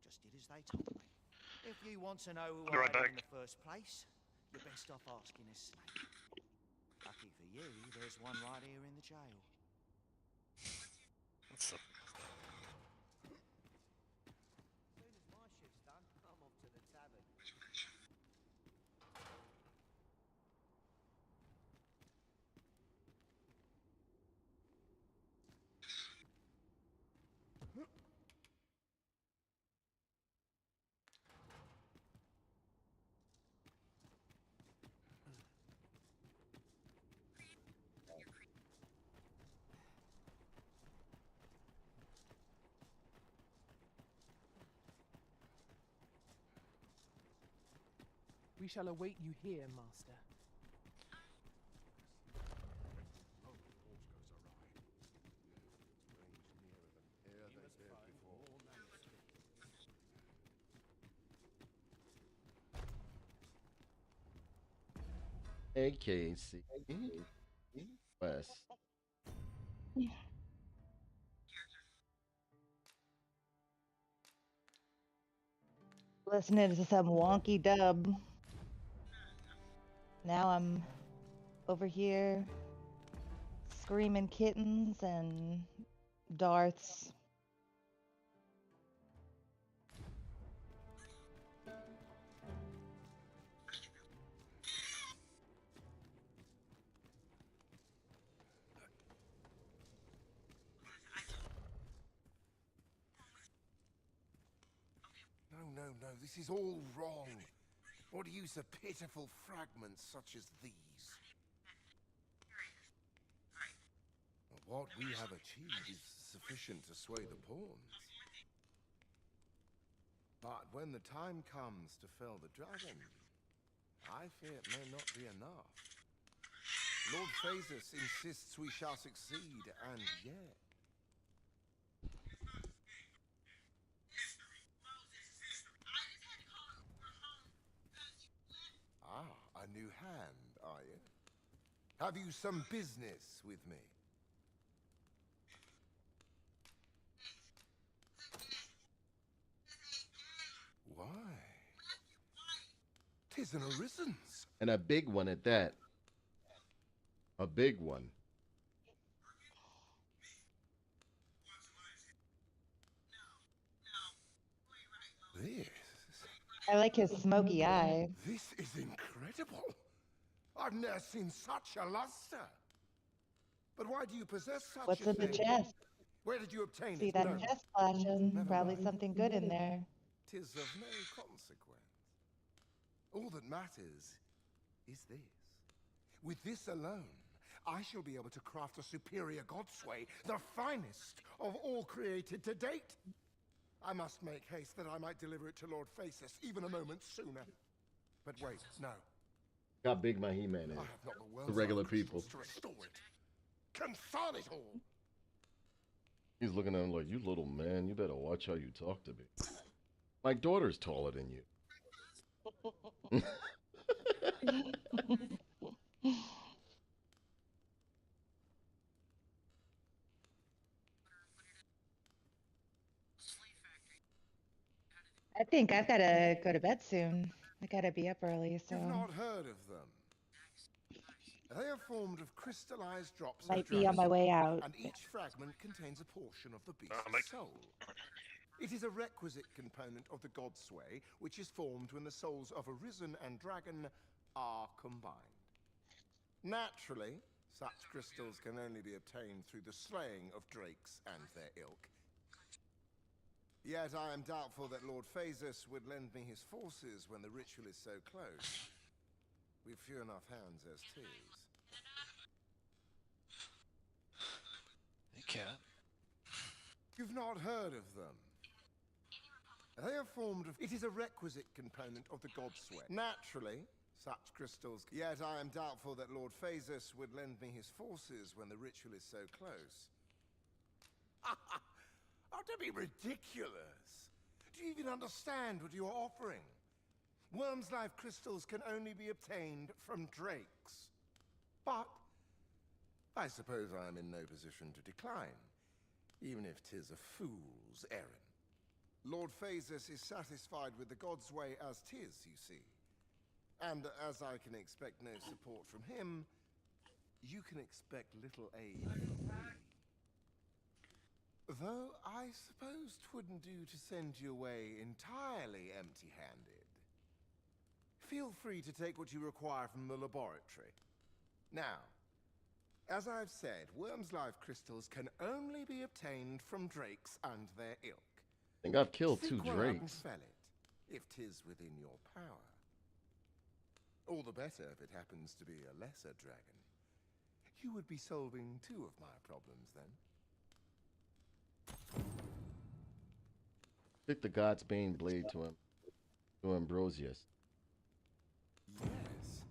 Just did as they told me. If you want to know who I'll be right I am back. in the first place, you're best off asking a snake. Lucky for you, there's one right here in the jail. That's so... As soon as my shift's done, I'm off to the tavern. We shall await you here, master. AKC West. Listening to some wonky dub. Now I'm over here screaming kittens and darts. No, this is all wrong. What use of pitiful fragments such as these? What we have achieved is sufficient to sway the pawns. But when the time comes to fell the dragon, I fear it may not be enough. Lord Phasus insists we shall succeed, and yet... Ah, a new hand, are you? Have you some business with me? Why? 'Tis an Arisen's. And a big one at that. A big one. This... I like his smoky eye. This is incredible. I've never seen such a luster. But why do you possess such What's a in the thing? chest? Where did you obtain See it? that No. chest flashing? Never Probably mind. something good in there. 'Tis of no consequence. All that matters is this. With this alone, I shall be able to craft a superior godsway, the finest of all created to date. I must make haste that I might deliver it to Lord Phasus even a moment sooner. But wait, no. How big my He-Man is. I have not the The world's regular light people. crystals to restore it. Confound it all! He's looking at him like, you little man, you better watch how you talk to me. My daughter's taller than you. I think I've got to go to bed soon. I gotta be up early, so You've not heard of them. They are formed of crystallized drops might of be on my way out. and each fragment contains a portion of the beast's soul. It is a requisite component of the godsway, which is formed when the souls of Arisen and Dragon are combined. Naturally, such crystals can only be obtained through the slaying of drakes and their ilk. Yet I am doubtful that Lord Phasus would lend me his forces when the ritual is so close. We've few enough hands as 'tis. You can't. You've not heard of them. They are formed of... It is a requisite component of the godsway. Naturally, such crystals... Yet I am doubtful that Lord Phasus would lend me his forces when the ritual is so close. Oh, don't be ridiculous. Do you even understand what you're offering? Worm's life crystals can only be obtained from drakes. But I suppose I am in no position to decline, even if 'tis a fool's errand. Lord Phasus is satisfied with the God's way as 'tis, you see. And as I can expect no support from him, you can expect little aid from me. Though I suppose 'twouldn't do to send you away entirely empty-handed. Feel free to take what you require from the laboratory. Now, as I've said, Worm's life crystals can only be obtained from drakes and their ilk. I think I've killed 2 Think well up and drakes. fell it, if 'tis within your power. All the better if it happens to be a lesser dragon. You would be solving 2 of my problems then. Took the God's Bane blade to Ambrosius. Yes.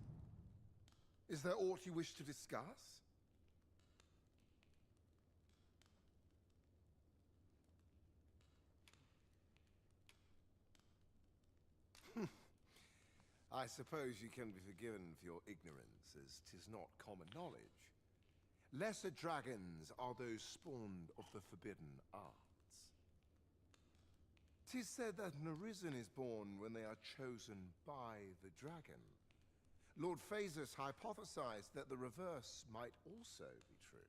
Is there aught you wish to discuss? I suppose you can be forgiven for your ignorance, as 'tis not common knowledge. Lesser dragons are those spawned of the forbidden arts. 'Tis said that an arisen is born when they are chosen by the dragon. Lord Phasus hypothesized that the reverse might also be true.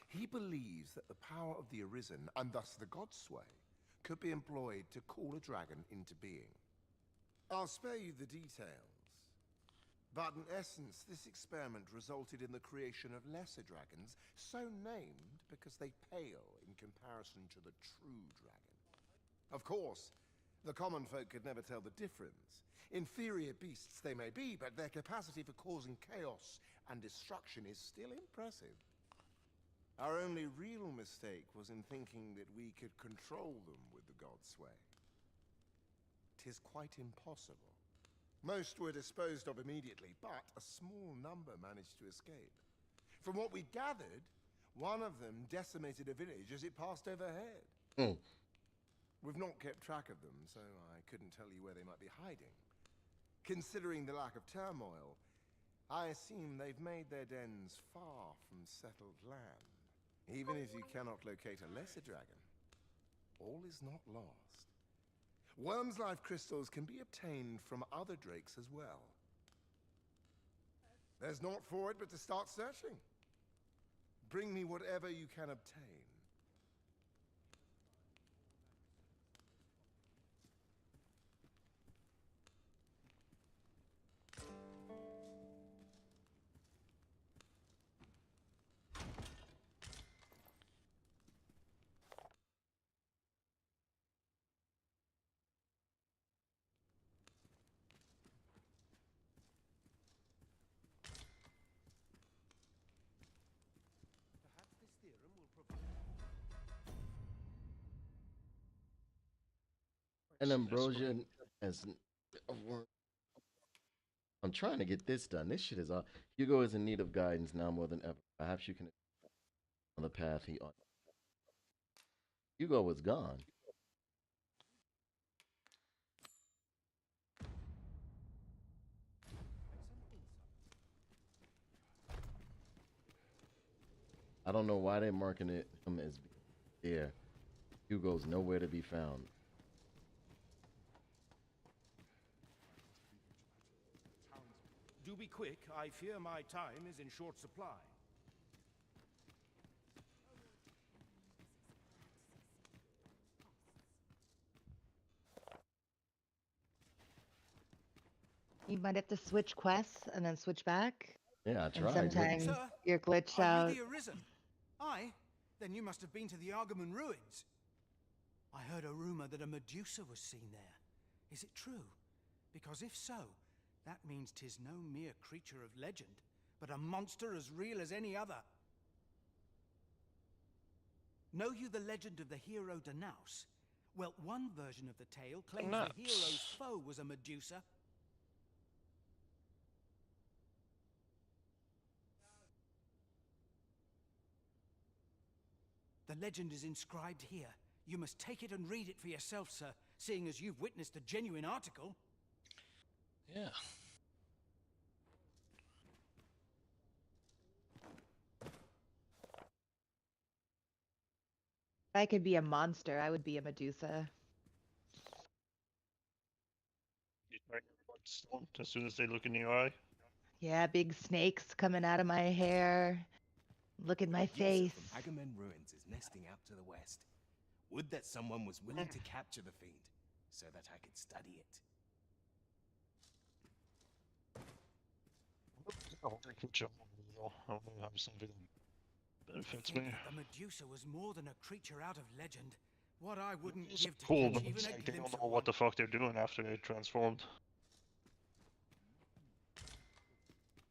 He believes that the power of the arisen, and thus the Godsway, could be employed to call a dragon into being. I'll spare you the details, but in essence, this experiment resulted in the creation of lesser dragons, so named because they pale in comparison to the true dragon. Of course, the common folk could never tell the difference. Inferior beasts they may be, but their capacity for causing chaos and destruction is still impressive. Our only real mistake was in thinking that we could control them with the Godsway. 'Tis quite impossible. Most were disposed of immediately, but a small number managed to escape. From what we gathered, one of them decimated a village as it passed overhead. We've not kept track of them, so I couldn't tell you where they might be hiding. Considering the lack of turmoil, I assume they've made their dens far from settled land. Even if you cannot locate a lesser dragon, all is not lost. Worm's life crystals can be obtained from other drakes as well. There's naught for it but to start searching. Bring me whatever you can obtain. And Ambrosian as I'm trying to get this done. This shit is all. Hugo is in need of guidance now more than ever. Perhaps you can on the path he on. Hugo was gone. I don't know why they're marking him as there. Hugo's nowhere to be found. Do be quick. I fear my time is in short supply. You might have to switch quests and then switch back. Yeah, I And tried. sometimes Sir, you're glitched are out. you the Arisen? Aye? Then you must have been to the Argamon ruins. I heard a rumor that a Medusa was seen there. Is it true? Because if so, that means 'tis no mere creature of legend, but a monster as real as any other. Know you the legend of the hero Danaus? Well, one version of the tale claims the hero's foe was a Medusa. The legend is inscribed here. You must take it and read it for yourself, sir, seeing as you've witnessed a genuine article. Yeah. If I could be a monster, I would be a Medusa. As soon as they look in your eye. Yeah, big snakes coming out of my hair. Look at my face. From Agamemnon ruins is nesting out to the west. Would that someone was willing to capture the fiend, so that I could study it. Benefits me. A Medusa was more than a creature out of legend. What I wouldn't It's give to cool, catch but even it's a like they glimpse don't of know what the fuck they're doing after they transformed.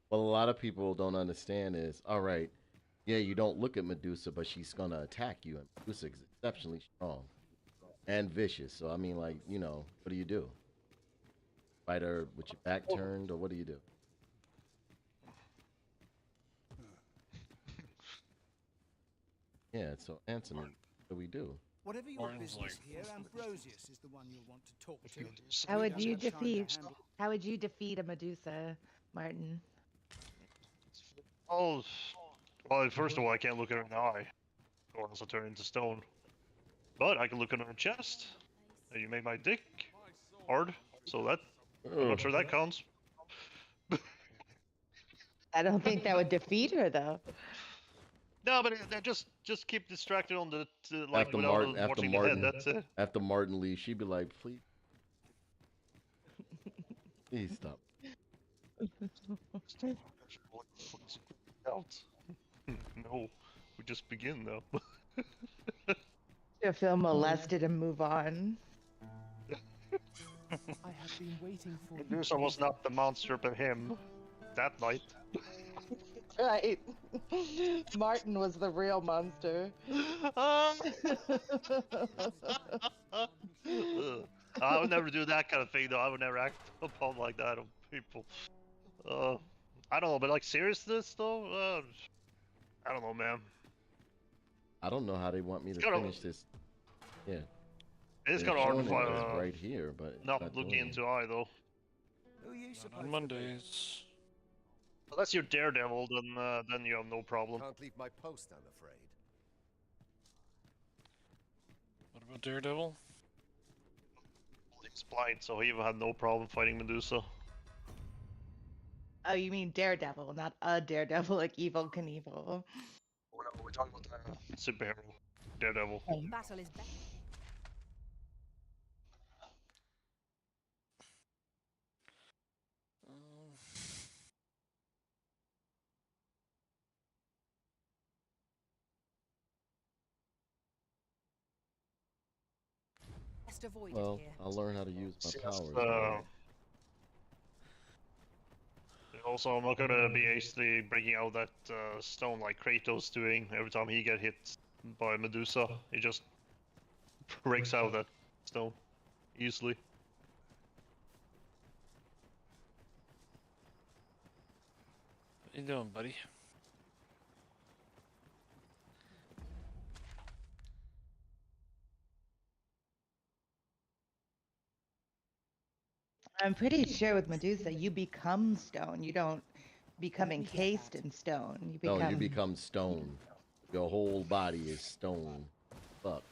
Well, a lot of people don't understand is, all right, yeah, you don't look at Medusa, but she's gonna attack you, and Medusa is exceptionally strong and vicious. So I mean, like, you know, what do? Fight her with your back turned, or what do? Yeah, so answer me. What do we do? Whatever your business here, Ambrosius is the one you'll want to talk to. How would We you don't have time to defeat? handle- How would you defeat a Medusa, Martin? Oh, well, first of all, I can't look at her in the eye, or else I'll turn into stone. But I can look at her chest, and you made my dick hard, so that I'm not sure that counts. I don't think that would defeat her, though. No, but just keep distracted on the like After without Martin, watching the head. That's it. After Martin leaves, she'd be like, please, please stop. Out. No, we just begin though. To feel molested and move on. I have been waiting for Medusa was not the monster, but him. That night. Right. Martin was the real monster. I would never do that kind of thing, though. I would never act upon like that on people. I don't know, but like seriousness, though. I don't know, man. I don't know how they want me to gotta- finish this. Yeah. It's They're kind of hard to showing it find. right here, but it's Not not looking doing it. into eye though. Who are you supposed On Mondays. Unless you're Daredevil, then you have no problem. Can't leave my post, I'm afraid. What about Daredevil? He's blind, so he had no problem fighting Medusa. Oh, you mean Daredevil, not a Daredevil like Evil Knievel. We're talking about superhero Daredevil. Battle is back. Best avoided Well, here. I'll learn how to use my powers. Also, I'm not gonna be actually breaking out that stone like Kratos doing every time he get hit by Medusa. He just breaks out that stone easily. What you doing, buddy? I'm pretty sure with Medusa, you become stone. You don't become encased in stone. You become. No, you become stone. Your whole body is stone. Fuck.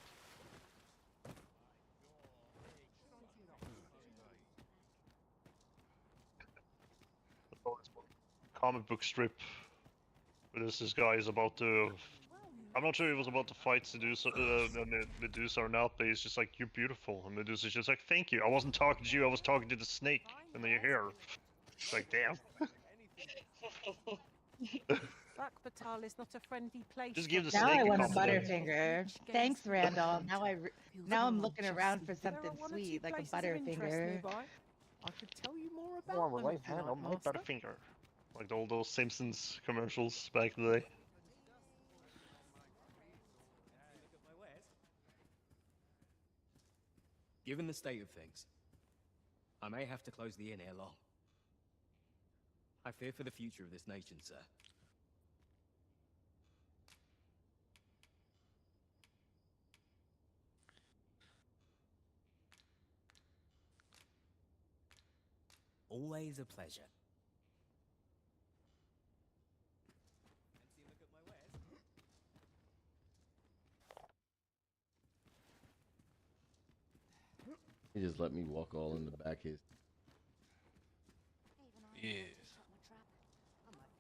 Comic book strip. Where this guy is about to. I'm not sure he was about to fight Medusa or not, but he's just like, "You're beautiful," and Medusa's just like, "Thank you. I wasn't talking to you. I was talking to the snake in your hair." It's like, damn. Fuck, Batal is not a friendly place. Just give the Now snake I a want a compliment. Butterfinger. Thanks, Randall. Now I'm looking around for something sweet, like a Butterfinger. I could tell you more about Oh, my them right if you hand like, on my Master. Butterfinger. Like all those Simpsons commercials back in the day. Given the state of things, I may have to close the inn ere long. I fear for the future of this nation, sir. Always a pleasure. He just let me walk all in the back his. Yeah.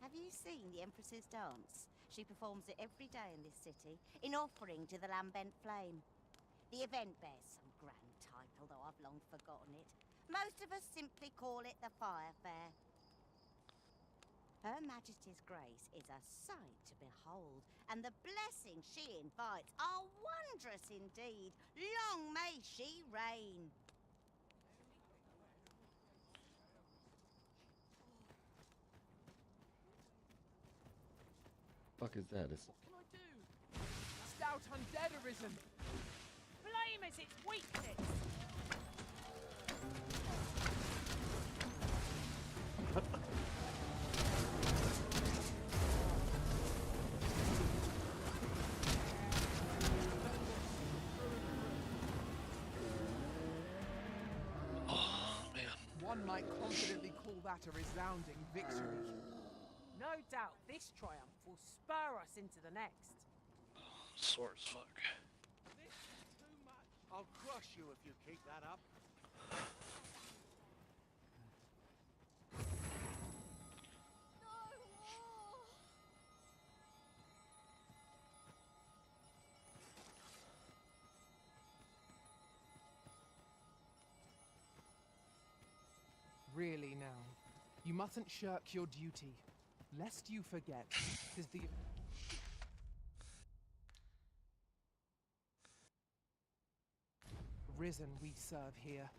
Have you seen the Empress's dance? She performs it every day in this city, in offering to the lambent flame. The event bears some grand title, though I've long forgotten it. Most of us simply call it the Fire Fair. Her Majesty's grace is a sight to behold, and the blessings she invites are wondrous indeed. Long may she reign. Fuck is that? It's What can I do? Stout undead arisen. Flame is its weakness. One might confidently call that a resounding victory. No doubt this triumph will spur us into the next. Sore as fuck. I'll crush you if you keep that up. Really now, you mustn't shirk your duty, lest you forget, 'tis the... Risen we serve here.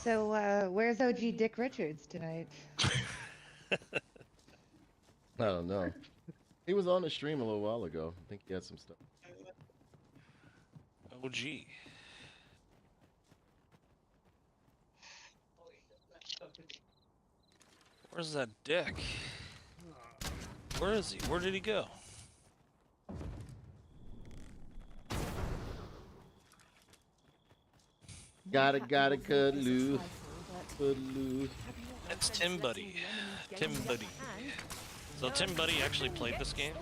So, where's OG Dick Richards tonight? I don't know. He was on the stream a little while ago. I think he had some stuff. Oh, gee. Where's that dick? Where is he? Where did he go? Gotta cut loose. Cut loose. It's Tim Buddy. Tim Buddy. So Tim Buddy actually played this game?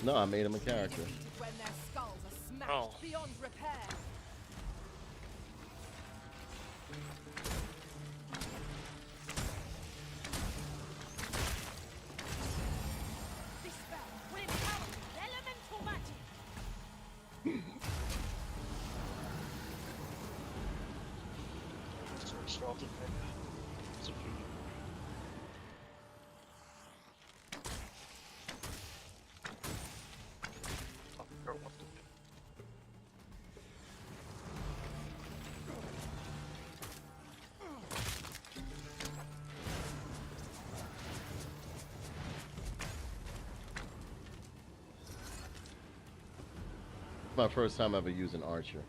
No, I made him a character. When their skulls are smashed Oh. beyond repair. This spell will empower the elemental magic. My first time ever using Archer.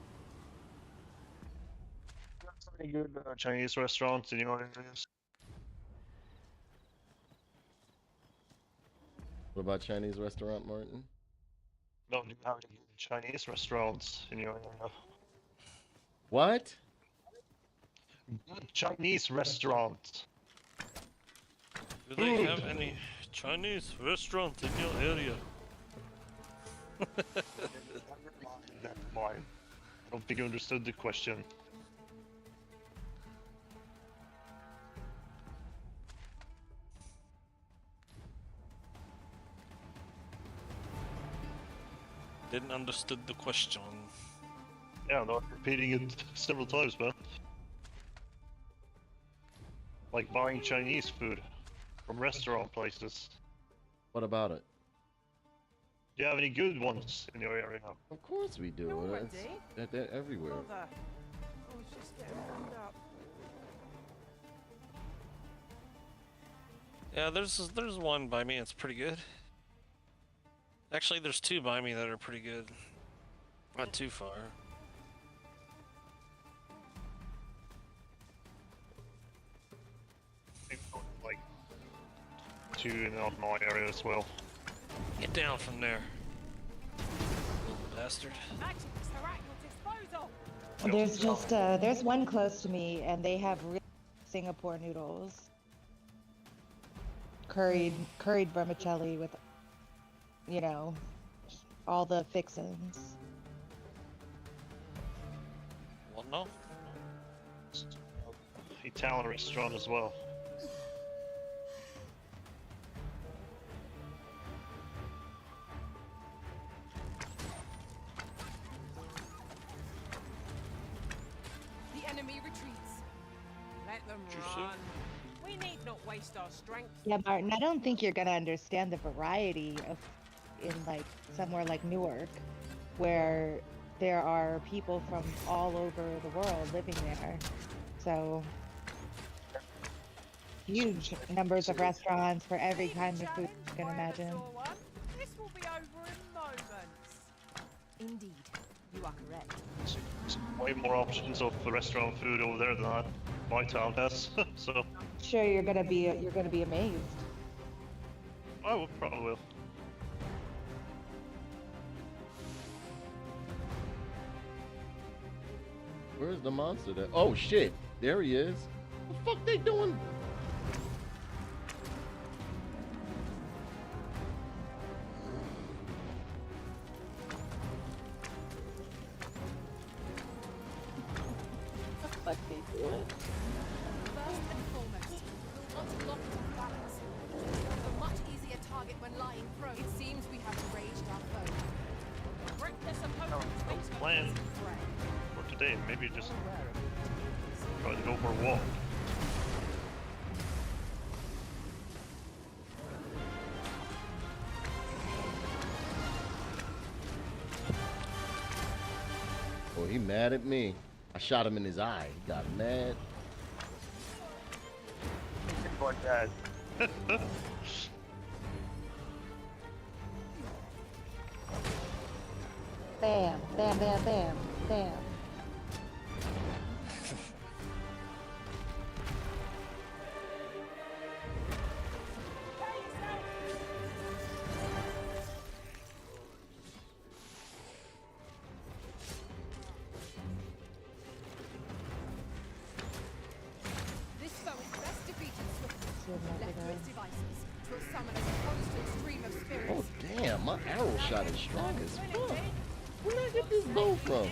Pretty good Chinese restaurants in your areas. What about Chinese restaurant, Martin? No, do you have any good Chinese restaurants in your area? What? Good Chinese restaurants. Do they have any Chinese restaurant in your area? Never mind. I don't think you understood the question. Didn't understood the question. Yeah, I'm not repeating it several times, man. Like buying Chinese food from restaurant places. What about it? Do you have any good ones in your area? Of course we do. They're everywhere. Bother. I was just getting warmed up. Yeah, there's one by me. It's pretty good. Actually, there's two by me that are pretty good. Not too far. Like two in my area as well. Get down from there, little bastard. Magics are at your disposal. There's just there's one close to me, and they have really Singapore noodles, curried vermicelli with, you know, all the fixins. Well, no. Italian restaurant as well. The enemy retreats. Let them run. We need not waste our strength. Yeah, Martin, I don't think you're gonna understand the variety of in like somewhere like Newark, where there are people from all over the world living there. So huge numbers of restaurants for every kind of food you can imagine. This will be over in moments. Indeed, you are correct. Way more options of restaurant food over there than my town has. So Sure, you're gonna be amazed. I will probably will. Where's the monster that? Oh shit! There he is. What the fuck they doing? What the fuck they doing? First and foremost, we'll want to lock it on balance. A much easier target when lying prone. It seems we have enraged our foe. Reckless opponents. Plan for today. Maybe just try to go for a walk. Oh, he mad at me. I shot him in his eye. He got mad. Like that. Bam, bam, bam, bam, bam. This foe is best defeated swiftly. Left to its devices, 'twill summon a constant stream of spirits. Oh damn, my arrow shot is strong as fuck. Where did I get this bow from?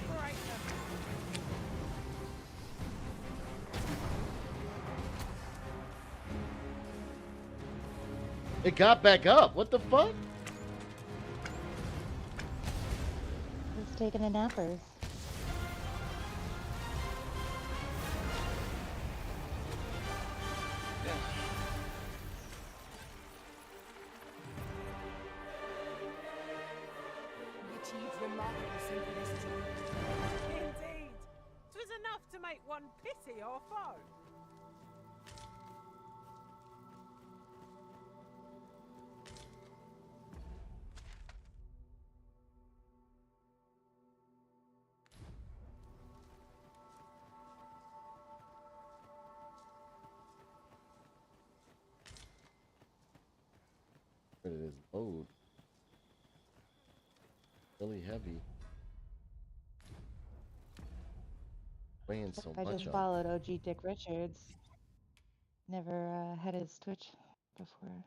It got back up. What the fuck? Who's taking a nappers? We achieved remarkable synchronicity. Indeed. 'Twas enough to make one pity our foe. Rid of this load. Really heavy. Weighing so I much just on. followed OG Dick Richards. Never had his Twitch before.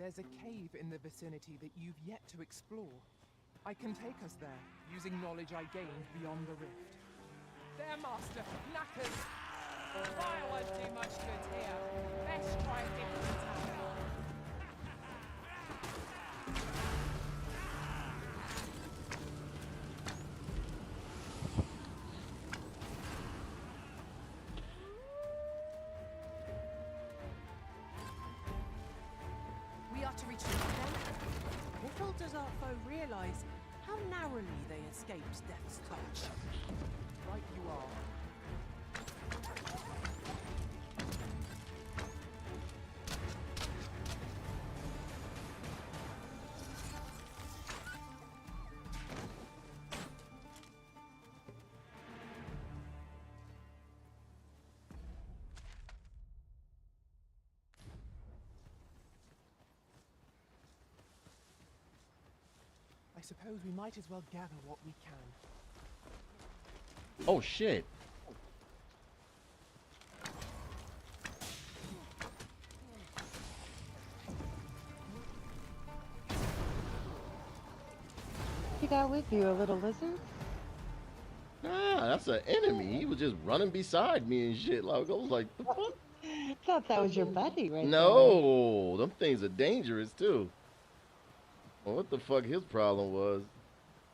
There's a cave in the vicinity that you've yet to explore. I can take us there, using knowledge I gained beyond the rift. There, Master. Knackers. Fire won't do much good here. Best try a different tack. We are to retreat then. Little does our foe realise how narrowly they escaped death's touch. Right you are. I suppose we might as well gather what we can. Oh shit. You got with you a little lizard? Nah, that's an enemy. He was just running beside me and shit. Like I was like, the fuck? I thought that was your buddy right No, them things are dangerous too. Well, what the fuck his problem was?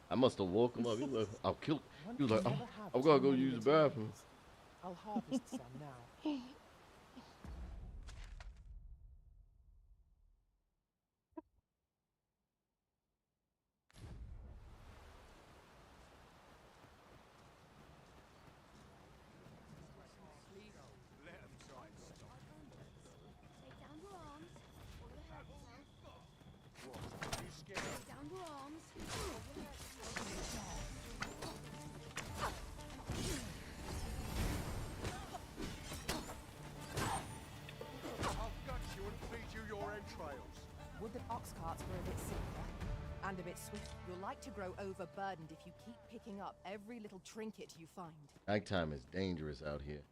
I must have woke him up. He was like, I'll kill. He was like, I'm gonna go use the bathroom. I'll harvest some now. Take down your arms, or you'll hurt yourself. Take down your arms, or you'll hurt yourself. I'll gut you and feed you your entrails. Would that ox carts were a bit simpler and a bit swift. You'll like to grow overburdened if you keep picking up every little trinket you find. Nighttime is dangerous out here.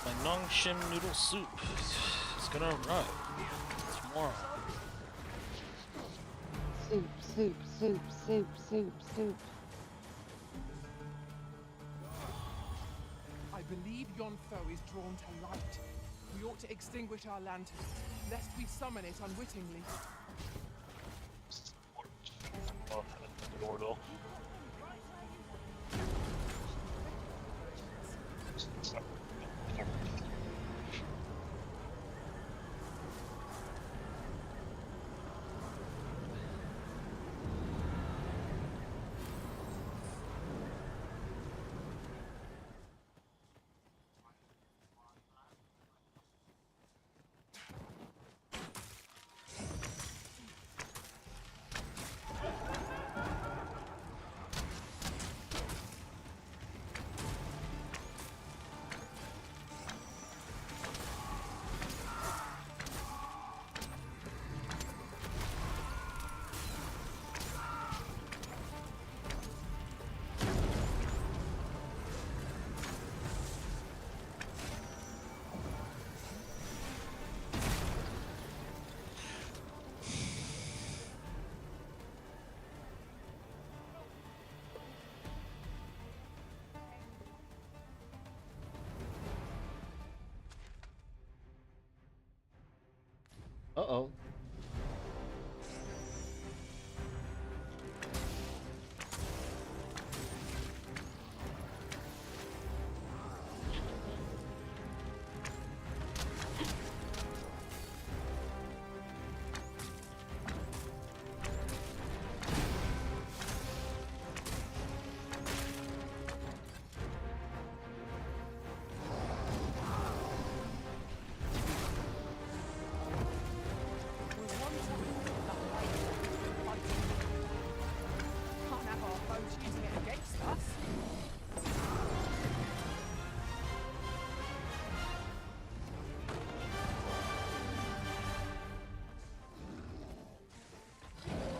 My Nongshim noodle soup is gonna arrive tomorrow. Soup, soup, soup, soup, soup, soup. I believe yon foe is drawn to light. We ought to extinguish our lantern, lest we summon it unwittingly. Mortal. Uh-oh. Can't have our foes using it against us.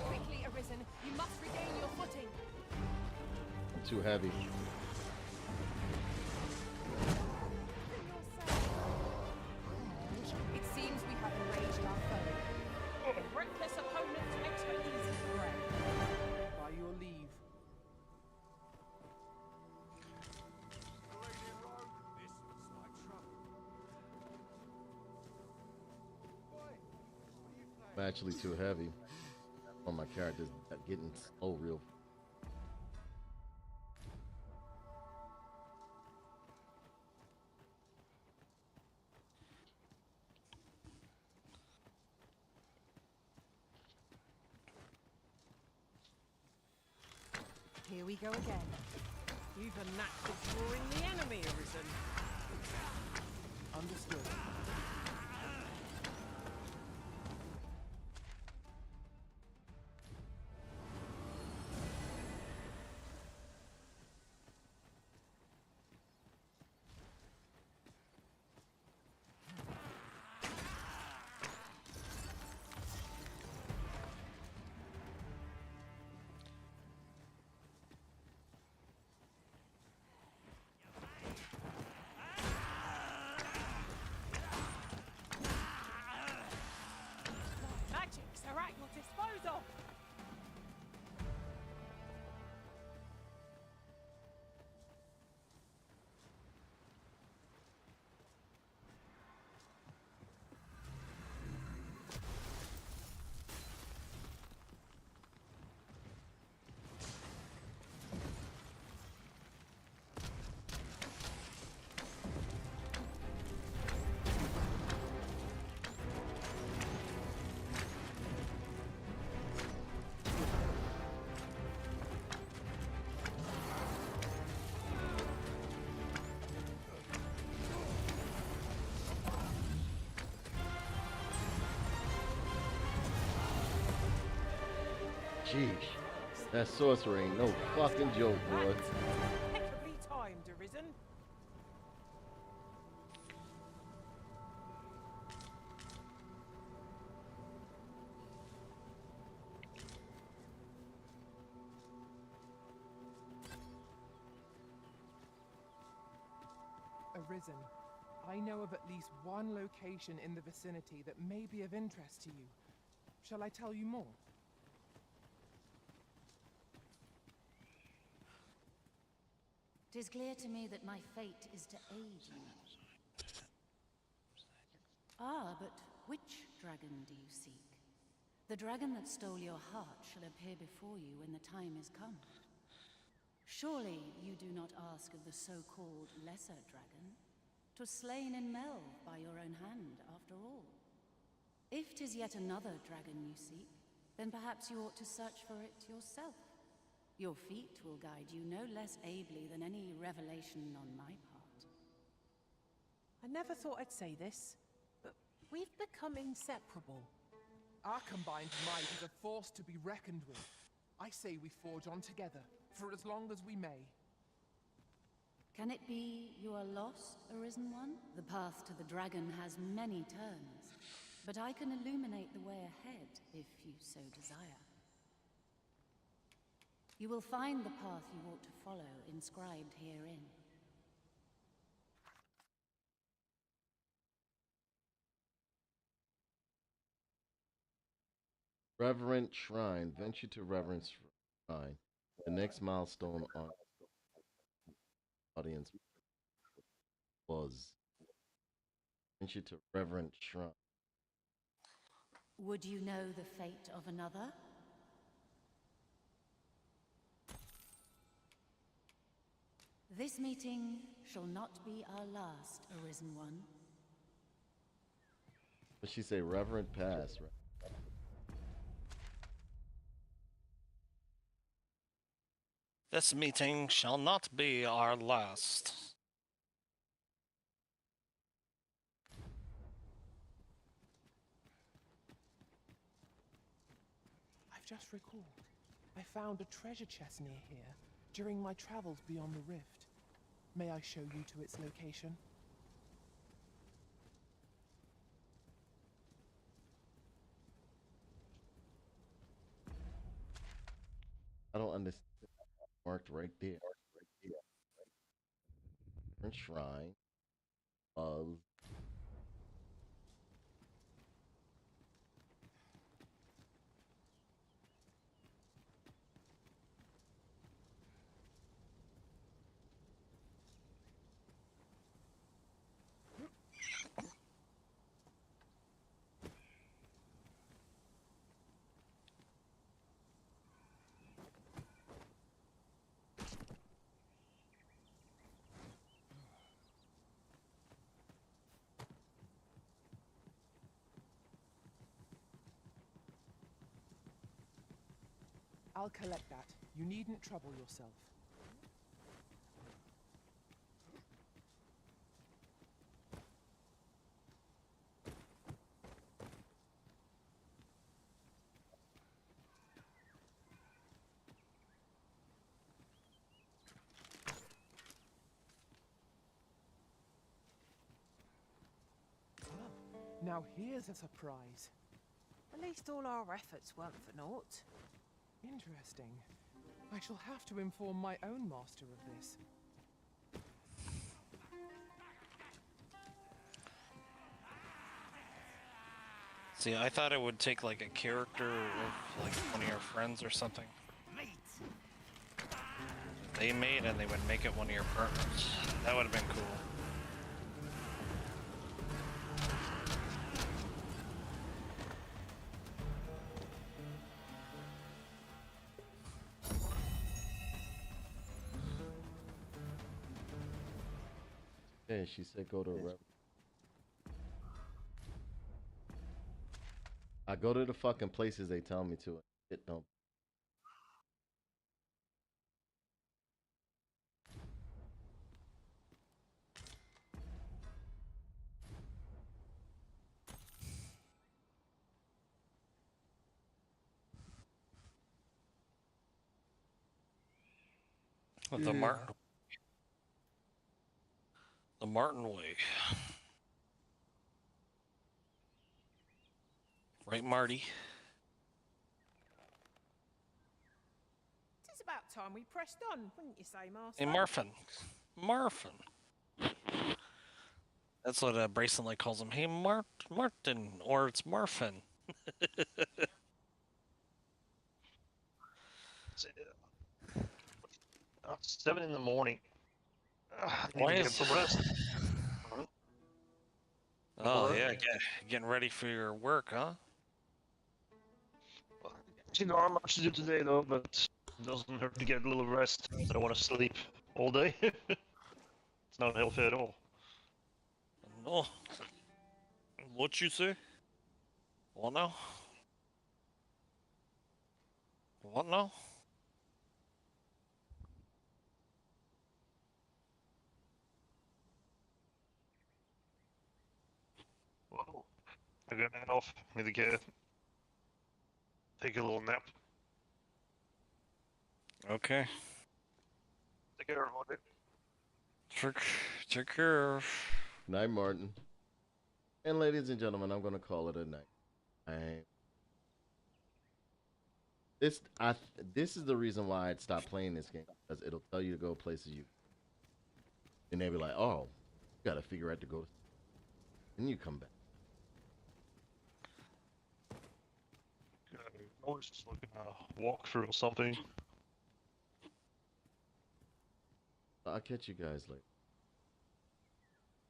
Quickly, Arisen. You must regain your footing. I'm too heavy. It seems we have enraged our foe. A reckless opponent makes for easy prey. By your leave. I'm actually too heavy. On my character's getting slow real. Here we go again. You've a knack for drawing the enemy, Arisen. Understood. Magics are at your disposal. Jeez. That sorcerer ain't no fucking joke, boy. Impeccably timed, Arisen. Arisen. I know of at least one location in the vicinity that may be of interest to you. Shall I tell you more? Tis clear to me that my fate is to aid you. Ah, but which dragon do you seek? The dragon that stole your heart shall appear before you when the time is come. Surely you do not ask of the so-called lesser dragon, 'twas slain in Mel by your own hand, after all. If 'tis yet another dragon you seek, then perhaps you ought to search for it yourself. Your feet will guide you no less ably than any revelation on my part. I never thought I'd say this, but we've become inseparable. Our combined might is a force to be reckoned with. I say we forge on together, for as long as we may. Can it be you are lost, Arisen One? The path to the dragon has many turns, but I can illuminate the way ahead if you so desire. You will find the path you ought to follow inscribed herein. Reverent Shrine. Venture to Reverent Shrine. The next milestone on audience was venture to Reverent Shrine. Would you know the fate of another? This meeting shall not be our last, Arisen One. What she say, Reverend Pass, right? This meeting shall not be our last. I've just recalled. I found a treasure chest near here during my travels beyond the rift. May I show you to its location? I don't understand. Marked right there. Shrine of I'll collect that. You needn't trouble yourself. Now here's a surprise. At least all our efforts weren't for naught. Interesting. I shall have to inform my own master of this. See, I thought it would take like a character of like one of your friends or something. They made and they would make it one of your partners. That would have been cool. Yeah, she said go to a I go to the fucking places they tell me to. It don't. The Martin. The Martin way. Right, Marty? It's about time we pressed on, wouldn't you say, Master? Hey, Marfin. Marfin. That's what Bracelet calls him. Hey, Martin, or it's Marfin. It's 7 in the morning. I need Why to get is some rest. Oh yeah, getting ready for your work, huh? You know, not much to do today though, but it doesn't hurt to get a little rest. I don't want to sleep all day. It's not healthy at all. No. What you say? What now? What now? Whoa. I got that off. Need to get take a little nap. Okay. Take care, everybody. Take care. Night, Martin. And ladies and gentlemen, I'm gonna call it a night. This is the reason why I'd stop playing this game, because it'll tell you to go places and they'll be like, oh, you gotta figure out to go, and you come back. I was just looking at a walkthrough or something. I'll catch you guys later.